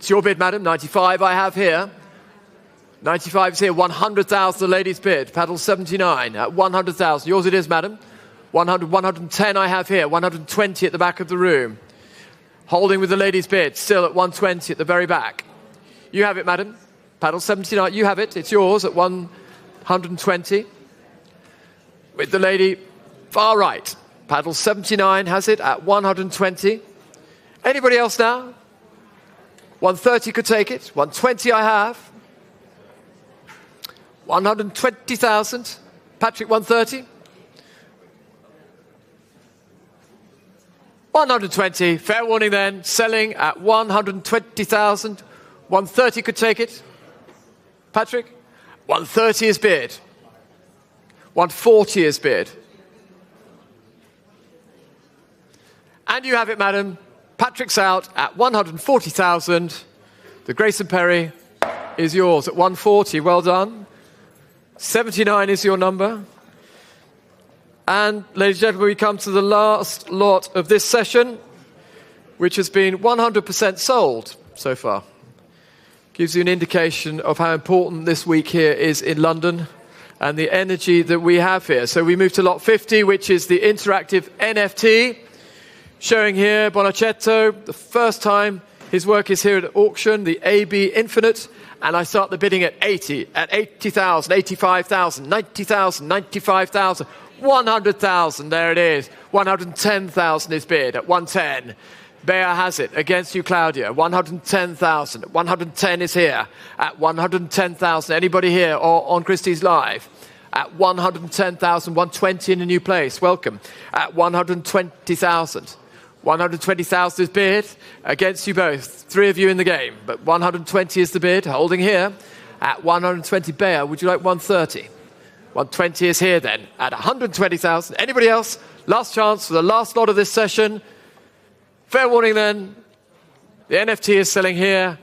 It's your bid, madam. 95 I have here. 95 is here. 100,000 the lady's bid. Paddle 79 at 100,000. Yours it is, madam. 100, 110 I have here. 120 at the back of the room. Holding with the lady's bid. Still at 120 at the very back. You have it, madam. Paddle 79. You have it. It's yours at 120. With the lady far right. Paddle 79 has it at 120. Anybody else now? 130 could take it. 120 I have. 120,000. Patrick, 130. 120. Fair warning then. Selling at 120,000. 130 could take it. Patrick? 130 is bid. 140 is bid. And you have it, madam. Patrick's out at 140,000. The Grayson Perry is yours at 140. Well done. 79 is your number. And, ladies and gentlemen, we come to the last lot of this session, which has been 100% sold so far. Gives you an indication of how important this week here is in London and the energy that we have here. So we move to lot 50, which is the interactive NFT. Showing here Bonacetto, the first time his work is here at auction, the AB Infinite, and I start the bidding at 80, at 80,000, 85,000, 90,000, 95,000, 100,000, there it is. 110,000 is bid at 110. Bea has it against you, Claudia. 110,000. 110 is here at 110,000. Anybody here or on Christie's Live? At 110,000, 120 in a new place. Welcome. At 120,000. 120,000 is bid against you both. Three of you in the game, but 120 is the bid. Holding here at 120. Bea, would you like 130? 120 is here then at 120,000. Anybody else? Last chance for the last lot of this session. Fair warning then. The NFT is selling here.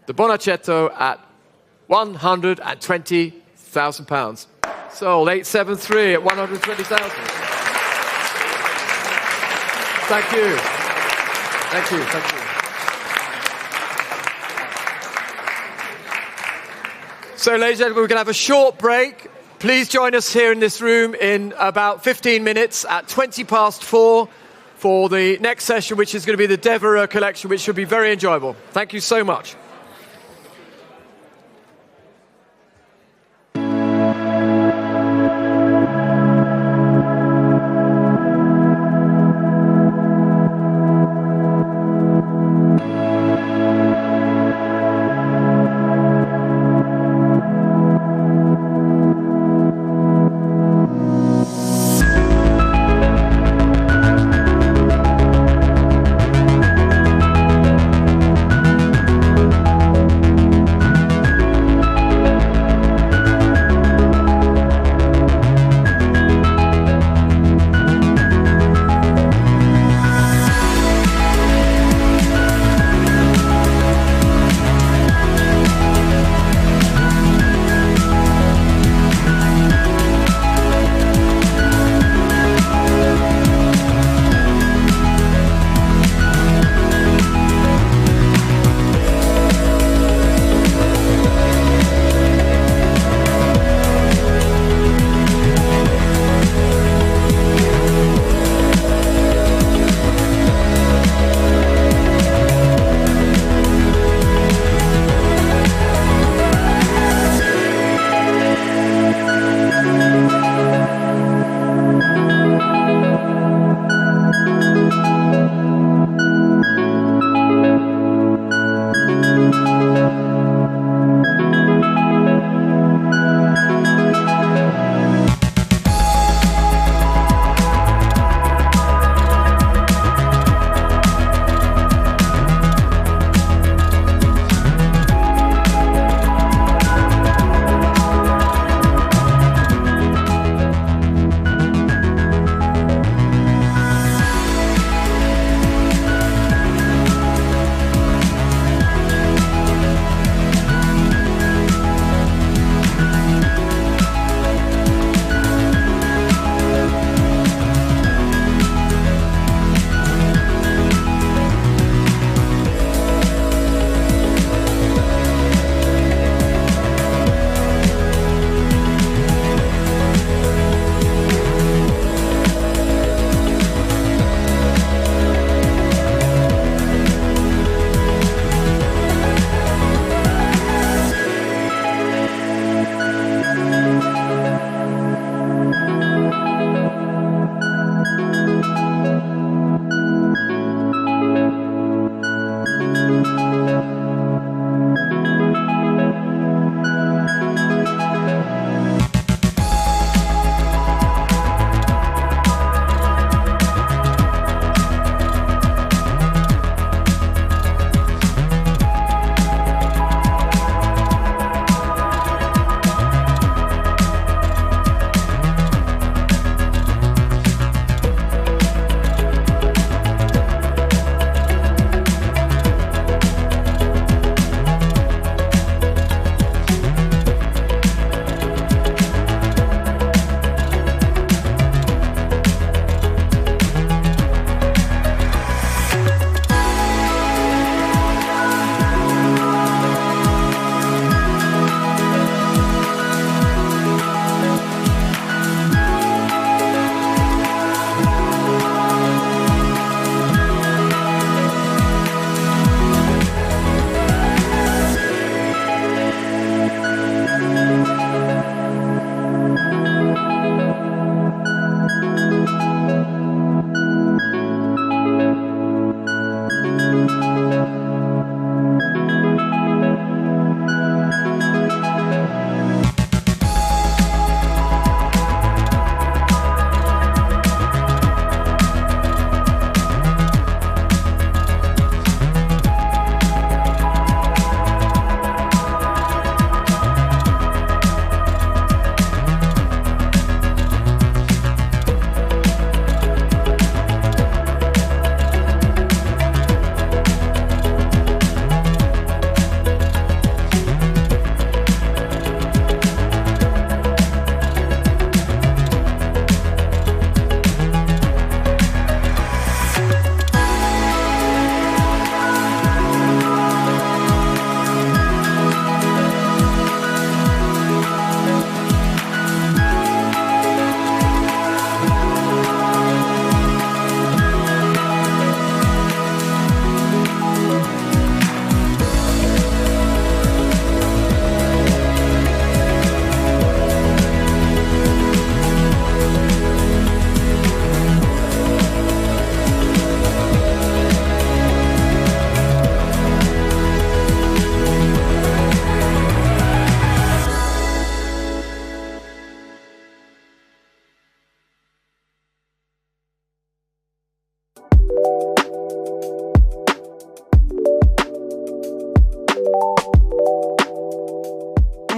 The Bonacetto at £120,000. Sold 873 at 120,000. Thank you. Thank you. Thank you. So, ladies and gentlemen, we're going to have a short break. Please join us here in this room in about 15 minutes at 4:20 for the next session, which is going to be the Devereux collection, which should be very enjoyable. Thank you so much.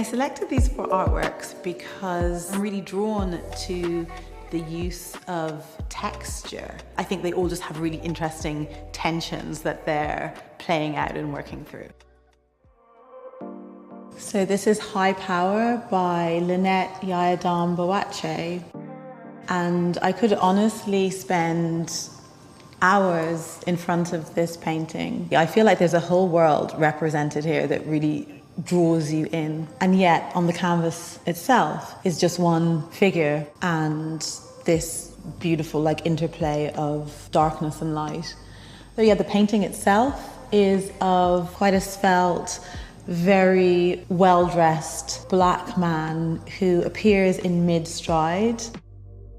I selected these four artworks because I'm really drawn to the use of texture. I think they all just have really interesting tensions that they're playing out and working through. So this is High Power by Lynette Yiadom-Boakye. And I could honestly spend hours in front of this painting. I feel like there's a whole world represented here that really draws you in. And yet on the canvas itself is just one figure and this beautiful interplay of darkness and light. So yeah, the painting itself is of quite a svelte, very well-dressed black man who appears in mid-stride.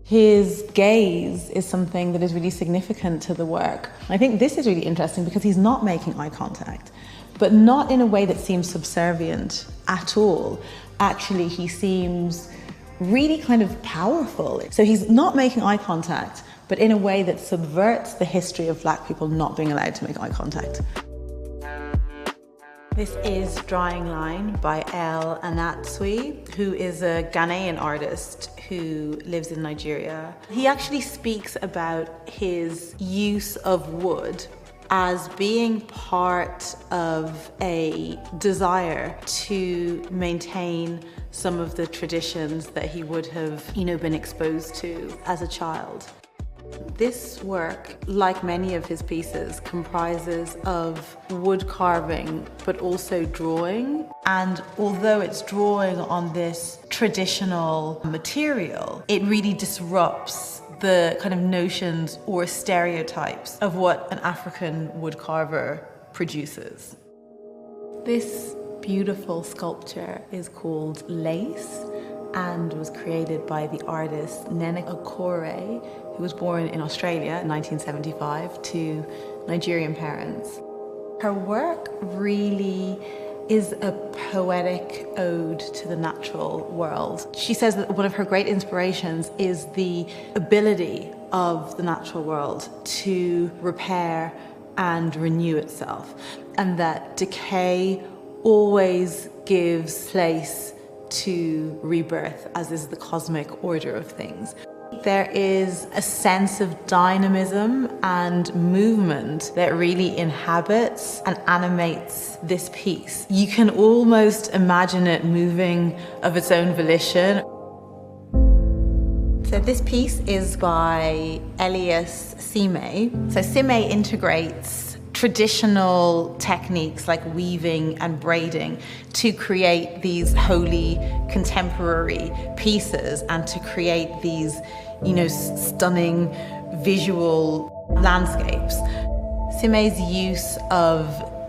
His gaze is something that is really significant to the work. I think this is really interesting because he's not making eye contact, but not in a way that seems subservient at all. Actually, he seems really kind of powerful. So he's not making eye contact, but in a way that subverts the history of black people not being allowed to make eye contact. This is Drawing Line by Anatsui, who is a Ghanaian artist who lives in Nigeria. He actually speaks about his use of wood as being part of a desire to maintain some of the traditions that he would have, been exposed to as a child. This work, like many of his pieces, comprises of wood carving, but also drawing. And although it's drawing on this traditional material, it really disrupts the kind of notions or stereotypes of what an African woodcarver produces. This beautiful sculpture is called Lace and was created by the artist Nene Okore, who was born in Australia in 1975 to Nigerian parents. Her work really is a poetic ode to the natural world. She says that one of her great inspirations is the ability of the natural world to repair and renew itself, and that decay always gives place to rebirth, as is the cosmic order of things. There is a sense of dynamism and movement that really inhabits and animates this piece. You can almost imagine it moving of its own volition. So this piece is by Elias Sime. So Sime integrates traditional techniques like weaving and braiding to create these wholly contemporary pieces and to create these, stunning visual landscapes. Sime's use of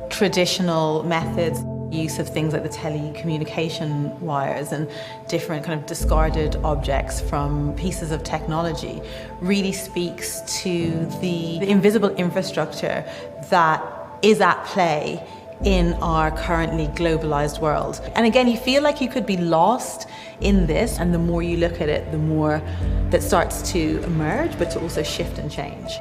traditional methods, use of things like the telecommunication wires and different kind of discarded objects from pieces of technology really speaks to the invisible infrastructure that is at play in our currently globalized world. And again, you feel like you could be lost in this, and the more you look at it, the more that starts to emerge, but to also shift and change.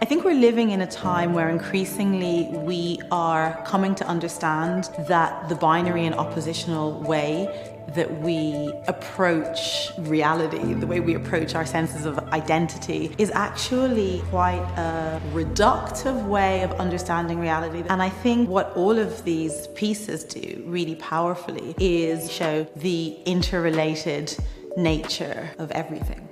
I think we're living in a time where increasingly we are coming to understand that the binary and oppositional way that we approach reality, the way we approach our senses of identity, is actually quite a reductive way of understanding reality. And I think what all of these pieces do really powerfully is show the interrelated nature of everything.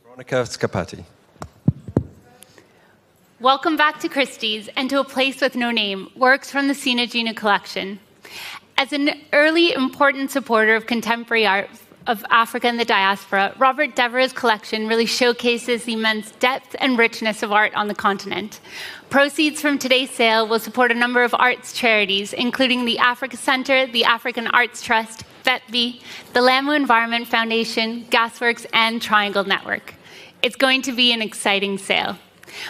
Veronica Scapati. Welcome back to Christie's and to A Place with No Name, works from the Sina Jina Collection. As an early important supporter of contemporary art of Africa and the diaspora, Robert Devereux' collection really showcases the immense depth and richness of art on the continent. Proceeds from today's sale will support a number of arts charities, including the Africa Center, the African Arts Trust, FETV, the Lamu Environment Foundation, Gasworks, and Triangle Network. It's going to be an exciting sale.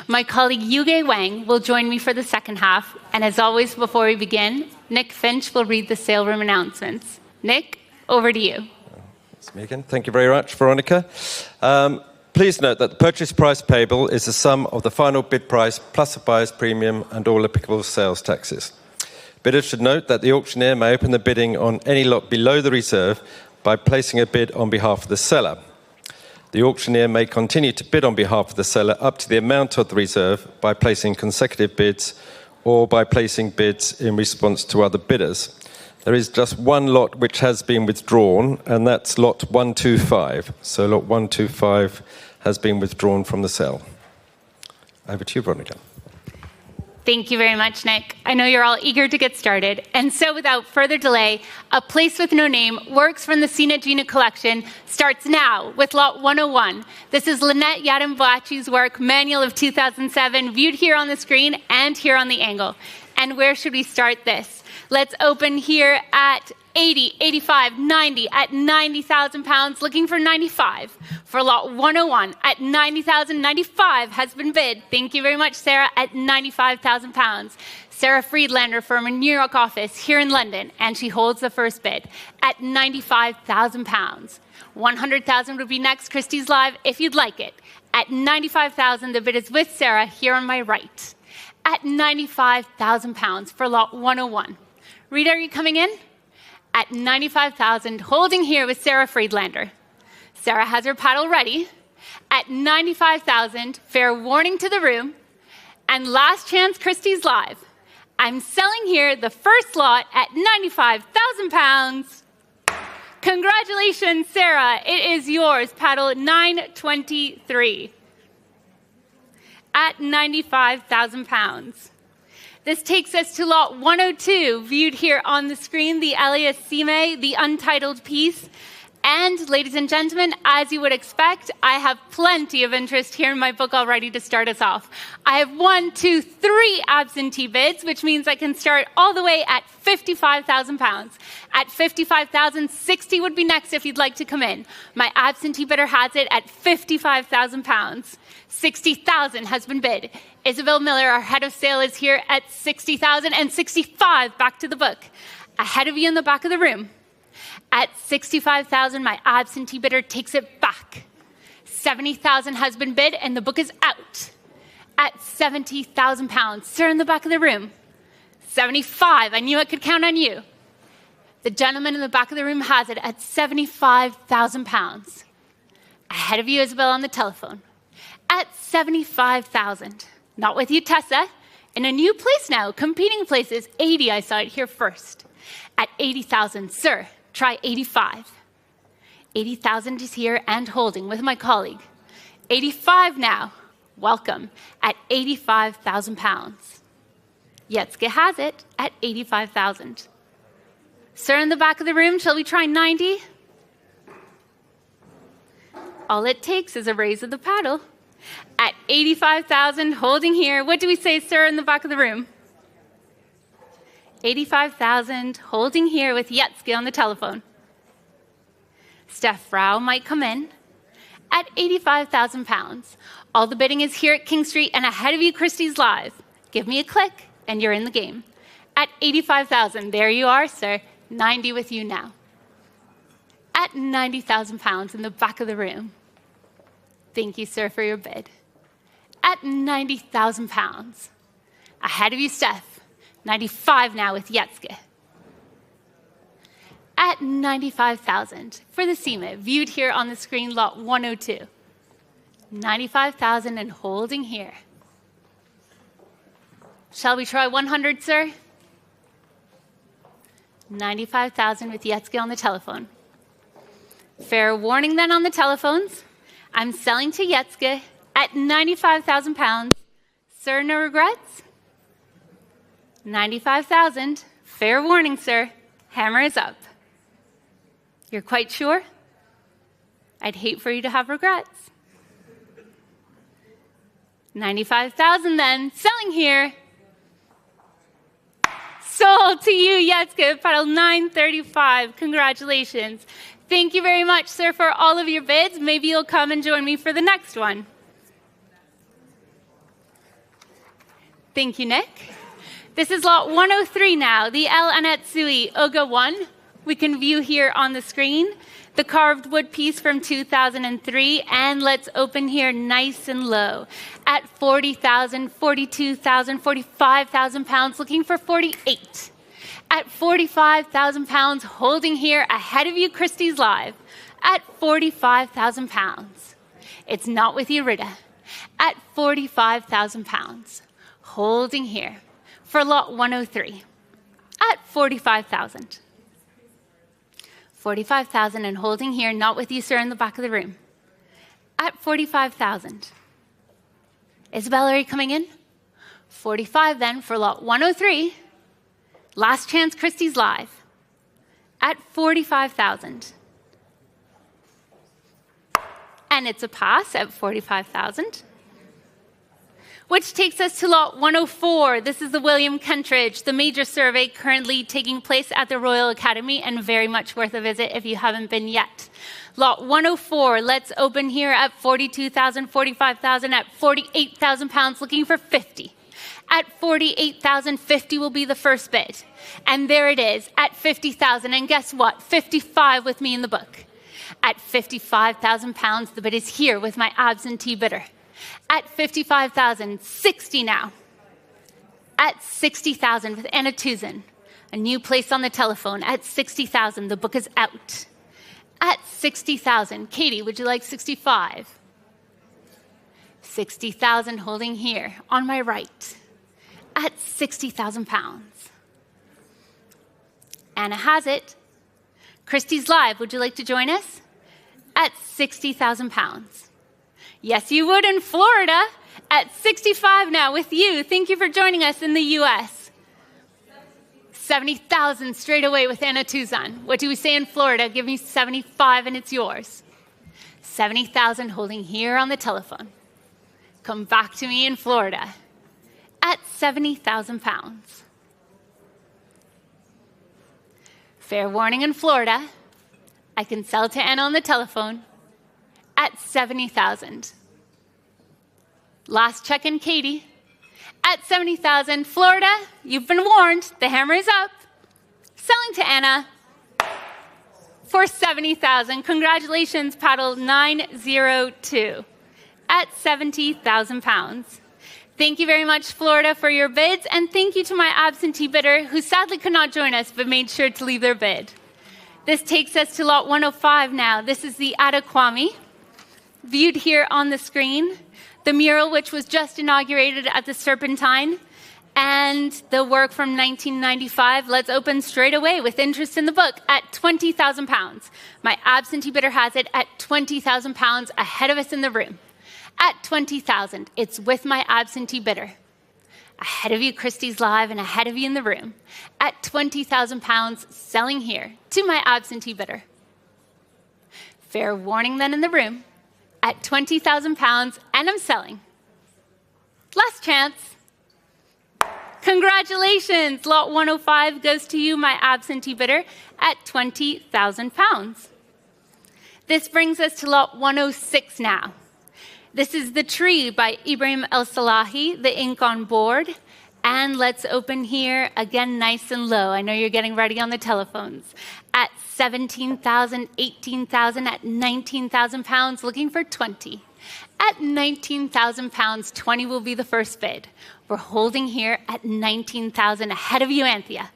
My colleague Yuge Wang will join me for the second half, and as always, before we begin, Nick Finch will read the sale room announcements. Nick, over to you. It's me again. Thank you very much, Veronica. Please note that the purchase price payable is the sum of the final bid price plus a buyer's premium and all applicable sales taxes. Bidders should note that the auctioneer may open the bidding on any lot below the reserve by placing a bid on behalf of the seller. The auctioneer may continue to bid on behalf of the seller up to the amount of the reserve by placing consecutive bids or by placing bids in response to other bidders. There is just one lot which has been withdrawn, and that's lot 125. So lot 125 has been withdrawn from the sale. Over to you, Veronica. Thank you very much, Nick. I know you're all eager to get started. And so without further delay, A Place with No Name, works from the Sina Jina Collection, starts now with lot 101. This is Lynette Yiadom-Boakye's work, Manual of 2007, viewed here on the screen and here on the angle. And where should we start this? Let's open here at 80, 85, 90, at 90,000 pounds, looking for 95. For lot 101 at 90,000, 95 has been bid. Thank you very much, Sarah, at 95,000 pounds. Sarah Friedlander from a New York office here in London, and she holds the first bid at 95,000 pounds. 100,000 would be next, Christie's Live, if you'd like it. At 95,000, the bid is with Sarah here on my right. At 95,000 pounds for lot 101. Rita, are you coming in? At 95,000, holding here with Sarah Friedlander. Sarah has her paddle ready. At 95,000, fair warning to the room. And last chance, Christie's Live. I'm selling here the first lot at 95,000 pounds. Congratulations, Sarah. It is yours, paddle 923. At 95,000 pounds. This takes us to lot 102, viewed here on the screen, the Elias Sime, the untitled piece. And, ladies and gentlemen, as you would expect, I have plenty of interest here in my book already to start us off. I have 1, 2, 3 absentee bids, which means I can start all the way at 55,000 pounds. At 55,000, 60 would be next if you'd like to come in. My absentee bidder has it at 55,000 pounds. 60,000 has been bid. Isabel Miller, our head of sale, is here at 60,000 and 65. Back to the book. Ahead of you in the back of the room. At 65,000, my absentee bidder takes it back. 70,000 has been bid, and the book is out. At 70,000 pounds, sir in the back of the room. 75, I knew I could count on you. The gentleman in the back of the room has it at 75,000 pounds. Ahead of you, Isabel, on the telephone. At 75,000. Not with you, Tessa. In a new place now, competing places. 80, I saw it here first. At 80,000, sir, try 85. 80,000 is here and holding with my colleague. 85 now. Welcome. At 85,000 pounds. Yetsuke has it at 85,000. Sir in the back of the room, shall we try 90? All it takes is a raise of the paddle. At 85,000, holding here. What do we say, sir, in the back of the room? 85,000, holding here with Yetsuke on the telephone. Steph Rao might come in. At 85,000 pounds. All the bidding is here at King Street, and ahead of you, Christie's Live. Give me a click, and you're in the game. At 85,000, there you are, sir. 90 with you now. At 90,000 pounds in the back of the room. Thank you, sir, for your bid. At 90,000 pounds. Ahead of you, Steph. 95 now with Yetsuke. At 95,000 for the Sime, viewed here on the screen, lot 102. 95,000 and holding here. Shall we try 100, sir? 95,000 with Yetsuke on the telephone. Fair warning then on the telephones. I'm selling to Yetske at 95,000 pounds. Sir, no regrets? 95,000. Fair warning, sir. Hammer is up. You're quite sure? I'd hate for you to have regrets. 95,000 then. Selling here. Sold to you, Yetske, pile 935. Congratulations. Thank you very much, sir, for all of your bids. Maybe you'll come and join me for the next one. Thank you, Nick. This is lot 103 now, the El Anatsui Uga 1. We can view here on the screen the carved wood piece from 2003, and let's open here nice and low at 40,000, 42,000, 45,000 pounds, looking for 48. At 45,000 pounds, holding here ahead of you, Christie's Live, at 45,000 pounds. It's not with you, Rita. At 45,000 pounds, holding here for lot 103 at 45,000. 45,000 and holding here, not with you, sir, in the back of the room. At 45,000. Isabel, are you coming in? 45 then for lot 103. Last chance, Christie's Live. At 45,000. And it's a pass at 45,000. Which takes us to lot 104. This is the William Kentridge, the major survey currently taking place at the Royal Academy and very much worth a visit if you haven't been yet. Lot 104, let's open here at 42,000, 45,000, at 48,000 pounds, looking for 50. At 48,000, 50 will be the first bid. And there it is, at 50,000. And guess what? 55 with me in the book. At 55,000 pounds, the bid is here with my absentee bidder. At 55,000, 60 now. At 60,000 with Anna Tuzin, a new place on the telephone. At 60,000, the book is out. At 60,000, Katie, would you like 65? 60,000 holding here on my right. At 60,000 pounds. Anna has it. Christie's Live, would you like to join us? At 60,000 pounds. Yes, you would in Florida at 65 now with you. Thank you for joining us in the U.S. 70,000 straight away with Anna Tuzan. What do we say in Florida? Give me 75 and it's yours. 70,000 holding here on the telephone. Come back to me in Florida at 70,000 pounds. Fair warning in Florida. I can sell to Anna on the telephone at 70,000. Last check in, Katie. At 70,000, Florida, you've been warned. The hammer is up. Selling to Anna for 70,000. Congratulations, paddle 902 at 70,000 pounds. Thank you very much, Florida, for your bids, and thank you to my absentee bidder, who sadly could not join us, but made sure to leave their bid. This takes us to lot 105 now. This is the Adequami, viewed here on the screen. The mural, which was just inaugurated at the Serpentine, and the work from 1995. Let's open straight away with interest in the book at 20,000 pounds. My absentee bidder has it at 20,000 pounds ahead of us in the room. At 20,000, it's with my absentee bidder. Ahead of you, Christie's Live, and ahead of you in the room. At 20,000 pounds, selling here to my absentee bidder. Fair warning then in the room. At 20,000 pounds, and I'm selling. Last chance. Congratulations. Lot 105 goes to you, my absentee bidder, at 20,000 pounds. This brings us to lot 106 now. This is The Tree by Ibrahim El-Salahi, the ink on board. And let's open here, again, nice and low. I know you're getting ready on the telephones. At 17,000, 18,000, at 19,000 pounds, looking for 20. At 19,000 pounds, 20 will be the first bid. We're holding here at 19,000, ahead of you, Anthea.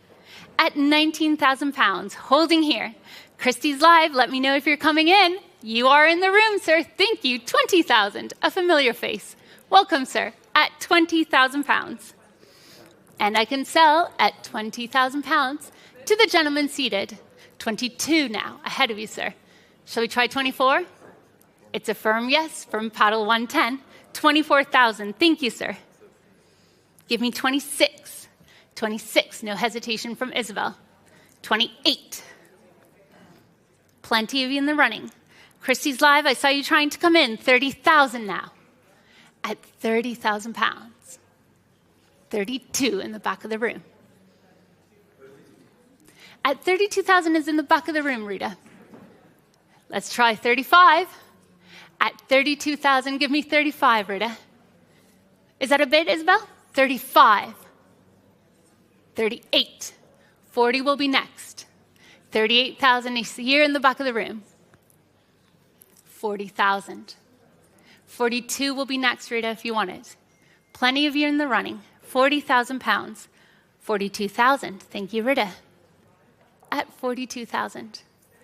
At 19,000 pounds, holding here. Christie's Live, let me know if you're coming in. You are in the room, sir. Thank you. 20,000, a familiar face. Welcome, sir, at 20,000 pounds. And I can sell at 20,000 pounds to the gentleman seated. 22 now, ahead of you, sir. Shall we try 24? It's a firm yes from paddle 110. 24,000. Thank you, sir. Give me 26. 26. No hesitation from Isabel. 28. Plenty of you in the running. Christie's live. I saw you trying to come in. 30,000 now. At 30,000 pounds. 32 in the back of the room. At 32,000 is in the back of the room, Rita. Let's try 35. At 32,000, give me 35, Rita. Is that a bit, Isabel? 35. 38. 40 will be next. 38,000 is here in the back of the room. 40,000. 42 will be next, Rita, if you want it. Plenty of you in the running. 40,000 pounds. 42,000. Thank you, Rita. At 42,000.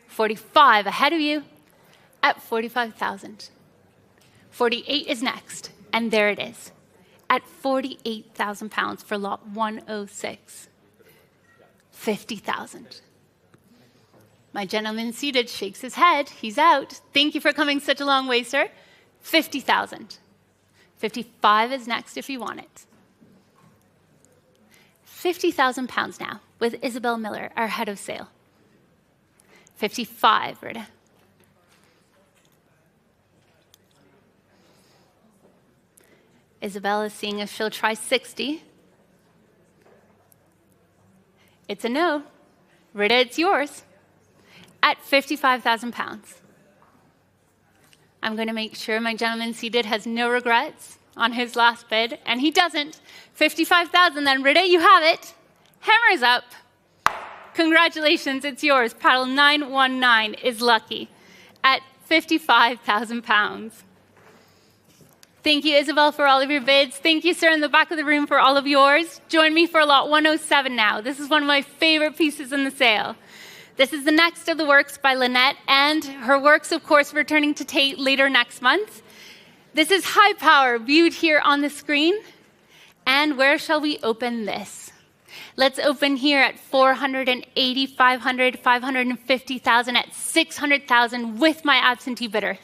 45 ahead of you. At 45,000. 48 is next, and there it is. At 48,000 pounds for lot 106. 50,000. My gentleman seated shakes his head. He's out. Thank you for coming such a long way, sir. 50,000. 55 is next if you want it. 50,000 pounds now with Isabel Miller, our head of sale. 55, Rita. Isabel is seeing if she'll try 60. It's a no. Rita, it's yours. At 55,000 pounds. I'm going to make sure my gentleman seated has no regrets on his last bid, and he doesn't. 55,000 then. Rita, you have it. Hammers up. Congratulations, it's yours. Paddle 919 is lucky at 55,000 pounds. Thank you, Isabel, for all of your bids. Thank you, sir, in the back of the room for all of yours. Join me for lot 107 now. This is one of my favorite pieces in the sale. This is the next of the works by Lynette, and her works, of course, returning to Tate later next month. This is High Power, viewed here on the screen. And where shall we open this? Let's open here at 480, 500, 550,000, at 600,000 with my absentee bidder.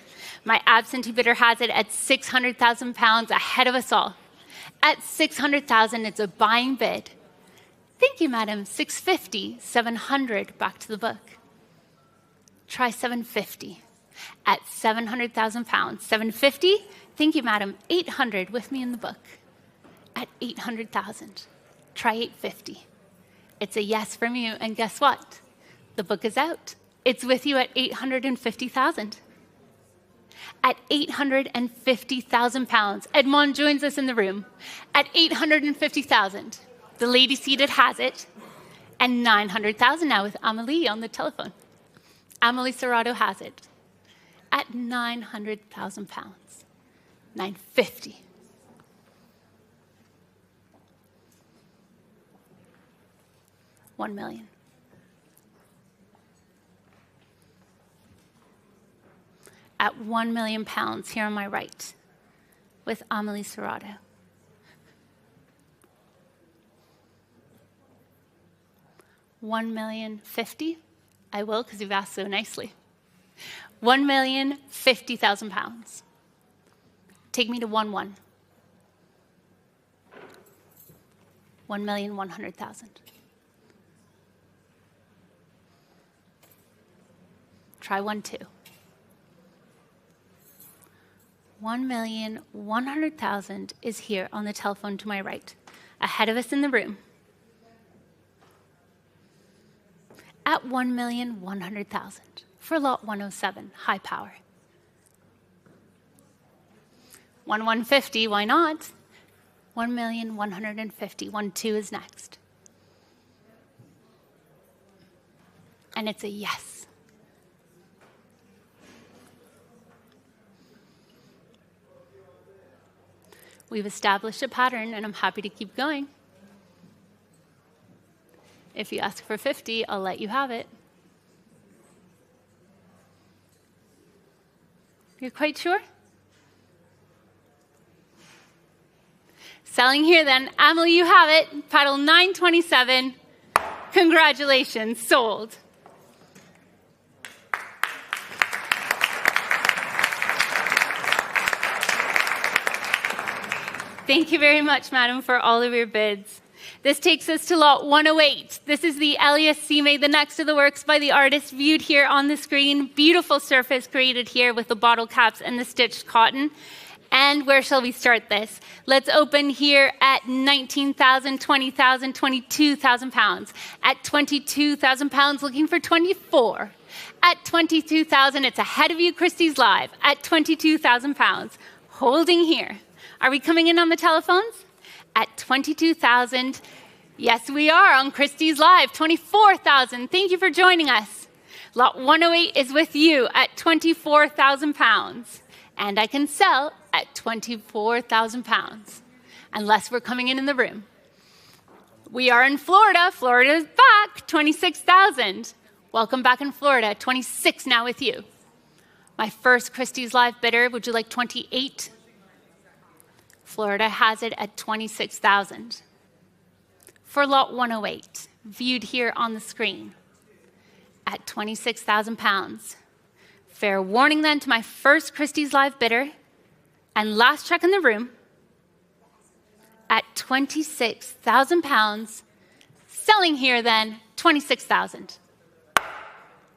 My absentee bidder has it at 600,000 pounds ahead of us all. At 600,000, it's a buying bid. Thank you, madam. 650, 700, back to the book. Try 750 at 700,000 pounds. 750, thank you, madam. 800, with me in the book. At 800,000. Try 850. It's a yes from you, and guess what? The book is out. It's with you at 850,000. At 850,000 pounds. Edmond joins us in the room. At 850,000. The lady seated has it. And 900,000 now with Amelie on the telephone. Amelie Serrato has it. At 900,000 pounds. 950. $1 million. At 1 million pounds here on my right with Amelie Serrato. $1,050,000. I will, because you've asked so nicely. 1,050,000 pounds. Take me to 1-1. 1,100,000. Try 1-2. 1,100,000 is here on the telephone to my right, ahead of us in the room. At 1,100,000 for lot 107, High Power. 1,150, why not? 1,150,000. 1-2 is next. And it's a yes. We've established a pattern, and I'm happy to keep going. If you ask for 50, I'll let you have it. You're quite sure? Selling here then. Amelie, you have it. Paddle 927. Congratulations, sold. Thank you very much, madam, for all of your bids. This takes us to lot 108. This is the Elias Sime, the next of the works by the artist, viewed here on the screen. Beautiful surface created here with the bottle caps and the stitched cotton. And where shall we start this? Let's open here at 19,000, 20,000, 22,000 pounds. At 22,000 pounds, looking for 24. At 22,000, it's ahead of you, Christie's Live. At 22,000 pounds, holding here. Are we coming in on the telephones? At 22,000, yes, we are on Christie's Live. 24,000, thank you for joining us. Lot 108 is with you at 24,000 pounds. And I can sell at 24,000 pounds, unless we're coming in the room. We are in Florida. Florida's back, 26,000. Welcome back in Florida, 26 now with you. My first Christie's Live bidder, would you like 28? Florida has it at 26,000. For lot 108, viewed here on the screen, at 26,000 pounds. Fair warning then to my first Christie's Live bidder, and last check in the room, at 26,000 pounds, selling here then, 26,000.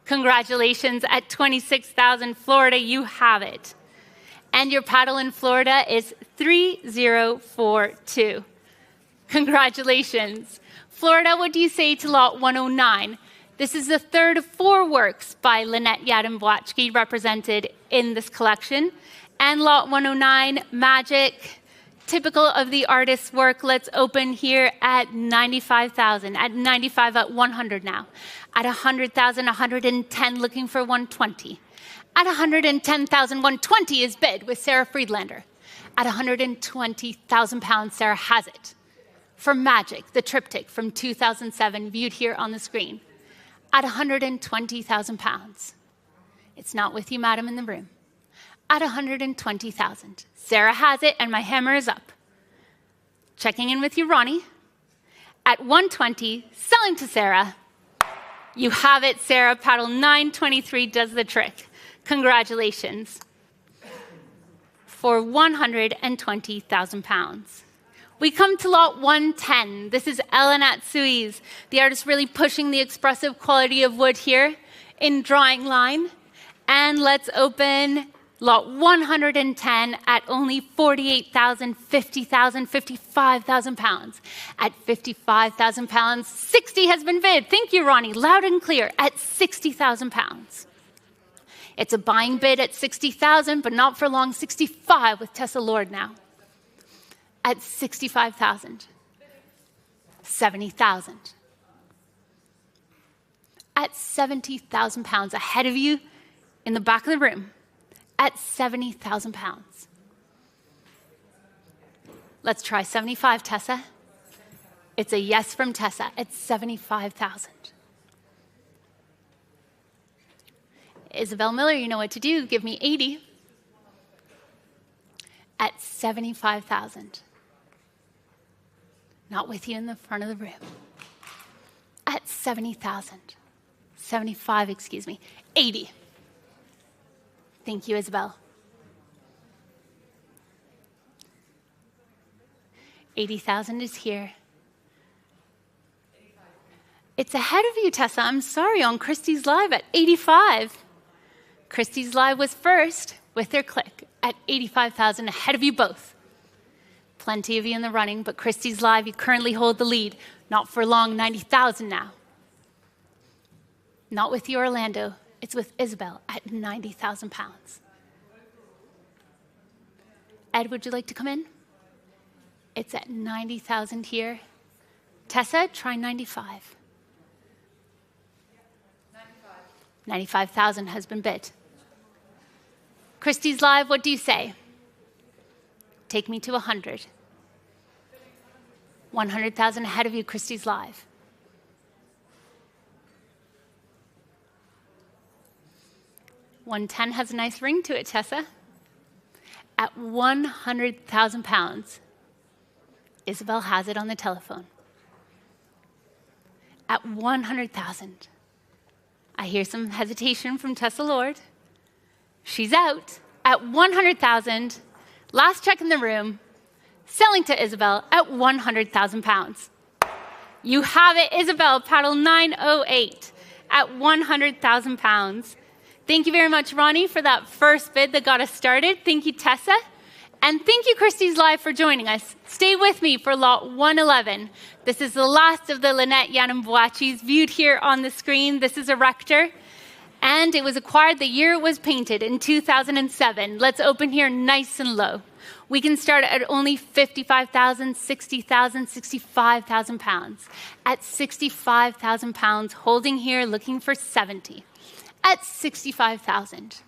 Congratulations, at 26,000, Florida, you have it. And your paddle in Florida is 3042. Congratulations. Florida, what do you say to lot 109? This is the third of 4 works by Lynette Yiadom-Boakye represented in this collection. And lot 109, Magic, typical of the artist's work. Let's open here at 95,000, at 95, at 100 now. At 100,000, 110, looking for 120. At 110,000, 120 is bid with Sarah Friedlander. At 120,000 pounds, Sarah has it. For Magic, the triptych from 2007, viewed here on the screen. At 120,000 pounds. It's not with you, madam, in the room. At 120,000. Sarah has it, and my hammer is up. Checking in with you, Ronnie. At 120, selling to Sarah. You have it, Sarah. Paddle 923 does the trick. Congratulations. For 120,000 pounds. We come to lot 110. This is Anatsui's. The artist really pushing the expressive quality of wood here in drawing line. And let's open lot 110 at only 48,000, 50,000, 55,000 pounds. At 55,000 pounds, 60 has been bid. Thank you, Ronnie. Loud and clear. At 60,000 pounds. It's a buying bid at 60,000, but not for long. 65 with Tessa Lord now. At 65,000, 70,000. At 70,000 pounds, ahead of you in the back of the room, at 70,000 pounds. Let's try 75, Tessa. It's a yes from Tessa at 75,000. Isabel Miller, you know what to do. Give me 80. At 75,000. Not with you in the front of the room. At 70,000. 75, excuse me. 80. Thank you, Isabel. 80,000 is here. It's ahead of you, Tessa. I'm sorry, on Christie's Live at 85. Christie's Live was first with their click at 85,000, ahead of you both. Plenty of you in the running, but Christie's Live, you currently hold the lead. Not for long, 90,000 now. Not with you, Orlando. It's with Isabel at 90,000 pounds. Ed, would you like to come in? It's at 90,000 here. Tessa, try 95. 95,000 has been bid. Christie's Live, what do you say? Take me to 100. 100,000 ahead of you, Christie's Live. $110 has a nice ring to it, Tessa. At 100,000 pounds, Isabel has it on the telephone. At 100,000, I hear some hesitation from Tessa Lord. She's out. At 100,000, last check in the room, selling to Isabel at £100,000. You have it, Isabel, paddle 908 at £100,000. Thank you very much, Ronnie, for that first bid that got us started. Thank you, Tessa. And thank you, Christie's Live, for joining us. Stay with me for lot 111. This is the last of the Lynette Yiadom-Boakyes viewed here on the screen. This is a rector, and it was acquired the year it was painted in 2007. Let's open here nice and low. We can start at only 55,000, 60,000, 65,000 pounds. At 65,000 pounds, holding here, looking for 70. At 65,000.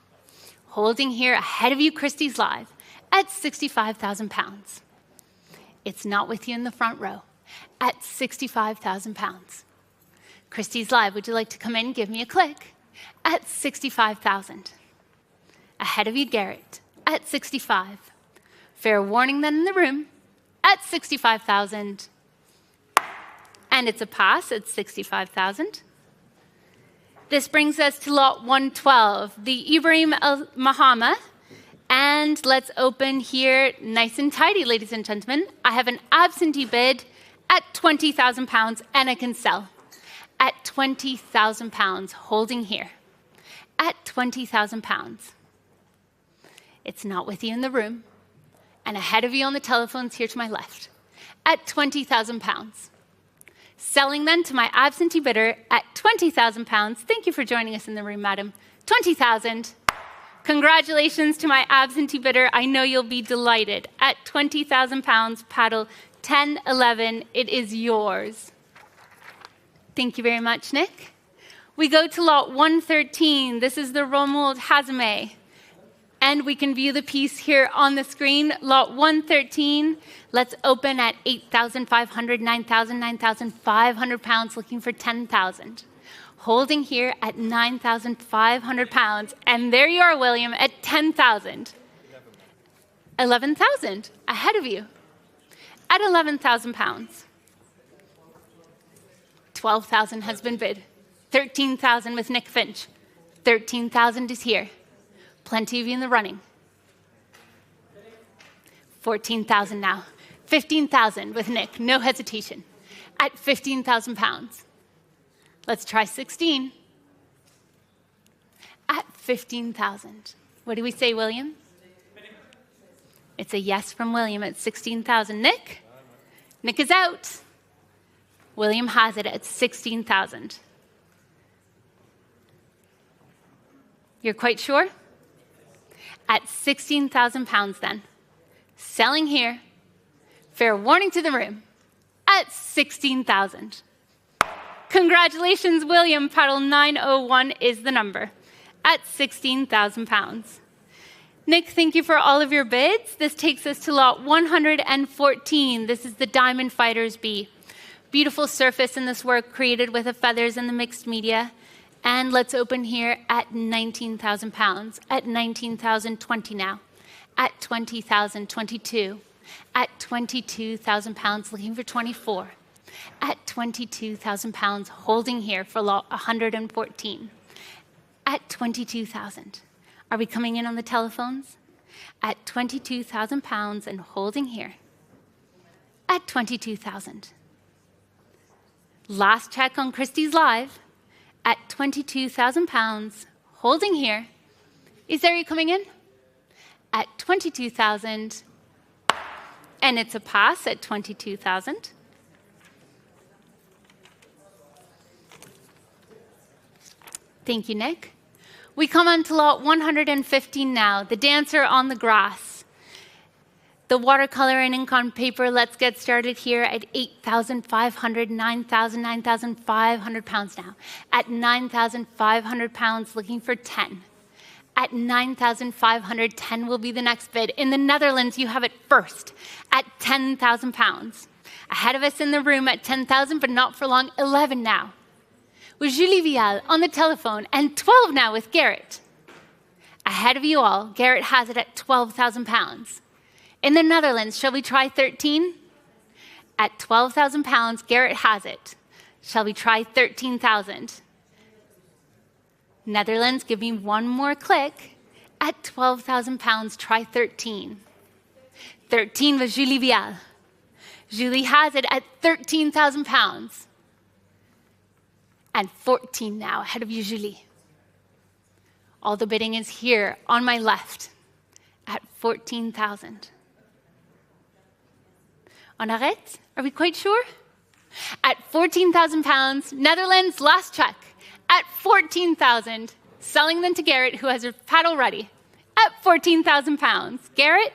Holding here ahead of you, Christie's Live, at 65,000 pounds. It's not with you in the front row. At 65,000 pounds. Christie's Live, would you like to come in and give me a click? At 65,000. Ahead of you, Garrett, at 65. Fair warning then in the room, at 65,000. And it's a pass at 65,000. This brings us to lot 112, the Ibrahim El-Salahi. And let's open here nice and tidy, ladies and gentlemen. I have an absentee bid at £20,000, and I can sell at £20,000, holding here at £20,000. It's not with you in the room, and ahead of you on the telephones here to my left at £20,000. Selling then to my absentee bidder at £20,000. Thank you for joining us in the room, madam. 20,000. Congratulations to my absentee bidder. I know you'll be delighted. At £20,000, paddle 1011. It is yours. Thank you very much, Nick. We go to lot 113. This is the Romuald Hazame. And we can view the piece here on the screen. Lot 113. Let's open at 8,500, 9,000, 9,500 pounds, looking for 10,000. Holding here at 9,500 pounds. And there you are, William, at 10,000. 11,000, ahead of you. At 11,000 pounds. 12,000 has been bid. 13,000 with Nick Finch. 13,000 is here. Plenty of you in the running. 14,000 now. 15,000 with Nick, no hesitation. At 15,000 pounds. Let's try 16. At 15,000. What do we say, William? It's a yes from William at 16,000. Nick? Nick is out. William has it at 16,000. You're quite sure? At 16,000 pounds then. Selling here. Fair warning to the room. At 16,000. Congratulations, William. Paddle 901 is the number. At 16,000 pounds. Nick, thank you for all of your bids. This takes us to lot 114. This is the Diamond Fighters B. Beautiful surface in this work created with the feathers and the mixed media. And let's open here at 19,000 pounds. At 19,020 now. At 20,022. At 22,000 pounds, looking for 24. At 22,000 pounds, holding here for lot 114. At 22,000. Are we coming in on the telephones? At 22,000 pounds and holding here. At 22,000. Last check on Christie's Live. At 22,000 pounds, holding here. Is there you coming in? At 22,000. And it's a pass at 22,000. Thank you, Nick. We come on to lot 115 now, the dancer on the grass. The watercolor and ink on paper, let's get started here at 8,500, 9,000, 9,500 pounds now. At 9,500 pounds, looking for 10. At 9,500, 10 will be the next bid. In the Netherlands, you have it first at 10,000 pounds. Ahead of us in the room at 10,000, but not for long, 11 now. With Julie Vial on the telephone, and 12 now with Garrett. Ahead of you all, Garrett has it at 12,000 pounds. In the Netherlands, shall we try 13? At 12,000 pounds, Garrett has it. Shall we try 13,000? Netherlands, give me one more click. At 12,000 pounds, try 13. 13 was Julie Vial. Julie has it at 13,000 pounds. And 14 now, ahead of you, Julie. All the bidding is here on my left at 14,000. On arrête? Are we quite sure? At 14,000 pounds, Netherlands, last check. At 14,000, selling them to Garrett, who has her paddle ready. At 14,000 pounds. Garrett,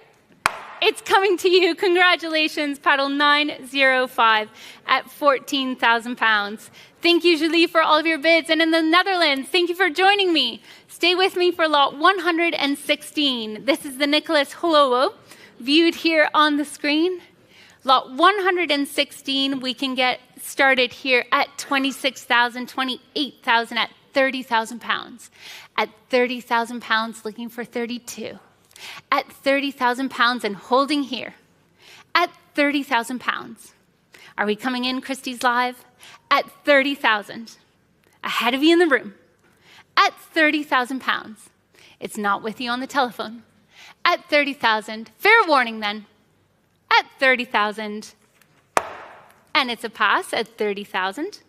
it's coming to you. Congratulations, paddle 905 at 14,000 pounds. Thank you, Julie, for all of your bids. And in the Netherlands, thank you for joining me. Stay with me for lot 116. This is the Nicholas Holowo, viewed here on the screen. Lot 116, we can get started here at 26,000, 28,000, at 30,000 pounds. At 30,000 pounds, looking for 32. At 30,000 pounds and holding here. At 30,000 pounds. Are we coming in, Christie's Live? At 30,000. Ahead of you in the room. At 30,000 pounds. It's not with you on the telephone. At 30,000. Fair warning then. At 30,000. And it's a pass at 30,000.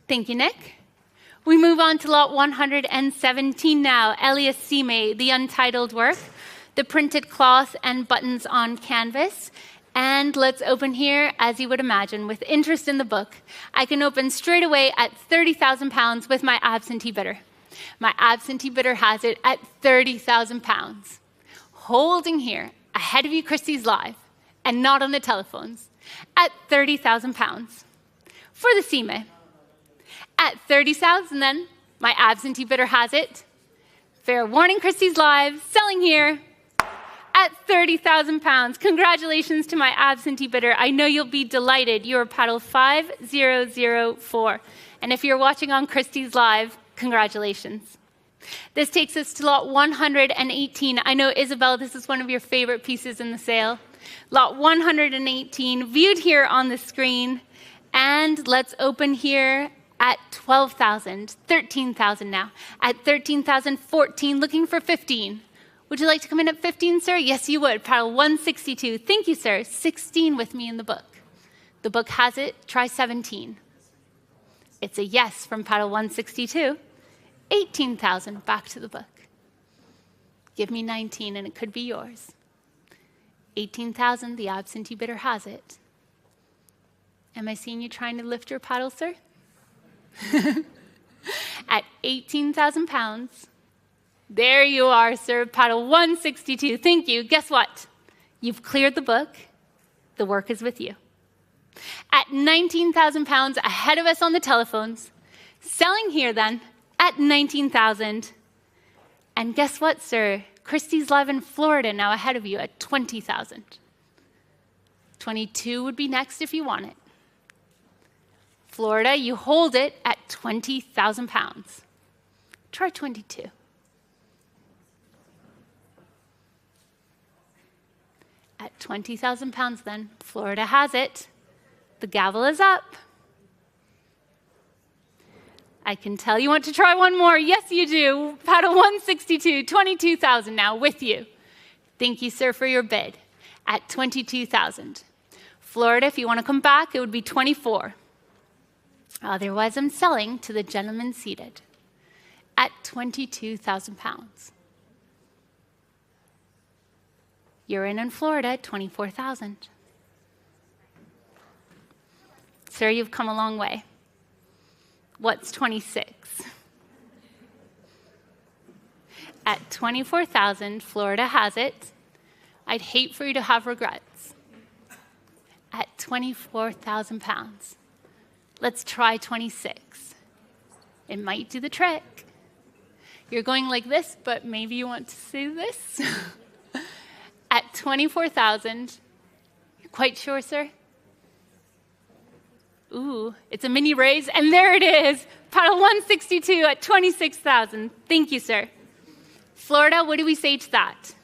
Thank you, Nick. We move on to lot 117 now. Elias Sime, the untitled work, the printed cloth and buttons on canvas. And let's open here, as you would imagine, with interest in the book. I can open straight away at 30,000 pounds with my absentee bidder. My absentee bidder has it at 30,000 pounds. Holding here, ahead of you, Christie's Live, and not on the telephones, at 30,000 pounds. For the Sime. At 30,000 then, my absentee bidder has it. Fair warning, Christie's Live, selling here at 30,000 pounds. Congratulations to my absentee bidder. I know you'll be delighted. You're paddle 5004. And if you're watching on Christie's Live, congratulations. This takes us to lot 118. I know, Isabel, this is one of your favorite pieces in the sale. Lot 118, viewed here on the screen. And let's open here at 12,000, 13,000 now. At 13,000, 14, looking for 15. Would you like to come in at 15, sir? Yes, you would. Paddle 162. Thank you, sir. 16 with me in the book. The book has it. Try 17. It's a yes from paddle 162. 18,000, back to the book. Give me 19 and it could be yours. 18,000, the absentee bidder has it. Am I seeing you trying to lift your paddle, sir? At 18,000 pounds, there you are, sir, paddle 162. Thank you. Guess what? You've cleared the book. The work is with you. At 19,000 pounds, ahead of us on the telephones, selling here then, at 19,000. And guess what, sir? Christie's Live in Florida now ahead of you at 20,000. 22 would be next if you want it. Florida, you hold it at 20,000 pounds. Try 22. At 20,000 pounds then, Florida has it. The gavel is up. I can tell you want to try one more. Yes, you do. Paddle 162, 22,000 now with you. Thank you, sir, for your bid at 22,000. Florida, if you want to come back, it would be 24. Otherwise, I'm selling to the gentleman seated at 22,000 pounds. You're in Florida at 24,000. Sir, you've come a long way. What's 26? At 24,000, Florida has it. I'd hate for you to have regrets. At 24,000 pounds. Let's try 26. It might do the trick. You're going like this, but maybe you want to see this. At 24,000, you're quite sure, sir? Ooh, it's a mini raise, and there it is. Paddle 162 at 26,000. Thank you, sir. Florida, what do we say to that?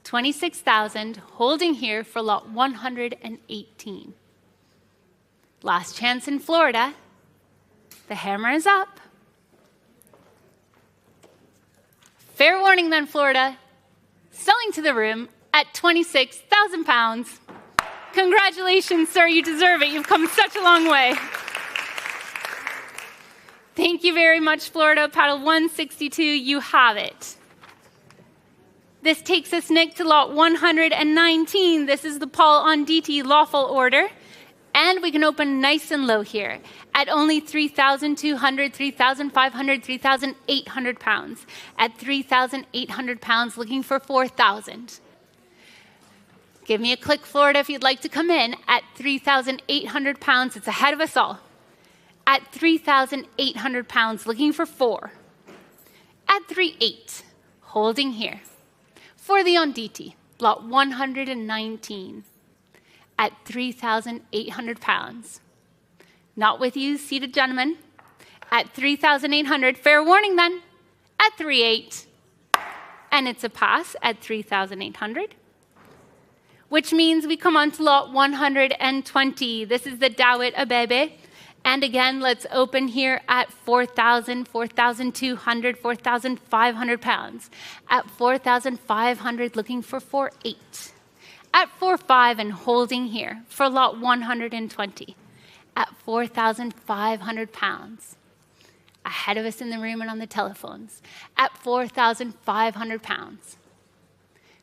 26,000, holding here for lot 118. Last chance in Florida. The hammer is up. Fair warning then, Florida. Selling to the room at £26,000. Congratulations, sir. You deserve it. You've come such a long way. Thank you very much, Florida. Paddle 162, you have it. This takes us, Nick, to lot 119. This is the Paul Onditi lawful order. And we can open nice and low here at only 3,200, 3,500, 3,800 pounds. At 3,800 pounds, looking for 4,000. Give me a click, Florida, if you'd like to come in. At 3,800 pounds, it's ahead of us all. At 3,800 pounds, looking for 4. At 3,800, holding here. For the Onditi, lot 119. At 3,800 pounds. Not with you, seated gentlemen. At 3,800, fair warning then. At 3,800. And it's a pass at 3,800. Which means we come on to lot 120. This is the Dawit Abebe. And again, let's open here at 4,000, 4,200, 4,500 pounds. At 4,500, looking for 4,800. At 4,500 and holding here for lot 120. At 4,500 pounds. Ahead of us in the room and on the telephones. At 4,500 pounds.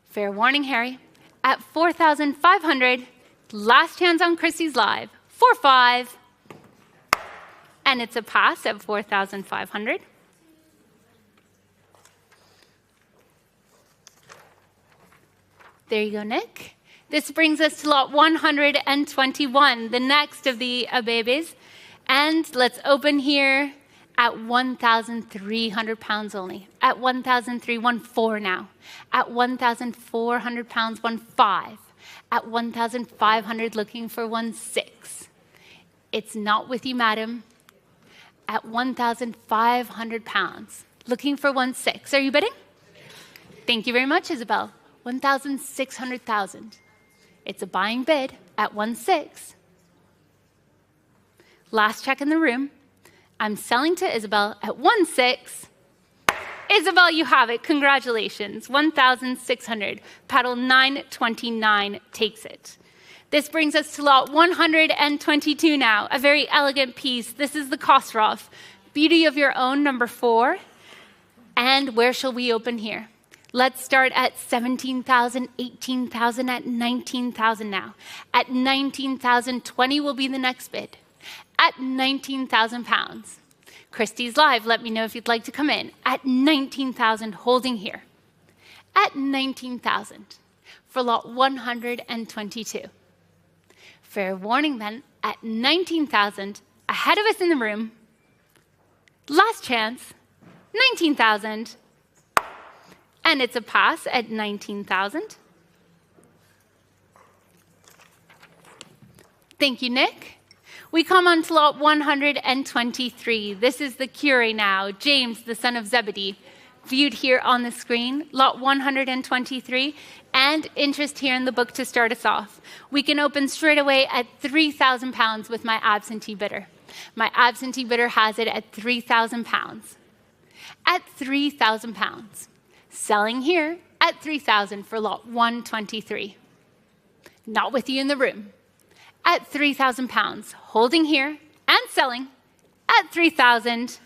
Fair warning, Harry. At 4,500, last chance on Christie's Live. 4,500. And it's a pass at 4,500. There you go, Nick. This brings us to lot 121, the next of the Abebes. And let's open here at 1,300 pounds only. At 1,300, 1,400 now. At 1,400 pounds, 1,500. At 1,500, looking for 1,600. It's not with you, madam. At 1,500 pounds, looking for 1,600. Are you bidding? Thank you very much, Isabel. 1,600,000. It's a buying bid at 1,600. Last check in the room. I'm selling to Isabel at 1,600. Isabel, you have it. Congratulations. 1,600. Paddle 929 takes it. This brings us to lot 122 now, a very elegant piece. This is the Khosrow, Beauty of Your Own, number 4. And where shall we open here? Let's start at 17,000, 18,000, at 19,000 now. At 19,000, 20 will be the next bid. At 19,000 pounds. Christie's Live, let me know if you'd like to come in. At 19,000, holding here. At 19,000 for lot 122. Fair warning then, at 19,000, ahead of us in the room. Last chance, 19,000. And it's a pass at 19,000. Thank you, Nick. We come on to lot 123. This is the Curie now, James, the son of Zebedee, viewed here on the screen, lot 123, and interest here in the book to start us off. We can open straight away at 3,000 pounds with my absentee bidder. My absentee bidder has it at 3,000 pounds. At 3,000 pounds. Selling here at 3,000 for lot 123. Not with you in the room. At 3,000 pounds, holding here and selling at 3,000.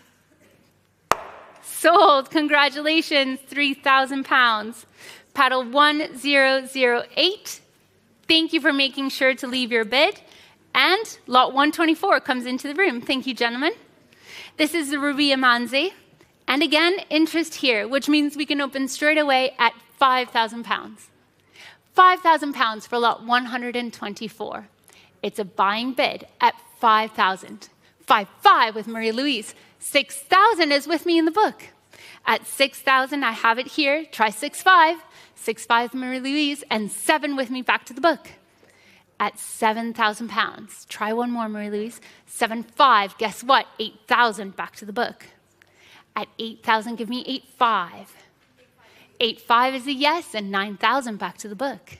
Sold. Congratulations, 3,000 pounds. Paddle 1008. Thank you for making sure to leave your bid. And lot 124 comes into the room. Thank you, gentlemen. This is the Ruby Amanzi. And again, interest here, which means we can open straight away at 5,000 pounds. 5,000 pounds for lot 124. It's a buying bid at 5,000. 5,500 with Marie Louise. 6,000 is with me in the book. At 6,000, I have it here. Try 6,500. 6,500 with Marie Louise, and 7 with me back to the book. At 7,000 pounds. Try one more, Marie Louise. 7,500. Guess what? 8,000 back to the book. At 8,000, give me 8,500. 8,500 is a yes, and 9,000 back to the book.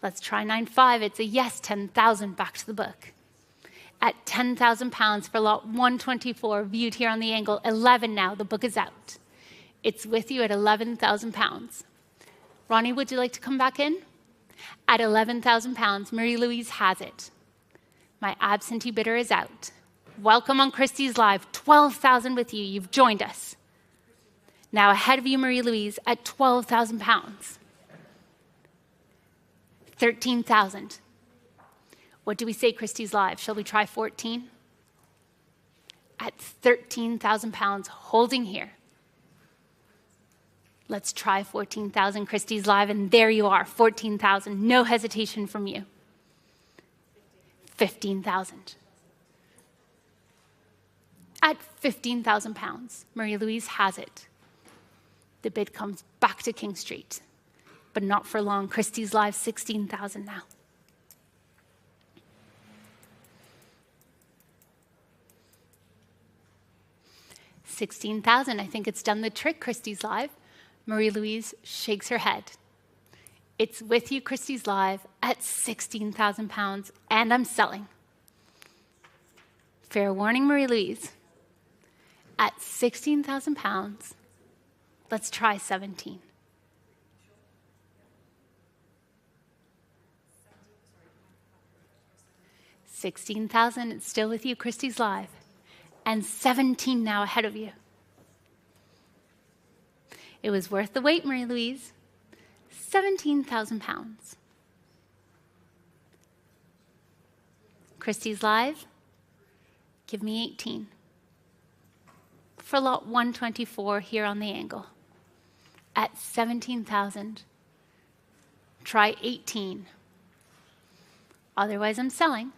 Let's try 9,500. It's a yes, 10,000 back to the book. At 10,000 pounds for lot 124, viewed here on the angle, 11 now, the book is out. It's with you at 11,000 pounds. Ronnie, would you like to come back in? At 11,000 pounds, Marie-Louise has it. My absentee bidder is out. Welcome on Christie's Live, 12,000 with you, you've joined us. Now ahead of you, Marie-Louise, at 12,000 pounds. 13,000. What do we say, Christie's Live? Shall we try 14? At 13,000 pounds, holding here. Let's try 14,000, Christie's Live, and there you are, 14,000. No hesitation from you. 15,000. At 15,000 pounds, Marie-Louise has it. The bid comes back to King Street, but not for long. Christie's Live, 16,000 now. $16,000, I think it's done the trick, Christie's Live. Marie-Louise shakes her head. It's with you, Christie's Live, at 16,000 pounds, and I'm selling. Fair warning, Marie-Louise. At 16,000 pounds, let's try 17. $16,000, it's still with you, Christie's Live, and 17 now ahead of you. It was worth the wait, Marie-Louise. 17,000 pounds. Christie's Live, give me 18. For lot 124 here on the angle. At 17,000, try 18. Otherwise, I'm selling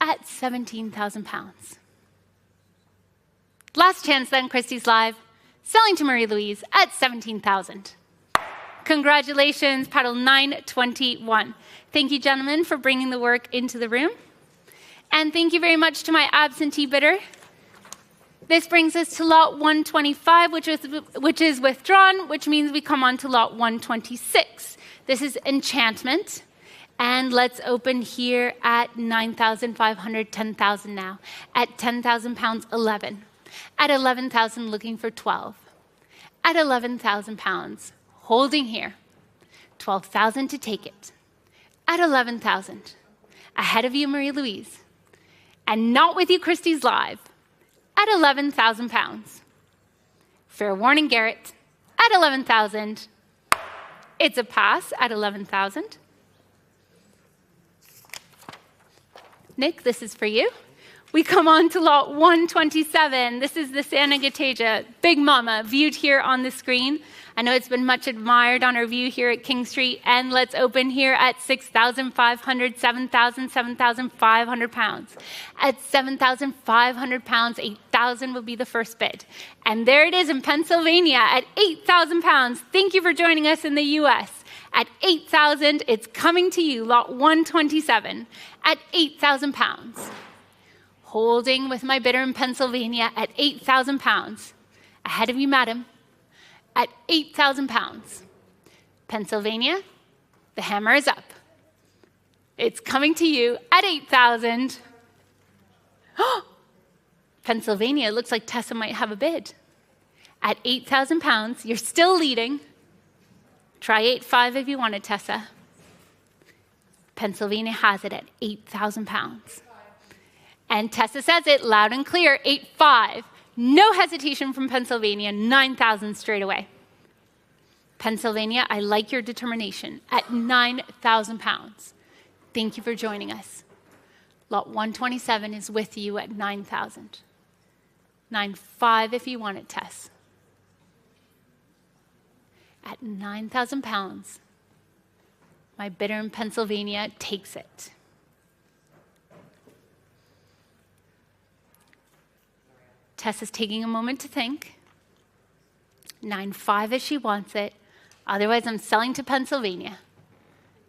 at 17,000 pounds. Last chance then, Christie's Live. Selling to Marie-Louise at 17,000. Congratulations, paddle 921. Thank you, gentlemen, for bringing the work into the room. And thank you very much to my absentee bidder. This brings us to lot 125, which is withdrawn, which means we come on to lot 126. This is Enchantment. And let's open here at 9,500, 10,000 now. At 10,000 pounds, 11. At 11,000, looking for 12. At 11,000 pounds, holding here. 12,000 to take it. At 11,000, ahead of you, Marie-Louise. And not with you, Christie's Live. At 11,000 pounds. Fair warning, Garrett. At 11,000, it's a pass at 11,000. Nick, this is for you. We come on to lot 127. This is the Santa Gitaja, Big Mama, viewed here on the screen. I know it's been much admired on our view here at King Street. And let's open here at 6,500, 7,000, 7,500 pounds. At 7,500 pounds, 8,000 will be the first bid. And there it is in Pennsylvania at 8,000 pounds. Thank you for joining us in the US. At 8,000, it's coming to you, lot 127, at 8,000 pounds. Holding with my bidder in Pennsylvania at 8,000 pounds. Ahead of you, madam, at 8,000 pounds. Pennsylvania, the hammer is up. It's coming to you at 8,000. Pennsylvania, it looks like Tessa might have a bid. At 8,000 pounds, you're still leading. Try 8.5 if you want it, Tessa. Pennsylvania has it at 8,000 pounds. And Tessa says it loud and clear, 8.5. No hesitation from Pennsylvania, 9,000 straight away. Pennsylvania, I like your determination at 9,000 pounds. Thank you for joining us. Lot 127 is with you at 9,000. 9.5 if you want it, Tess. At 9,000 pounds, my bidder in Pennsylvania takes it. Tess is taking a moment to think. 9.5 if she wants it. Otherwise, I'm selling to Pennsylvania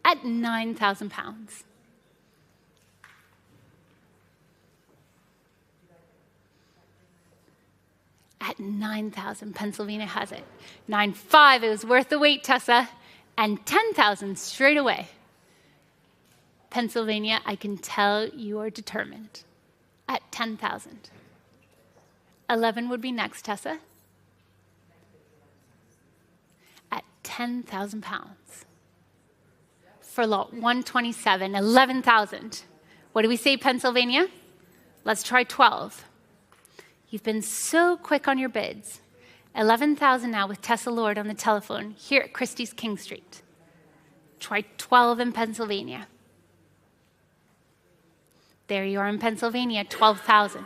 at 9,000 pounds. At 9,000, Pennsylvania has it. 9.5, it was worth the wait, Tessa. And 10,000 straight away. Pennsylvania, I can tell you are determined. At 10,000. 11 would be next, Tessa. £10,000. For lot 127, 11,000. What do we say, Pennsylvania? Let's try 12. You've been so quick on your bids. 11,000 now with Tessa Lord on the telephone here at Christie's King Street. Try 12 in Pennsylvania. There you are in Pennsylvania, 12,000.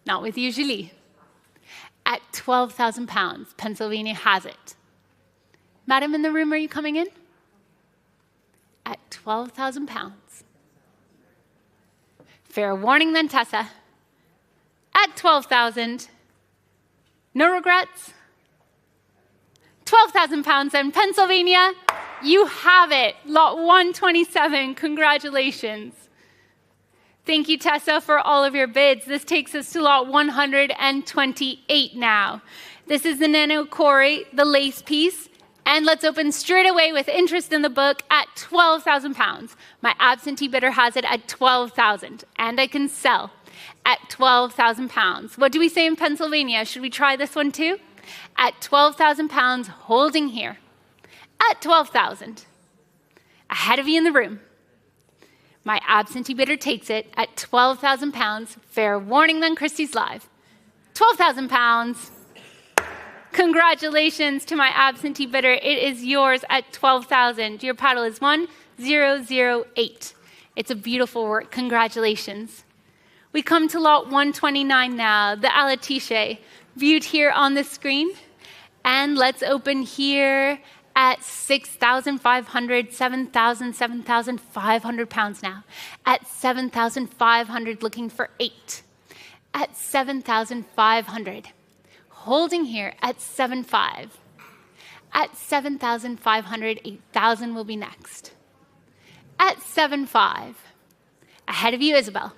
Not with you, Julie. At £12,000, Pennsylvania has it. Madam in the room, are you coming in? At £12,000. Fair warning then, Tessa. At 12,000. No regrets? £12,000 in Pennsylvania. You have it. Lot 127. Congratulations. Thank you, Tessa, for all of your bids. This takes us to lot 128 now. This is the Nano Kori, the lace piece. And let's open straight away with interest in the book at £12,000. My absentee bidder has it at £12,000, and I can sell at £12,000. What do we say in Pennsylvania? Should we try this one too? At £12,000, holding here. At £12,000. Ahead of you in the room. My absentee bidder takes it at £12,000. Fair warning then, Christie's Live. £12,000. Congratulations to my absentee bidder. It is yours at $12,000. Your paddle is 1008. It's a beautiful work. Congratulations. We come to lot 129 now, the Alatishe, viewed here on the screen. And let's open here at 6,500, 7,000, 7,500 pounds now. At 7,500, looking for 8. At 7,500. Holding here at 7.5. At 7,500, 8,000 will be next. At 7.5. Ahead of you, Isabel.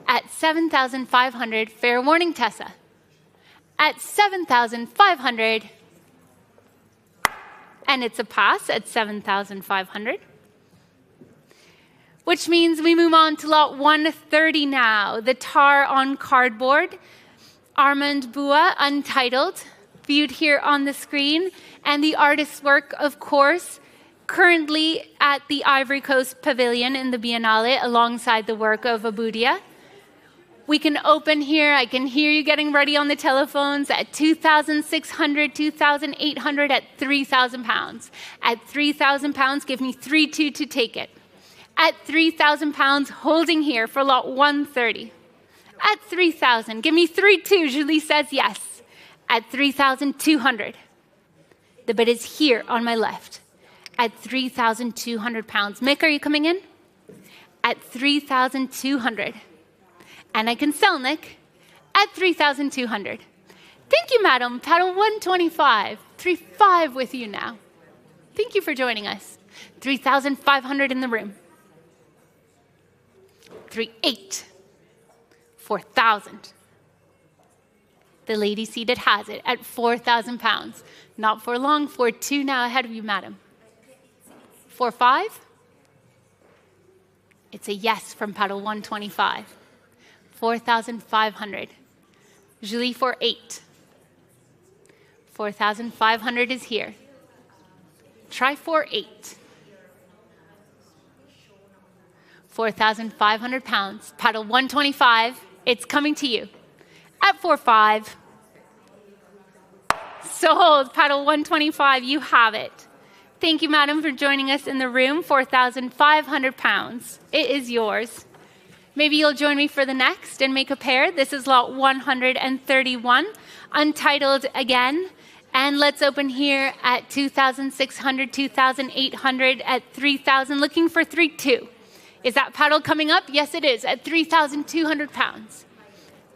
At 7,500, fair warning, Tessa. At 7,500, and it's a pass at 7,500. Which means we move on to lot 130 now, the tar on cardboard. Armand Bua, Untitled, viewed here on the screen, and the artist's work, of course, currently at the Ivory Coast Pavilion in the Biennale alongside the work of Abudia. We can open here. I can hear you getting ready on the telephones at 2,600, 2,800, at 3,000 pounds. At 3,000 pounds, give me 3-2 to take it. At 3,000 pounds, holding here for lot 130. At 3,000, give me 3-2. Julie says yes. At 3,200. The bid is here on my left. At 3,200 pounds. Mick, are you coming in? At 3,200. And I can sell, Nick, at 3,200. Thank you, madam. Paddle 125. 3-5 with you now. Thank you for joining us. 3,500 in the room. 3-8. 4,000. The lady seated has it at 4,000 pounds. Not for long. 4-2 now ahead of you, madam. 4-5. It's a yes from paddle 125. 4,500. Julie 4-8. 4,500 is here. Try 4-8. 4,500 pounds. Paddle 125. It's coming to you. At 4-5. Sold. Paddle 125. You have it. Thank you, madam, for joining us in the room. 4,500 pounds. It is yours. Maybe you'll join me for the next and make a pair. This is lot 131. Untitled again. And let's open here at 2,600, 2,800, at 3,000. Looking for 3-2. Is that paddle coming up? Yes, it is, at 3,200 pounds.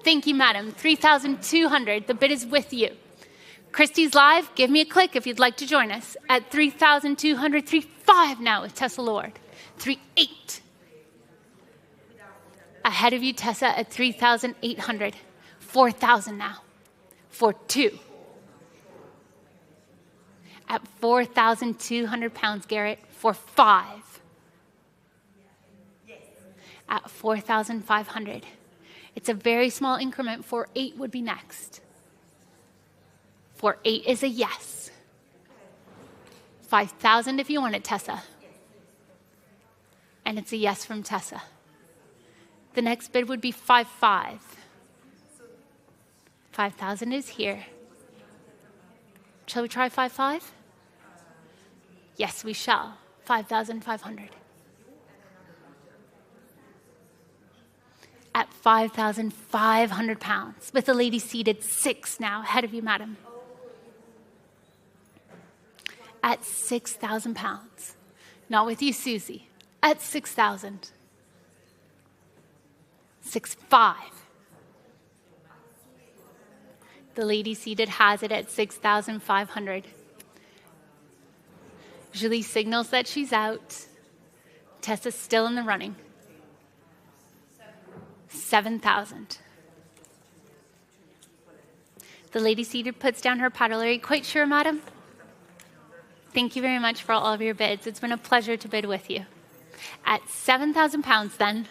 Thank you, madam. 3,200. The bid is with you. Christie's Live, give me a click if you'd like to join us. At 3,200, 3-5 now with Tessa Lord. 3-8. Ahead of you, Tessa, at 3,800. 4,000 now. 4-2. At 4,200 pounds, Garrett. 4-5. At 4,500. It's a very small increment. 4-8 would be next. 4.8 is a yes. 5,000 if you want it, Tessa. And it's a yes from Tessa. The next bid would be 5.5. 5,000 is here. Shall we try 5.5? Yes, we shall. 5,500. At 5,500 pounds, with the lady seated 6 now, ahead of you, madam. At 6,000 pounds. Not with you, Susie. At 6,000. 6.5. The lady seated has it at 6,500. Julie signals that she's out. Tessa's still in the running. 7,000. The lady seated puts down her paddle. Are you quite sure, madam? Thank you very much for all of your bids. It's been a pleasure to bid with you. At 7,000 pounds then,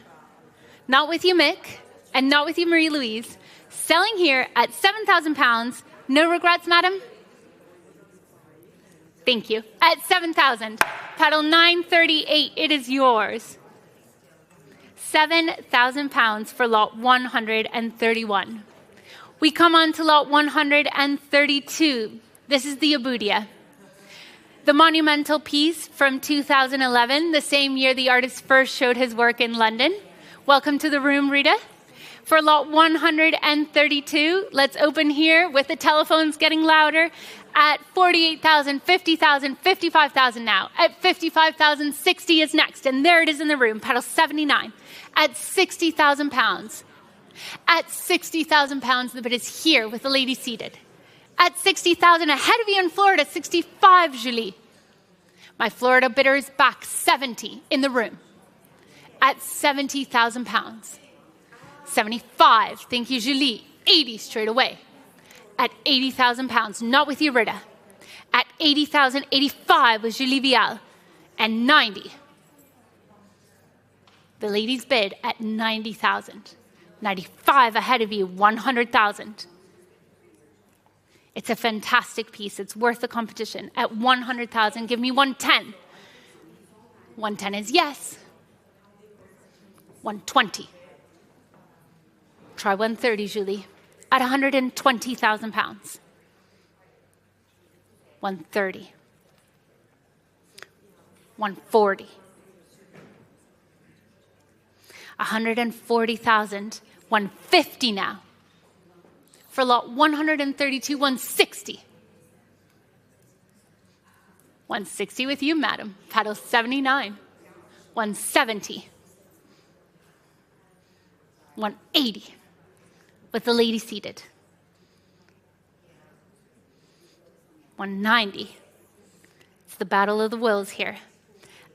not with you, Mick, and not with you, Marie-Louise, selling here at 7,000 pounds. No regrets, madam? Thank you. At 7,000, paddle 938, it is yours. 7,000 pounds for lot 131. We come on to lot 132. This is the Abudia. The monumental piece from 2011, the same year the artist first showed his work in London. Welcome to the room, Rita. For lot 132, let's open here with the telephones getting louder at 48,000, 50,000, 55,000 now. At 55,000, 60 is next, and there it is in the room, paddle 79. At 60,000 pounds. At 60,000 pounds, the bid is here with the lady seated. At 60,000, ahead of you in Florida, 65, Julie. My Florida bidder is back, 70 in the room. At 70,000 pounds. 75, thank you, Julie. 80 straight away. At 80,000 pounds, not with you, Rita. At 80,000, 85 with Julie Vial. And 90. The ladies bid at 90,000. 95 ahead of you, 100,000. It's a fantastic piece. It's worth the competition. At 100,000, give me 110. 110 is yes. 120. Try 130, Julie. At 120,000 pounds. 130. 140. 140,000. 150 now. For lot 132, 160. 160 with you, madam. Paddle 79. 170. 180. With the lady seated. 190. It's the battle of the wills here.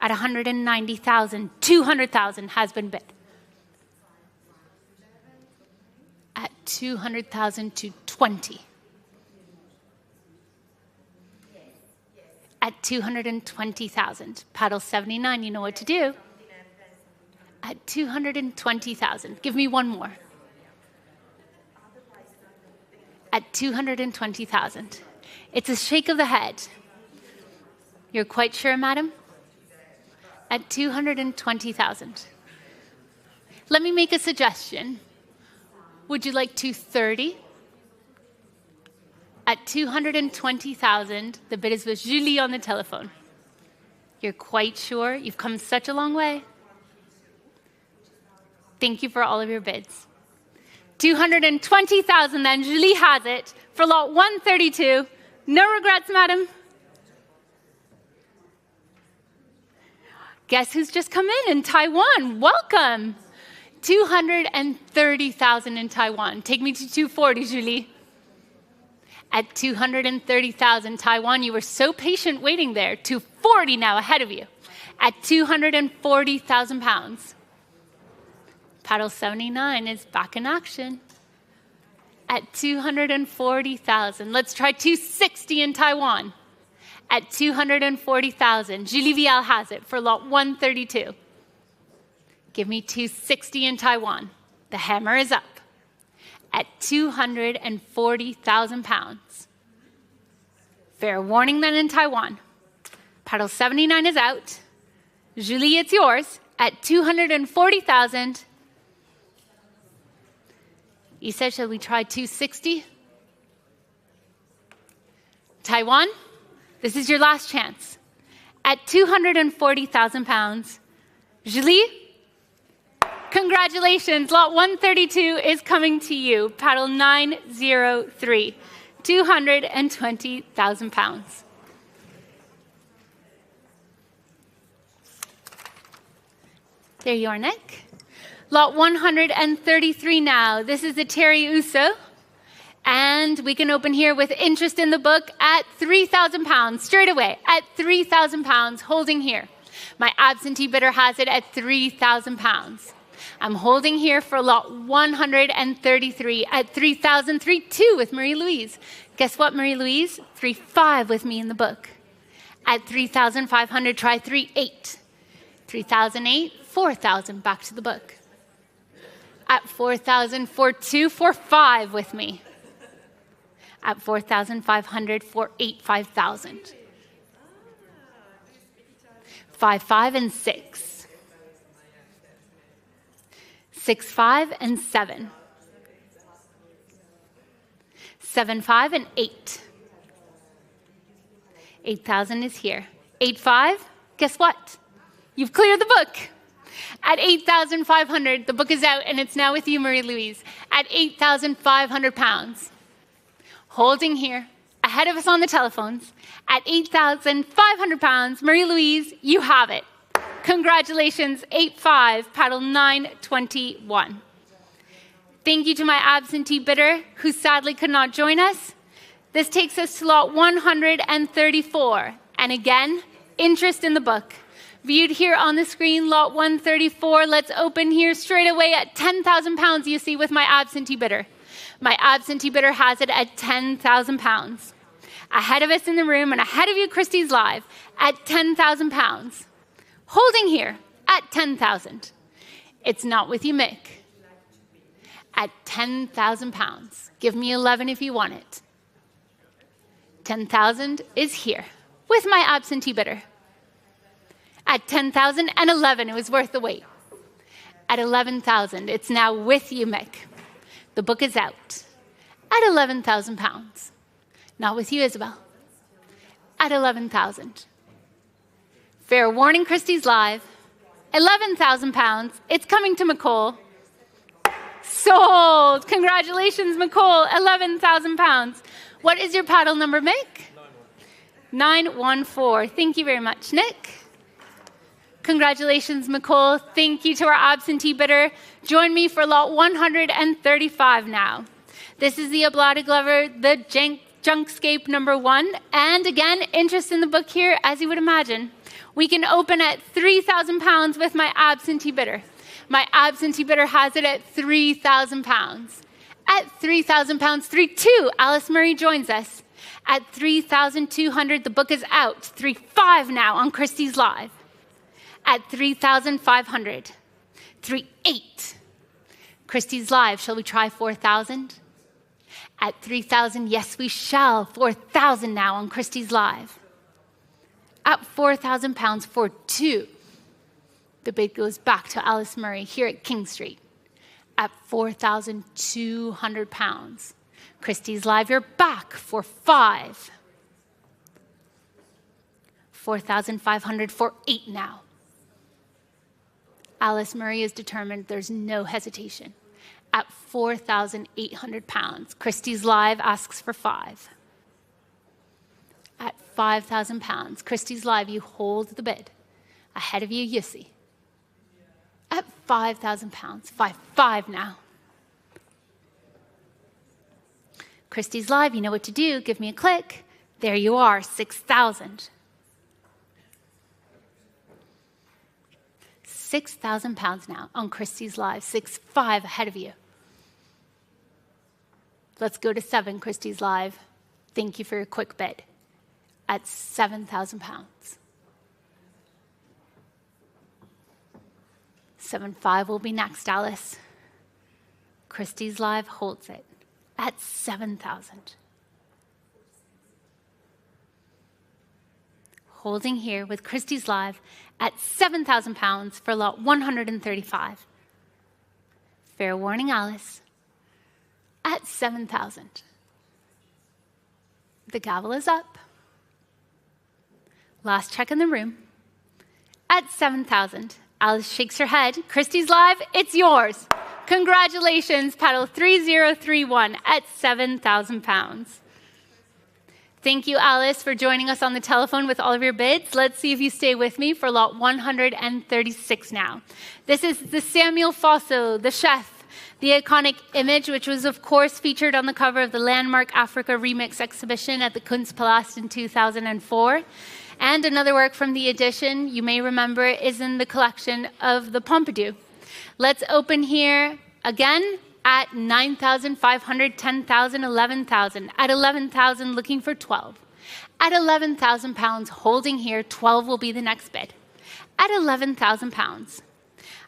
At 190,000, 200,000 has been bid. At 200,000 to 20. At 220,000, paddle 79, you know what to do. At 220,000, give me one more. At 220,000, it's a shake of the head. You're quite sure, madam? At 220,000. Let me make a suggestion. Would you like 230? At 220,000, the bid is with Julie on the telephone. You're quite sure? You've come such a long way. Thank you for all of your bids. 220,000 then, Julie has it for lot 132. No regrets, madam. Guess who's just come in Taiwan? Welcome. 230,000 in Taiwan. Take me to 240, Julie. At 230,000 Taiwan, you were so patient waiting there. 240 now ahead of you. At 240,000 pounds. Paddle 79 is back in action. At 240,000. Let's try 260 in Taiwan. At 240,000. Julie Vial has it for lot 132. Give me 260 in Taiwan. The hammer is up. At 240,000 pounds. Fair warning then in Taiwan. Paddle 79 is out. Julie, it's yours at 240,000. You said, shall we try 260? Taiwan, this is your last chance. At 240,000 pounds, Julie, congratulations, lot 132 is coming to you. Paddle 903, 220,000 pounds. There you are, Nick. Lot 133 now. This is the Terry Uso. And we can open here with interest in the book at 3,000 pounds, straight away, at 3,000 pounds, holding here. My absentee bidder has it at 3,000 pounds. I'm holding here for lot 133 at 3,032 with Marie-Louise. Guess what, Marie-Louise? 3,500 with me in the book. At 3,500, try 3,800. 3,008, 4,000, back to the book. At 4,000, 4,200, 4,500 with me. At 4,500, 4,800, 5,000. 5,500 and 6. 6,500 and 7. 7,500 and 8. 8,000 is here. 8,500, guess what? You've cleared the book. At 8,500, the book is out and it's now with you, Marie-Louise. At 8,500 pounds. Holding here, ahead of us on the telephones, at 8,500 pounds, Marie-Louise, you have it. Congratulations, 8,500, paddle 921. Thank you to my absentee bidder, who sadly could not join us. This takes us to lot 134. And again, interest in the book. Viewed here on the screen, lot 134. Let's open here straight away at 10,000 pounds, you see, with my absentee bidder. My absentee bidder has it at 10,000 pounds. Ahead of us in the room and ahead of you, Christie's Live, at 10,000 pounds. Holding here at 10,000. It's not with you, Mick. At 10,000 pounds. Give me 11 if you want it. 10,000 is here with my absentee bidder. At 10,000 and 11, it was worth the wait. At 11,000, it's now with you, Mick. The book is out. At 11,000 pounds. Not with you, Isabel. At 11,000. Fair warning, Christie's Live. 11,000 pounds. It's coming to McCall. Sold. Congratulations, McCall. 11,000 pounds. What is your paddle number, Mick? 914. Thank you very much, Nick. Congratulations, McCall. Thank you to our absentee bidder. Join me for lot 135 now. This is the Oblada Glover, the Junkscape number 1. And again, interest in the book here, as you would imagine. We can open at 3,000 pounds with my absentee bidder. My absentee bidder has it at 3,000 pounds. At 3,000 pounds, 3,200, Alice Murray joins us. At 3,200, the book is out. 3,500 now on Christie's Live. At 3,500, 3,800. Christie's Live, shall we try 4,000? At 3,000, yes, we shall. 4,000 now on Christie's Live. At 4,000 pounds, 4,200. The bid goes back to Alice Murray here at King Street. At 4,200 pounds. Christie's Live, you're back for 5. 4,500, 4,800 now. Alice Murray is determined, there's no hesitation. At 4,800 pounds, Christie's Live asks for 5. At 5,000 pounds, Christie's Live, you hold the bid. Ahead of you, Yussi. At 5,000 pounds, 5,500 now. Christie's Live, you know what to do. Give me a click. There you are, 6,000. 6,000 pounds now on Christie's Live, 6,500 ahead of you. Let's go to 7, Christie's Live. Thank you for your quick bid. At 7,000 pounds. 7,500 will be next, Alice. Christie's Live holds it at 7,000. holding here with Christie's Live at £7,000 for lot 135. Fair warning, Alice, at 7,000. The gavel is up. Last check in the room. At 7,000. Alice shakes her head. Christie's Live, it's yours. Congratulations, paddle 3031 at £7,000. Thank you, Alice, for joining us on the telephone with all of your bids. Let's see if you stay with me for lot 136 now. This is the Samuel Fosso, the chef, the iconic image, which was, of course, featured on the cover of the landmark Africa Remix exhibition at the Kunstpalast in 2004. And another work from the edition, you may remember, is in the collection of the Pompidou. Let's open here again at 9,500, 10,000, 11,000. At 11,000, looking for 12. At £11,000, holding here, 12 will be the next bid. At £11,000,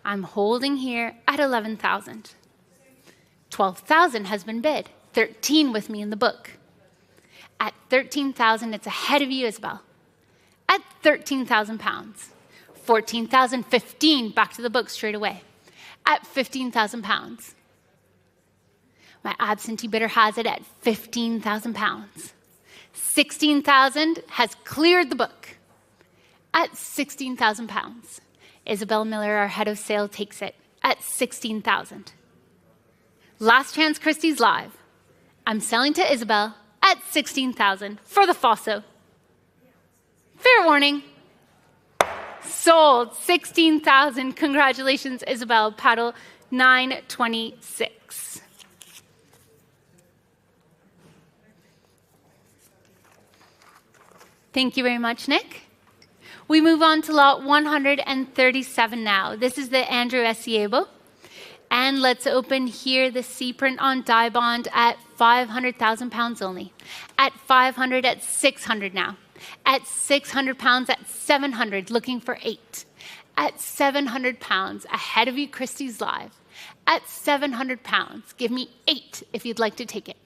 I'm holding here at 11,000. 12,000 has been bid. 13 with me in the book. At 13,000, it's ahead of you, Isabel. At £13,000. 14,000, 15, back to the book straight away. At £15,000. My absentee bidder has it at £15,000. 16,000 has cleared the book. At £16,000. Isabel Miller, our head of sale, takes it at 16,000. Last chance, Christie's Live. I'm selling to Isabel at 16,000 for the Fosso. Fair warning. Sold. 16,000. Congratulations, Isabel. Paddle 926. Thank you very much, Nick. We move on to lot 137 now. This is the Andrew Esiebo. And let's open here the C print on die bond at £500,000 only. At 500, at 600 now. At £600, at 700, looking for 8. At £700, ahead of you, Christie's Live. At £700, give me 8 if you'd like to take it.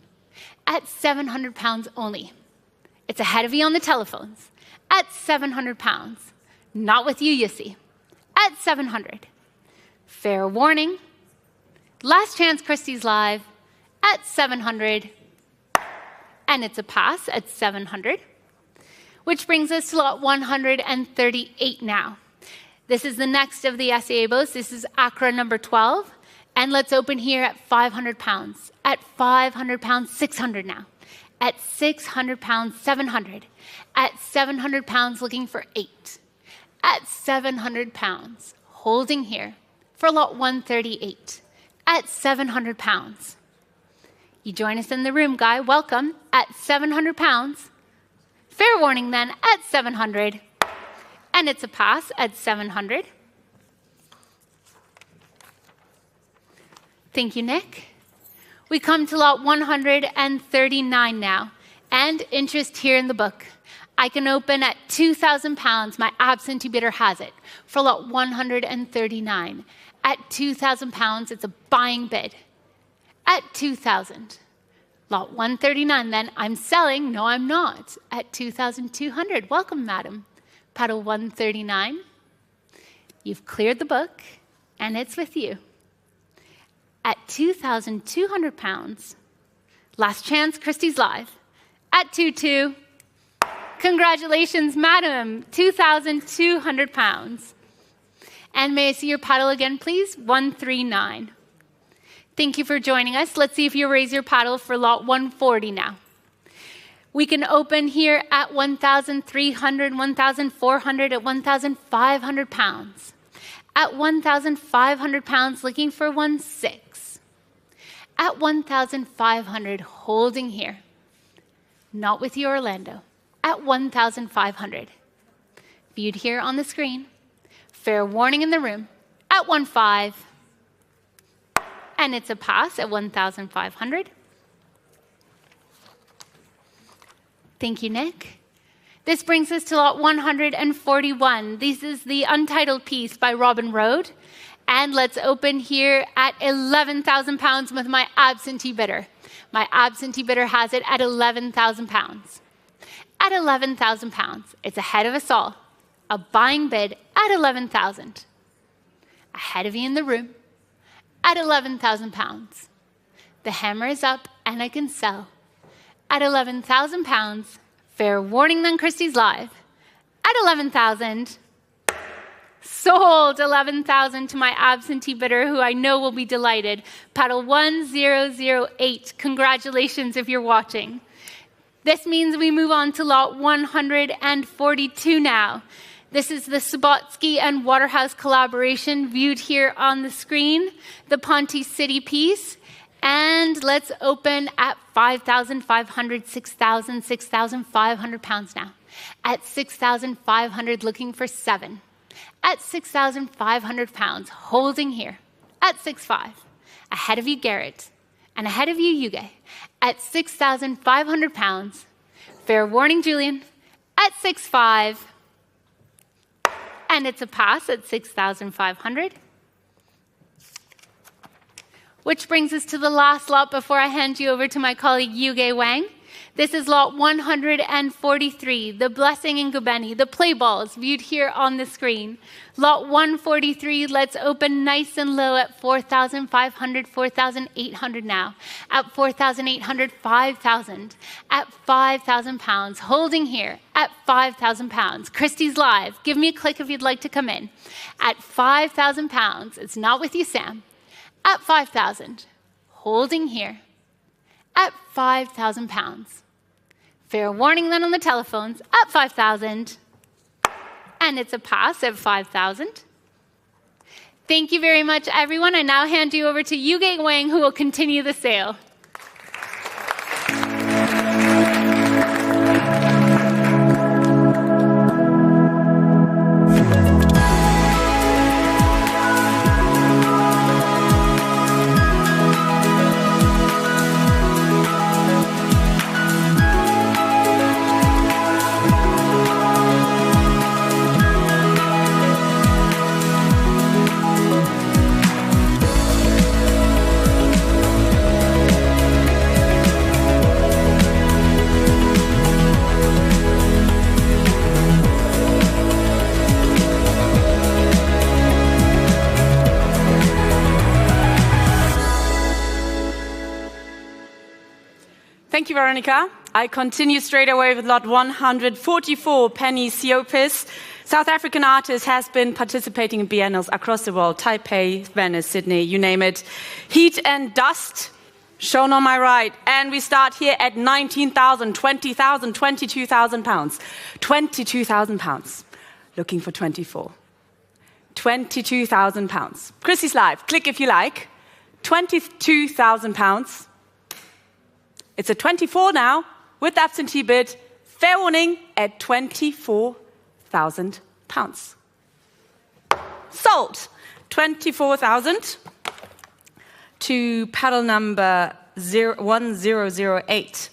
At £700 only. It's ahead of you on the telephones. At £700, not with you, you see. At 700. Fair warning. Last chance, Christie's Live. At 700. And it's a pass at 700. Which brings us to lot 138 now. This is the next of the Esiebos. This is Accra number 12. And let's open here at £500. At £500, 600 now. At £600, 700. At £700, looking for 8. At £700, holding here for lot 138. At £700. You join us in the room, Guy. Welcome. At £700. Fair warning then, at 700. And it's a pass at 700. Thank you, Nick. We come to lot 139 now, and interest here in the book. I can open at £2,000. My absentee bidder has it for lot 139. At £2,000, it's a buying bid. At 2,000. Lot 139, then I'm selling. No, I'm not. At 2,200. Welcome, madam. Paddle 139. You've cleared the book, and it's with you. At £2,200, last chance, Christie's Live. At 2,200, congratulations, madam, £2,200. And may I see your paddle again, please? 139. Thank you for joining us. Let's see if you raise your paddle for lot 140 now. We can open here at 1,300, 1,400, at £1,500. At £1,500, looking for 1,600. At 1,500, holding here. Not with you, Orlando. At 1,500. Viewed here on the screen. Fair warning in the room. At 1,500. And it's a pass at 1,500. Thank you, Nick. This brings us to lot 141. This is the untitled piece by Robin Rode. And let's open here at £11,000 with my absentee bidder. My absentee bidder has it at £11,000. at £11,000. It's ahead of us all. A buying bid at £11,000. Ahead of you in the room at £11,000. The hammer is up and I can sell at £11,000. Fair warning then, Christie's live at £11,000. Sold £11,000 to my absentee bidder, who I know will be delighted. Paddle 1008. Congratulations if you're watching. This means we move on to lot 142 now. This is the Subotsky and Waterhouse collaboration viewed here on the screen, the Ponty City piece. And let's open at 5,500, 6,000, 6,500 pounds now. At 6,500, looking for 7. At 6,500 pounds, holding here. At 6.5. Ahead of you, Garrett. And ahead of you, Yuge. At 6,500 pounds. Fair warning, Julian. At 6.5. And it's a pass at 6,500. Which brings us to the last lot before I hand you over to my colleague Yuge Wang. This is lot 143, the Blessing in Gubeni, the play balls viewed here on the screen. Lot 143, let's open nice and low at 4,500, 4,800 now. At 4,800, 5,000. At 5,000 pounds, holding here at 5,000 pounds. Christie's live, give me a click if you'd like to come in. At 5,000 pounds, it's not with you, Sam. At 5,000, holding here at 5,000 pounds. Fair warning then on the telephones at 5,000. And it's a pass at 5,000. Thank you very much, everyone. I now hand you over to Yuge Wang, who will continue the sale. Thank you, Veronica. I continue straight away with lot 144, Penny Siopis. South African artist has been participating in biennales across the world, Taipei, Venice, Sydney, you name it. Heat and Dust, shown on my right. And we start here at 19,000, 20,000, 22,000 pounds. 22,000 pounds. Looking for 24. 22,000 pounds. Christie's live, click if you like. 22,000 pounds. It's a 24 now, with absentee bid, fair warning, at 24,000 pounds. Sold. 24,000 to paddle number 1008.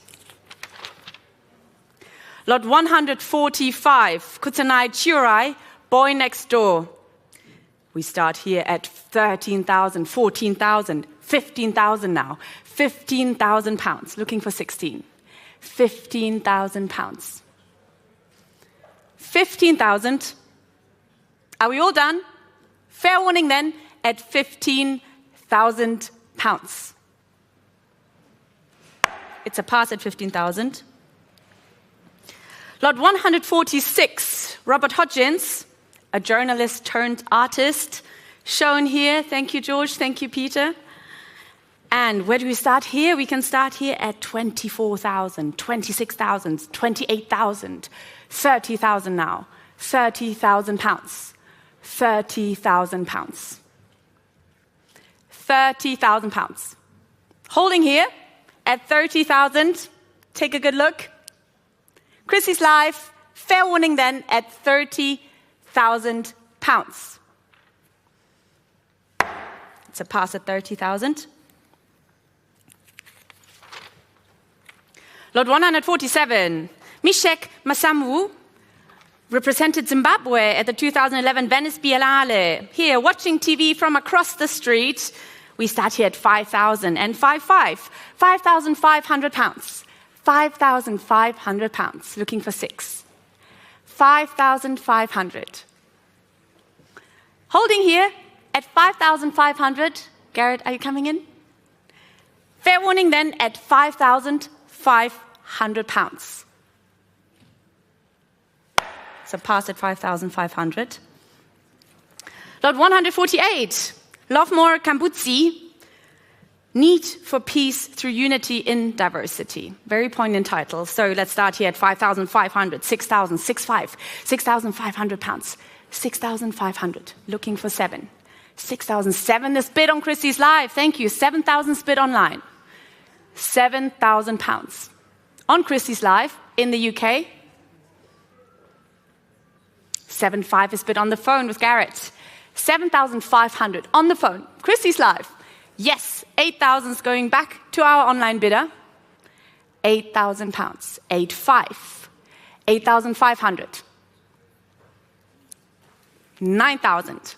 Lot 145, Kutanai Chiurai, Boy Next Door. We start here at 13,000, 14,000, 15,000 now. 15,000 pounds, looking for 16. 15,000 pounds. 15,000. Are we all done? Fair warning then at 15,000 pounds. It's a pass at 15,000. Lot 146, Robert Hodgins, a journalist turned artist, shown here. Thank you, George. Thank you, Peter. And where do we start here? We can start here at 24,000, 26,000, 28,000, 30,000 now. 30,000 pounds. 30,000 pounds. 30,000 pounds. Holding here at 30,000. Take a good look. Christie's live. Fair warning then at 30,000 pounds. It's a pass at 30,000. Lot 147, Mishek Masamu represented Zimbabwe at the 2011 Venice Biennale. Here, watching TV from across the street, we start here at 5,000 and 5,500 pounds. £5,500. Looking for 6. 5,500. Holding here at 5,500. Garrett, are you coming in? Fair warning then at £5,500. So pass at 5,500. Lot 148. Lovemore Kambutsi. Need for Peace Through Unity in Diversity. Very poignant title. So let's start here at 5,500, 6,000, 6,500, 6,500 pounds, 6,500. Looking for 7. 6,007 this bid on Christie's Live. Thank you. 7,000 bid online. 7,000 pounds. On Christie's Live in the UK. 7,500 is bid on the phone with Garrett. 7,500 on the phone. Christie's Live. Yes, 8,000 is going back to our online bidder. 8,000 pounds. 8,500. 8,500. 9,000.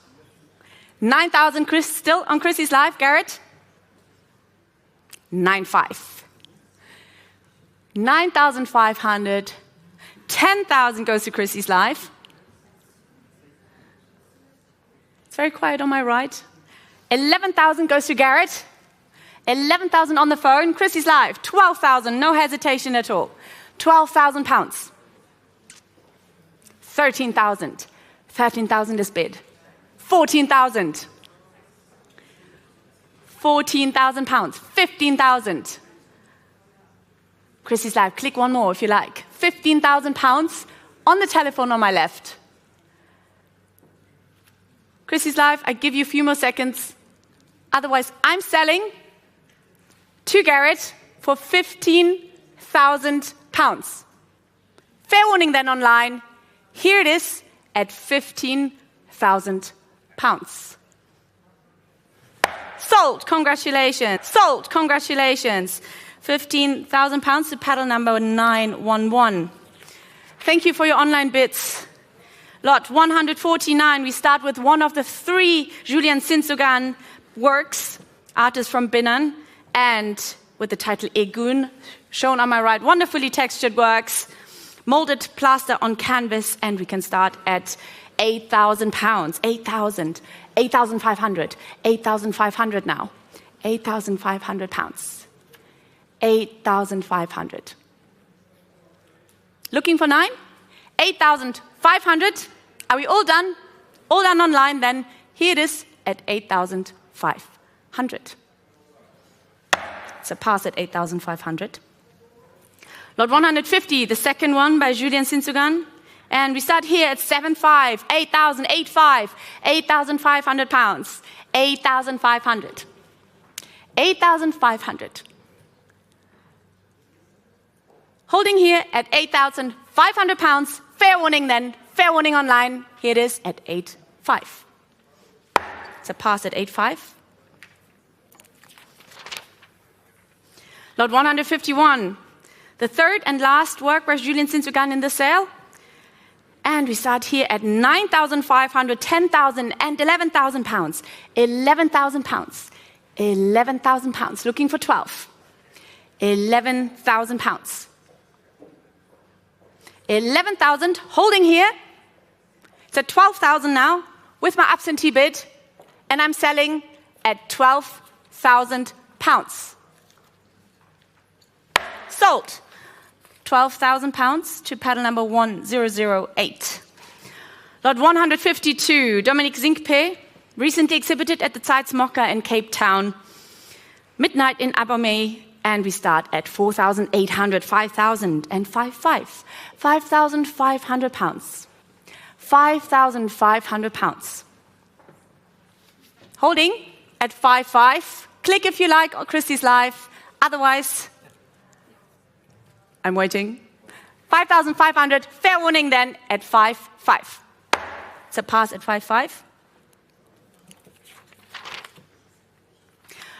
9,000 still on Christie's Live, Garrett. 9,500. 9,500. 10,000 goes to Christie's Live. It's very quiet on my right. 11,000 goes to Garrett. 11,000 on the phone. Christie's Live. 12,000, no hesitation at all. 12,000 pounds. 13,000. 13,000 is bid. 14,000. 14,000 pounds. 15,000. Christie's Live. Click one more if you like. 15,000 pounds on the telephone on my left. Christie's Live, I give you a few more seconds. Otherwise, I'm selling to Garrett for 15,000 pounds. Fair warning then online. Here it is at 15,000 pounds. Sold, congratulations. Sold, congratulations. 15,000 pounds to paddle number 911. Thank you for your online bids. Lot 149, we start with one of the 3 Julian Sinsugan works, artist from Binan, and with the title Egun, shown on my right, wonderfully textured works, molded plaster on canvas, and we can start at 8,000 pounds, 8,000, 8,500, 8,500 now, 8,500 pounds, 8,500. Looking for 9? 8,500. Are we all done? All done online then. Here it is at 8,500. It's a pass at 8,500. Lot 150, the second one by Julian Sinsugan. And we start here at 7,500, 8,000, 8,500, 8,500 pounds, 8,500. 8,500. Holding here at 8,500 pounds. Fair warning then. Fair warning online. Here it is at 8,500. It's a pass at 8,500. Lot 151. The third and last work by Julian Sinsugan in the sale. And we start here at 9,500, 10,000 and 11,000 pounds. 11,000 pounds. 11,000 pounds. Looking for 12. 11,000 pounds. 11,000, holding here. It's at 12,000 now with my absentee bid, and I'm selling at 12,000 pounds. Sold. 12,000 pounds to paddle number 1008. Lot 152, Dominique Zinkpe, recently exhibited at the CEST in Cape Town. Midnight in Abomey. And we start at 4,800, 5,000, and 5,500. 5,500 pounds. 5,500 pounds. Holding at 5,500. Click if you like on Christie's Live. Otherwise, I'm waiting. 5,500. Fair warning then at 5,500. It's a pass at 5,500.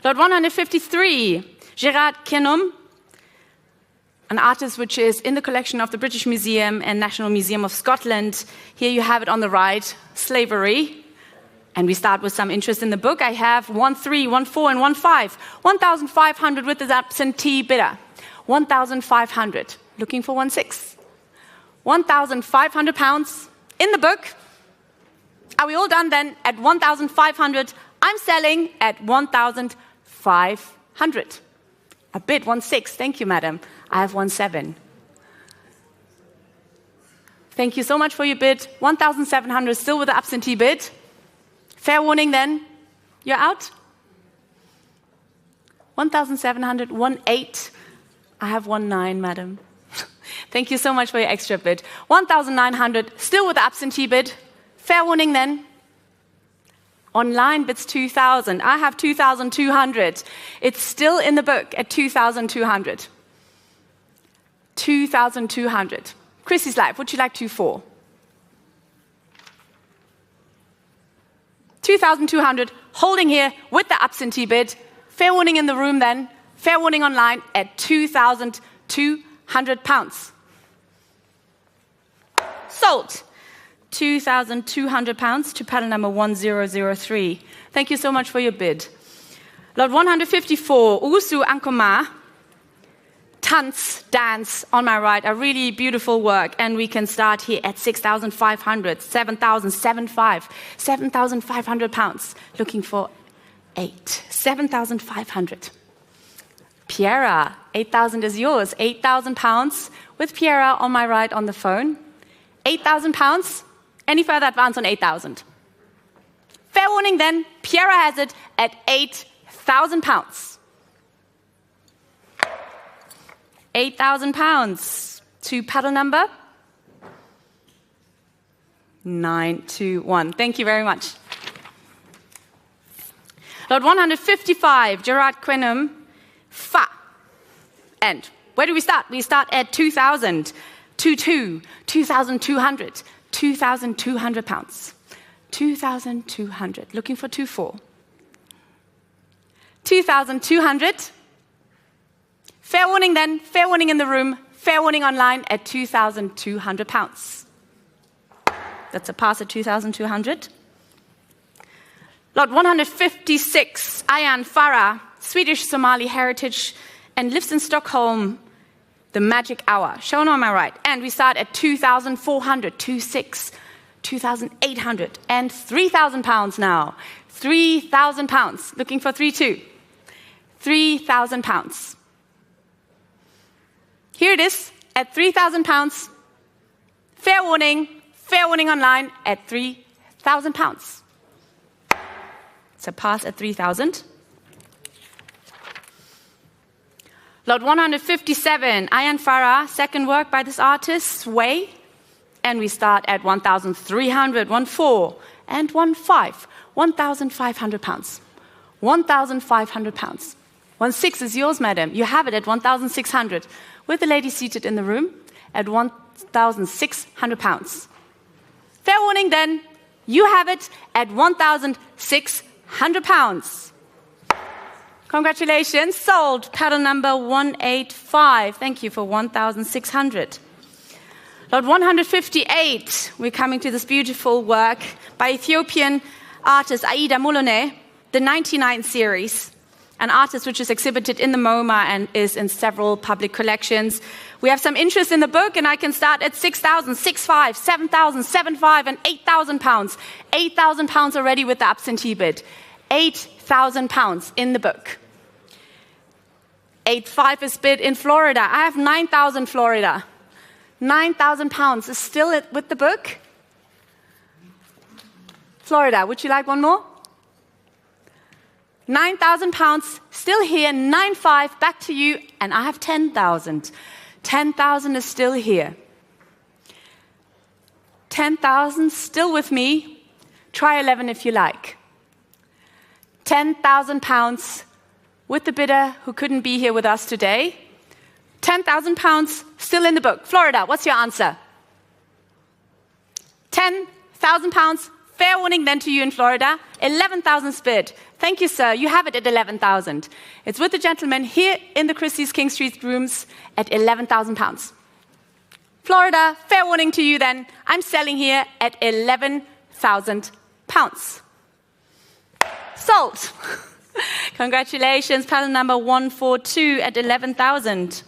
Lot 153. Gerard Kenum, an artist which is in the collection of the British Museum and National Museum of Scotland. Here you have it on the right, Slavery. And we start with some interest in the book. I have 1,300, 1,400, and 1,500. 1,500 with the absentee bidder. 1,500. Looking for 1/6. 1,500 pounds in the book. Are we all done then? At 1,500, I'm selling at 1,500. A bid, 1/6. Thank you, madam. I have 1/7. Thank you so much for your bid. 1,700, still with the absentee bid. Fair warning then, you're out. 1,700, 1/8. I have 1/9, madam. Thank you so much for your extra bid. 1,900, still with the absentee bid. Fair warning then. Online bids 2,000. I have 2,200. It's still in the book at 2,200. 2,200. Christie's Life, would you like 2,400? 2,200, holding here with the absentee bid. Fair warning in the room then. Fair warning online at 2,200 pounds. Sold. 2,200 pounds to paddle number 1003. Thank you so much for your bid. Lot 154, Usu Ankoma. Tanz, dance, on my right, a really beautiful work. And we can start here at 6,500, 7,075, 7,500 pounds. Looking for 8, 7,500. Piera, 8,000 is yours. 8,000 pounds with Piera on my right on the phone. 8,000 pounds. Any further advance on 8,000? Fair warning then, Piera has it at 8,000 pounds. 8,000 pounds to paddle number 921. Thank you very much. Lot 155, Gerard Quenum, Fa. And where do we start? We start at 2,000, 2,200, 2,200 pounds. 2,200, looking for 2,400. 2,200. Fair warning then, fair warning in the room, fair warning online at 2,200 pounds. That's a pass at 2,200. Lot 156, Ayan Farah, Swedish Somali heritage, and lives in Stockholm. The Magic Hour, shown on my right. And we start at 2,400, 2,600, 2,800, and 3,000 pounds now. 3,000 pounds, looking for 3,200. 3,000 pounds. Here it is, at 3,000 pounds. Fair warning online at 3,000 pounds. It's a pass at 3,000. Lot 157, Ayan Farah, second work by this artist, Sway. And we start at 1,300, 1,400, and 1,500. 1,500 pounds. 1,500 pounds. 1,600 is yours, madam. You have it at 1,600. With the lady seated in the room at 1,600 pounds. Fair warning then, you have it at 1,600 pounds. Congratulations, sold. Paddle number 185. Thank you for 1,600. Lot 158. We're coming to this beautiful work by Ethiopian artist Aida Mulone, the 99 series. An artist which is exhibited in the MoMA and is in several public collections. We have some interest in the book, and I can start at 6,000, 6,500, 7,000, 7,500, and 8,000 pounds. 8,000 pounds already with the absentee bid. 8,000 pounds in the book. 8,500 is bid in Florida. I have 9,000 Florida. 9,000 pounds is still with the book. Florida, would you like one more? 9,000 pounds, still here, 9,500, back to you, and I have 10,000. 10,000 is still here. 10,000, still with me. Try 11 if you like. 10,000 pounds with the bidder who couldn't be here with us today. 10,000 pounds, still in the book. Florida, what's your answer? 10,000 pounds, fair warning then to you in Florida. 11,000 bid. Thank you, sir. You have it at 11,000. It's with the gentleman here in the Christie's King Street rooms at 11,000 pounds. Florida, fair warning to you then. I'm selling here at 11,000 pounds. Sold. Congratulations, panel number 142 at 11,000.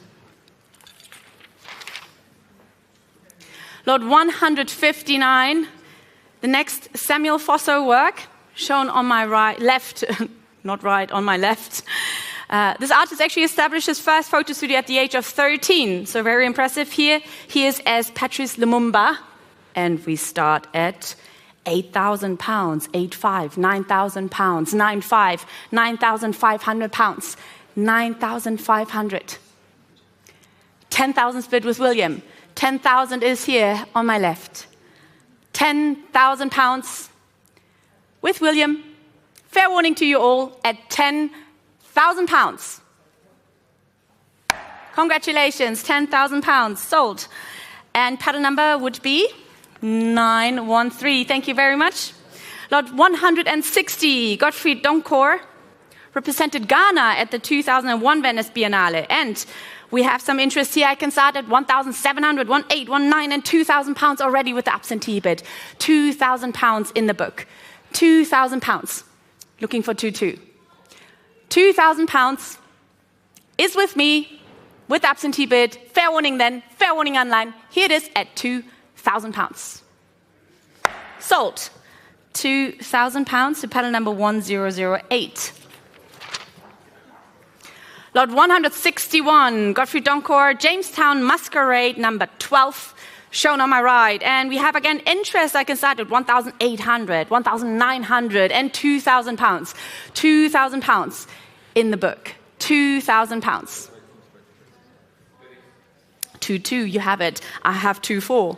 Lot 159, the next Samuel Fosso work, shown on my left, not right, on my left. This artist actually established his first photo studio at the age of 13, so very impressive here. He is as Patrice Lumumba, and we start at 8,000 pounds, 8,500, 9,000 pounds, 9,500, 9,500 pounds, 9,500. 10,000 split with William. 10,000 is here on my left. 10,000 pounds with William. Fair warning to you all, at 10,000 pounds. Congratulations, 10,000 pounds sold. And pattern number would be 913. Thank you very much. Lot 160, Godfrey Donkor, represented Ghana at the 2001 Venice Biennale. And we have some interest here. I can start at 1,700, 1,800, 1,900, and 2,000 pounds already with the absentee bid. 2,000 pounds in the book. 2,000 pounds. Looking for 2,2. 2,000 pounds is with me with absentee bid. Fair warning then, fair warning online. Here it is at 2,000 pounds. Sold. 2,000 pounds to paddle number 1008. Lot 161, Godfrey Donkor, Jamestown Masquerade, number 12, shown on my right. And we have again interest. I can start at 1,800, 1,900, and 2,000 pounds. 2,000 pounds in the book. 2,000 pounds. 2,2, you have it. I have 2,4.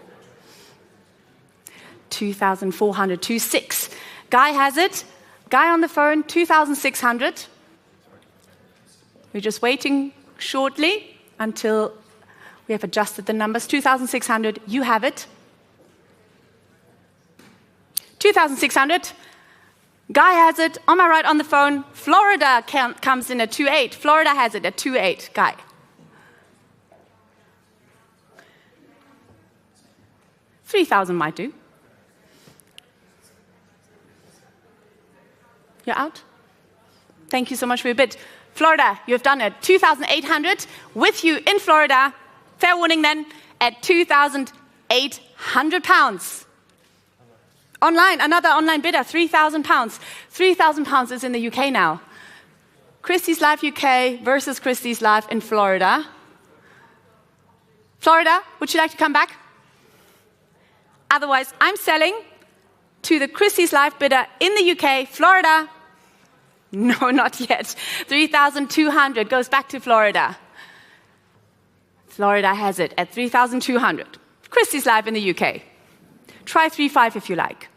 2,400, 2,6. Guy has it. Guy on the phone, 2,600. We're just waiting shortly until we have adjusted the numbers. 2,600, you have it. 2,600. Guy has it. On my right on the phone, Florida comes in at 2,800. Florida has it at 2,800. Guy. $3,000 might do. You're out? Thank you so much for your bid. Florida, you've done it. 2,800 with you in Florida. Fair warning then, at 2,800 pounds. Online, another online bidder, 3,000 pounds. 3,000 pounds is in the UK now. Christie's Live UK versus Christie's Live in Florida. Florida, would you like to come back? Otherwise, I'm selling to the Christie's Live bidder in the UK, Florida. No, not yet. 3,200 goes back to Florida. Florida has it at 3,200. Christie's Live in the UK. Try 3,500 if you like.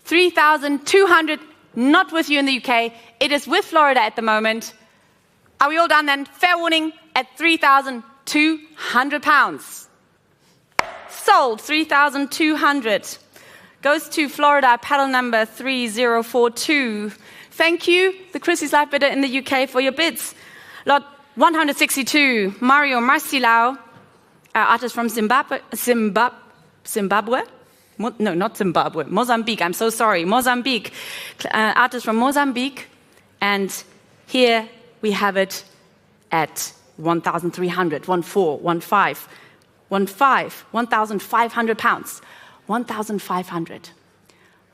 3,200, not with you in the UK. It is with Florida at the moment. Are we all done then? Fair warning at 3,200 pounds. Sold, 3,200. Goes to Florida, paddle number 3042. Thank you, the Christie's Live bidder in the UK, for your bids. Lot 162, Mario Marcilau, artist from Zimbabwe? No, not Zimbabwe, Mozambique, I'm so sorry, Mozambique. Artist from Mozambique, and here we have it at 1,300, 1,400, 1,500, 1,500 pounds. 1,500.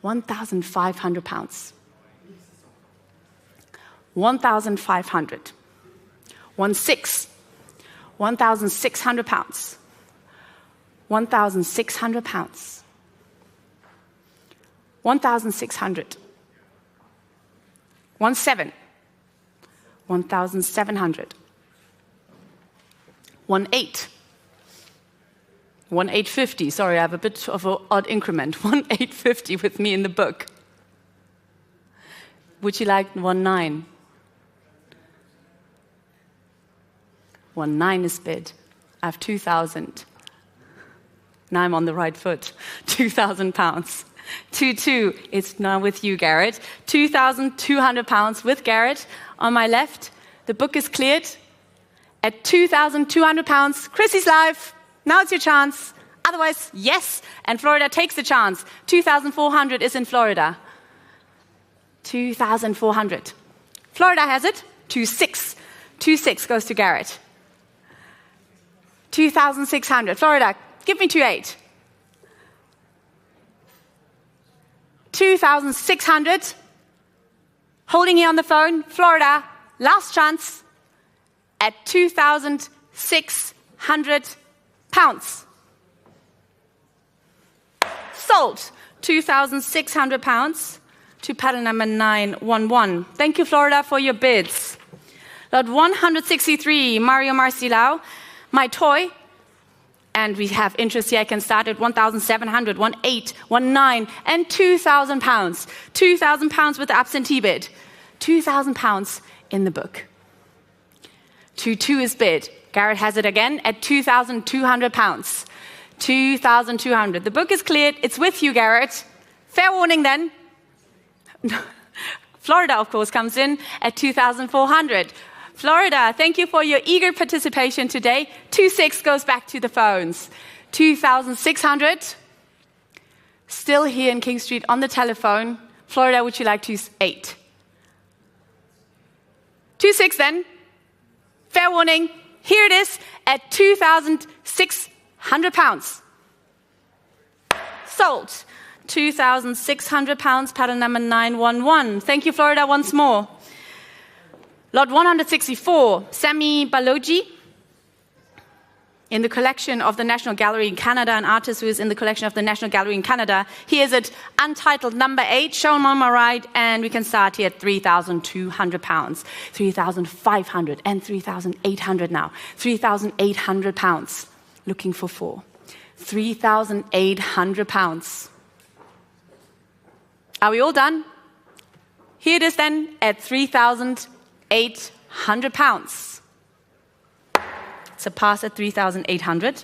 1,500 pounds. 1,500. 1,600. 1,600 pounds. 1,600 pounds. 1,600. 1,700. 1,700. 1,800. 1,850. Sorry, I have a bit of an odd increment. 1,850 with me in the book. Would you like 1,900? 1,900 is bid. I have 2,000. Now I'm on the right foot. 2,000 pounds. 2,200. It's now with you, Garrett. 2,200 pounds with Garrett on my left. The book is cleared at 2,200 pounds. Christie's Live. Now it's your chance. Otherwise, yes. And Florida takes the chance. 2,400 is in Florida. 2,400. Florida has it. 2,600. 2,600 goes to Garrett. 2,600. Florida, give me 2,800. 2,600. Holding here on the phone. Florida, last chance at 2,600 pounds. Sold. 2,600 pounds to paddle number 911. Thank you, Florida, for your bids. Lot 163, Mario Marcilau, My Toy. And we have interest here. I can start at 1,700, 1,800, 1,900, and 2,000 pounds. 2,000 pounds with the absentee bid. 2,000 pounds in the book. 2,200 is bid. Garrett has it again at 2,200 pounds. 2,200. The book is cleared. It's with you, Garrett. Fair warning then. Florida, of course, comes in at 2,400. Florida, thank you for your eager participation today. 2,600 goes back to the phones. 2,600. Still here in King Street on the telephone. Florida, would you like 2,800? 2,600 then. Fair warning. Here it is at 2,600 pounds. Sold. 2,600 pounds, paddle number 911. Thank you, Florida, once more. Lot 164, Sami Baloji, in the collection of the National Gallery in Canada, an artist who is in the collection of the National Gallery in Canada. He is at untitled number 8, shown on my right, and we can start here at 3,200 pounds, 3,500, and 3,800 now. 3,800 pounds, looking for 4. 3,800 pounds. Are we all done? Here it is then at 3,800 pounds. It's a pass at 3,800.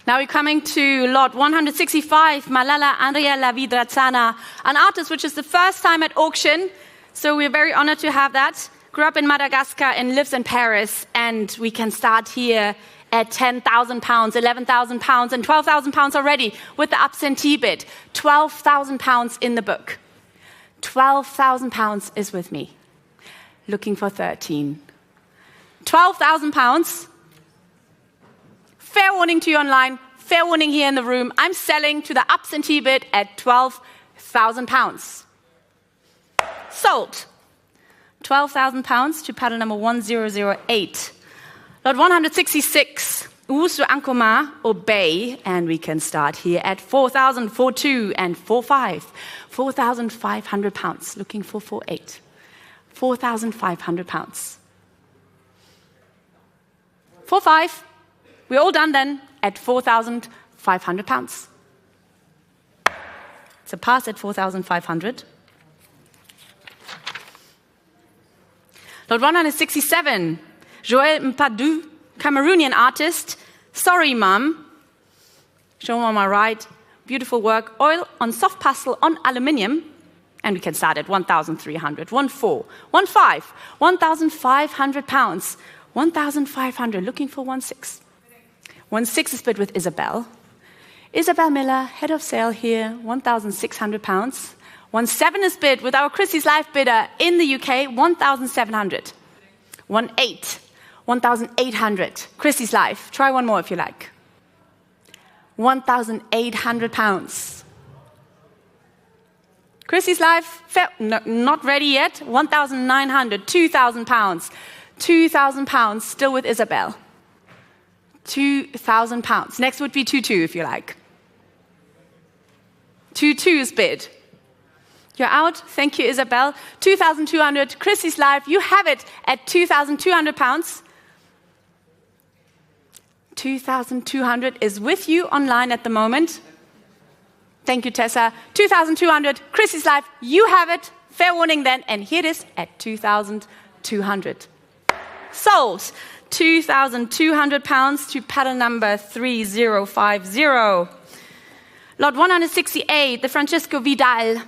Now we're coming to lot 165, Malala Andrea Lavidratsana, an artist which is the first time at auction, so we're very honored to have that. Grew up in Madagascar and lives in Paris, and we can start here at 10,000 pounds, 11,000 pounds, and 12,000 pounds already with the absentee bid. 12,000 pounds in the book. 12,000 pounds is with me. Looking for 13. 12,000 pounds. Fair warning to you online, fair warning here in the room. I'm selling to the absentee bid at 12,000 pounds. Sold. 12,000 pounds to paddle number 1008. Lot 166, Usu Ankoma Obey, and we can start here at 4,000, 4,200, and 4,500. 4,500 pounds, looking for 4,800. 4,500 pounds. 4,500. We're all done then at 4,500 pounds. It's a pass at 4,500. Lot 167, Joël Mpadou, Cameroonian artist. Sorry, Mum. Shown on my right. Beautiful work. Oil on soft pastel on aluminium. And we can start at 1,300, 1,400, 1,500, 1,500 pounds. 1,500, looking for 1,600. 1,600 is bid with Isabel. Isabel Miller, head of sale here, 1,600 pounds. 1,700 is bid with our Christie's Live bidder in the UK, 1,700. 1,800, 1,800. Christie's Live. Try one more if you like. 1,800 pounds. Christie's Live, no, not ready yet. 1,900, 2,000 pounds. 2,000 pounds, still with Isabel. 2,000 pounds. Next would be 2,200 if you like. 2,200 is bid. You're out. Thank you, Isabel. 2,200. Christie's Live. You have it at 2,200 pounds. 2,200 is with you online at the moment. Thank you, Tessa. 2,200. Christie's Live. You have it. Fair warning then. And here it is at 2,200. Sold. 2,200 pounds to paddle number 3050. Lot 168, the Francisco Vidal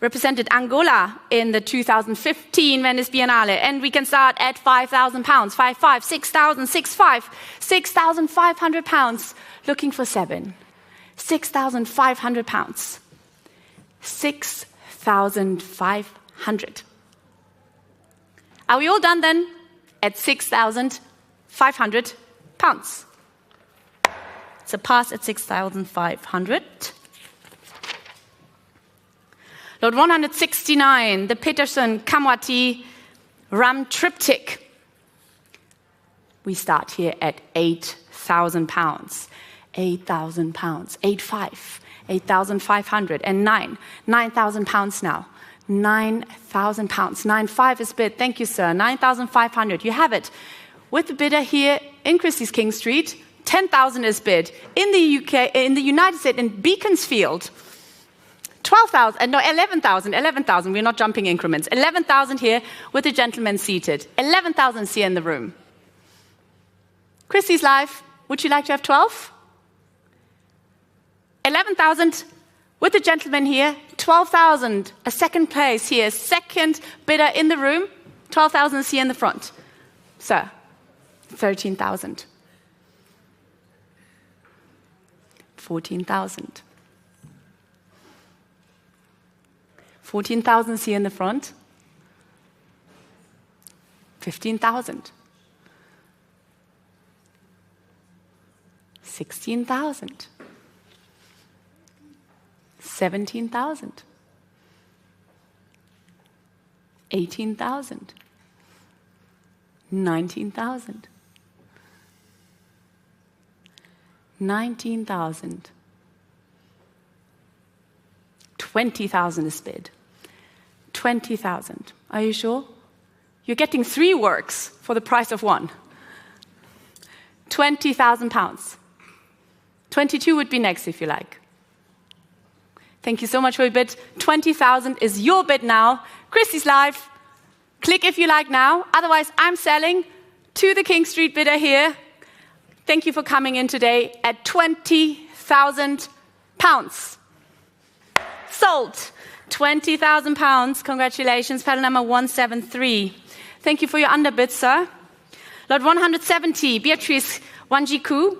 represented Angola in the 2015 Venice Biennale. And we can start at 5,000 pounds. 5,500, 6,000, 6,500, 6,500 pounds. Looking for 7. 6,500 pounds. 6,500. Are we all done then? at £6,500. It's a pass at 6,500. Lot 169, the Peterson Kamwati Ram Triptych. We start here at £8,000. £8,000, 8,500, and 9,000 pounds now. £9,000, 9,500 is bid. Thank you, sir. 9,500. You have it. With the bidder here in Christie's King Street, 10,000 is bid. In the UK, in the United States, in Beaconsfield, 12,000. No, 11,000. 11,000. We're not jumping increments. 11,000 here with the gentleman seated. 11,000 here in the room. Christie's Live. Would you like to have 12? 11,000 with the gentleman here. 12,000. A second place here. Second bidder in the room. 12,000 is here in the front. Sir, 13,000. 14,000. 14,000 is here in the front. 15,000. 16,000. 17,000. 18,000. 19,000. 19,000. 20,000 is bid. 20,000. Are you sure? You're getting 3 works for the price of 1. 20,000 pounds. 22 would be next if you like. Thank you so much for your bid. 20,000 is your bid now. Christie's Live. Click if you like now. Otherwise, I'm selling to the King Street bidder here. Thank you for coming in today at 20,000 pounds. Sold. 20,000 pounds. Congratulations. Pedal number 173. Thank you for your underbid, sir. Lot 170, Beatrice Wanjiku,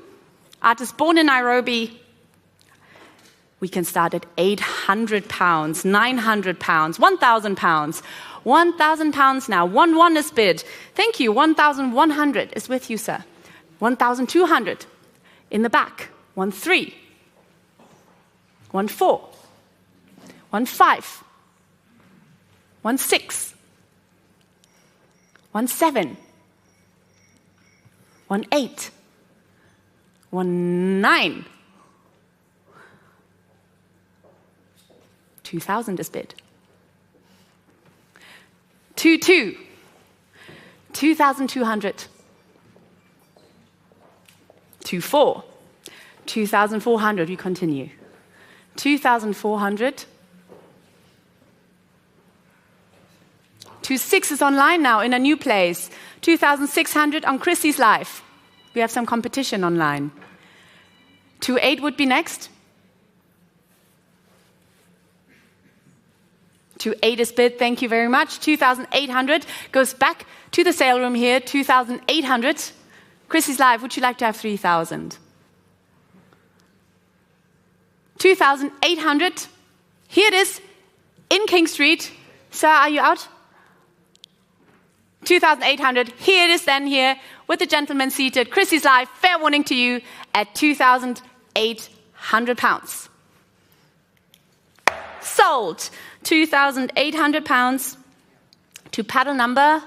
artist born in Nairobi. We can start at 800 pounds, 900 pounds, 1,000 pounds. 1,000 pounds now. 1,1 is bid. Thank you. 1,100 is with you, sir. 1,200 in the back. 1,3. 1,4. 1,5. 1,6. 1,7. 1,8. 1,9. 2,000 is bid. 2,2. 2,200. 2,4. 2,400. We continue. 2,400. 2,600 is online now in a new place. 2,600 on Christie's Live. We have some competition online. 2,800 would be next. 2,800 is bid. Thank you very much. 2,800 goes back to the sale room here. 2,800. Christie's Live, would you like to have 3,000? 2,800. Here it is in King Street. Sir, are you out? 2,800. Here it is then here with the gentleman seated. Christie's Live, fair warning to you at 2,800 pounds. Sold. 2,800 pounds to paddle number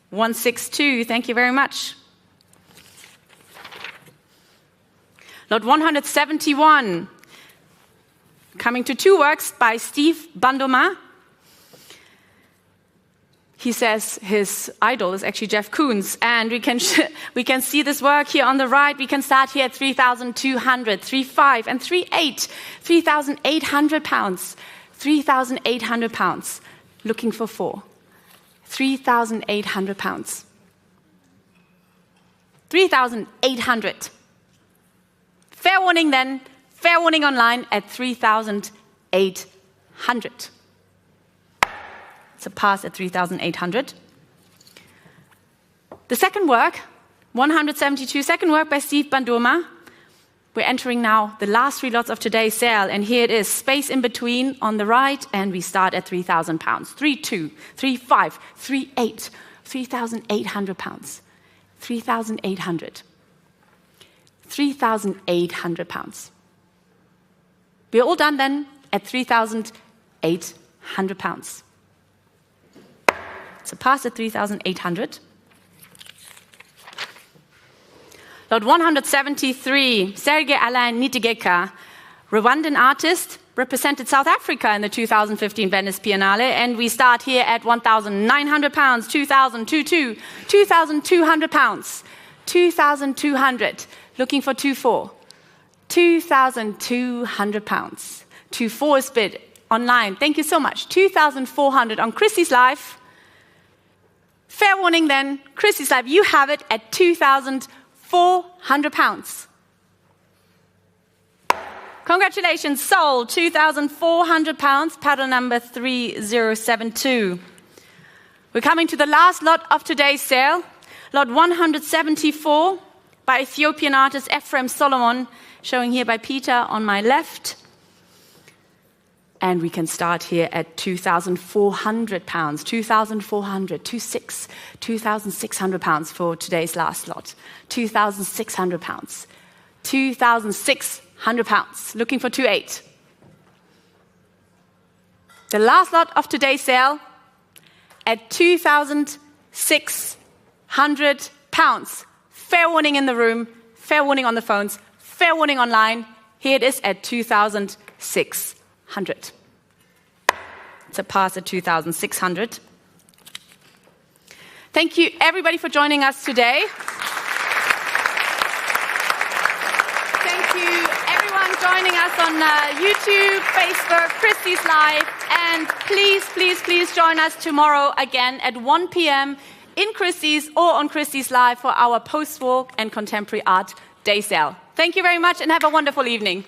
162. Thank you very much. Lot 171. Coming to 2 works by Steve Bandoma. He says his idol is actually Jeff Koons, and we can see this work here on the right. We can start here at 3,200, 3,500, and 3,800. 3,800 pounds. 3,800 pounds. Looking for 4. 3,800 pounds. 3,800. Fair warning then. Fair warning online at 3,800. It's a pass at 3,800. The second work, 172, second work by Steve Bandoma. We're entering now the last 3 lots of today's sale, and here it is, space in between on the right, and we start at 3,000 pounds. 3,200, 3,500, 3,800, £3,800. 3,800. £3,800. We're all done then at £3,800. So pass at 3,800. Lot 173, Sergei Alain Nitigeka, Rwandan artist, represented South Africa in the 2015 Venice Biennale, and we start here at £1,900, 2,200, 2,200 pounds, 2,200, looking for 2,400, 2,200 pounds, 2,400 is bid online. Thank you so much. 2,400 on Christie's Live. Fair warning then, Christie's Live, you have it at 2,400 pounds. Congratulations, sold, £2,400, paddle number 3072. We're coming to the last lot of today's sale, lot 174 by Ethiopian artist Ephraim Solomon, showing here by Peter on my left. And we can start here at £2,400, 2,400, 2,600 pounds for today's last lot, £2,600, 2,600 pounds, looking for 2,800. The last lot of today's sale at £2,600. Fair warning in the room, fair warning on the phones, fair warning online. Here it is at 2,600. It's a pass at 2,600. Thank you everybody for joining us today. Joining us on YouTube, Facebook, Christie's Live, and please join us tomorrow again at 1 p.m. in Christie's or on Christie's Live for our post-war and contemporary art day sale. Thank you very much and have a wonderful evening.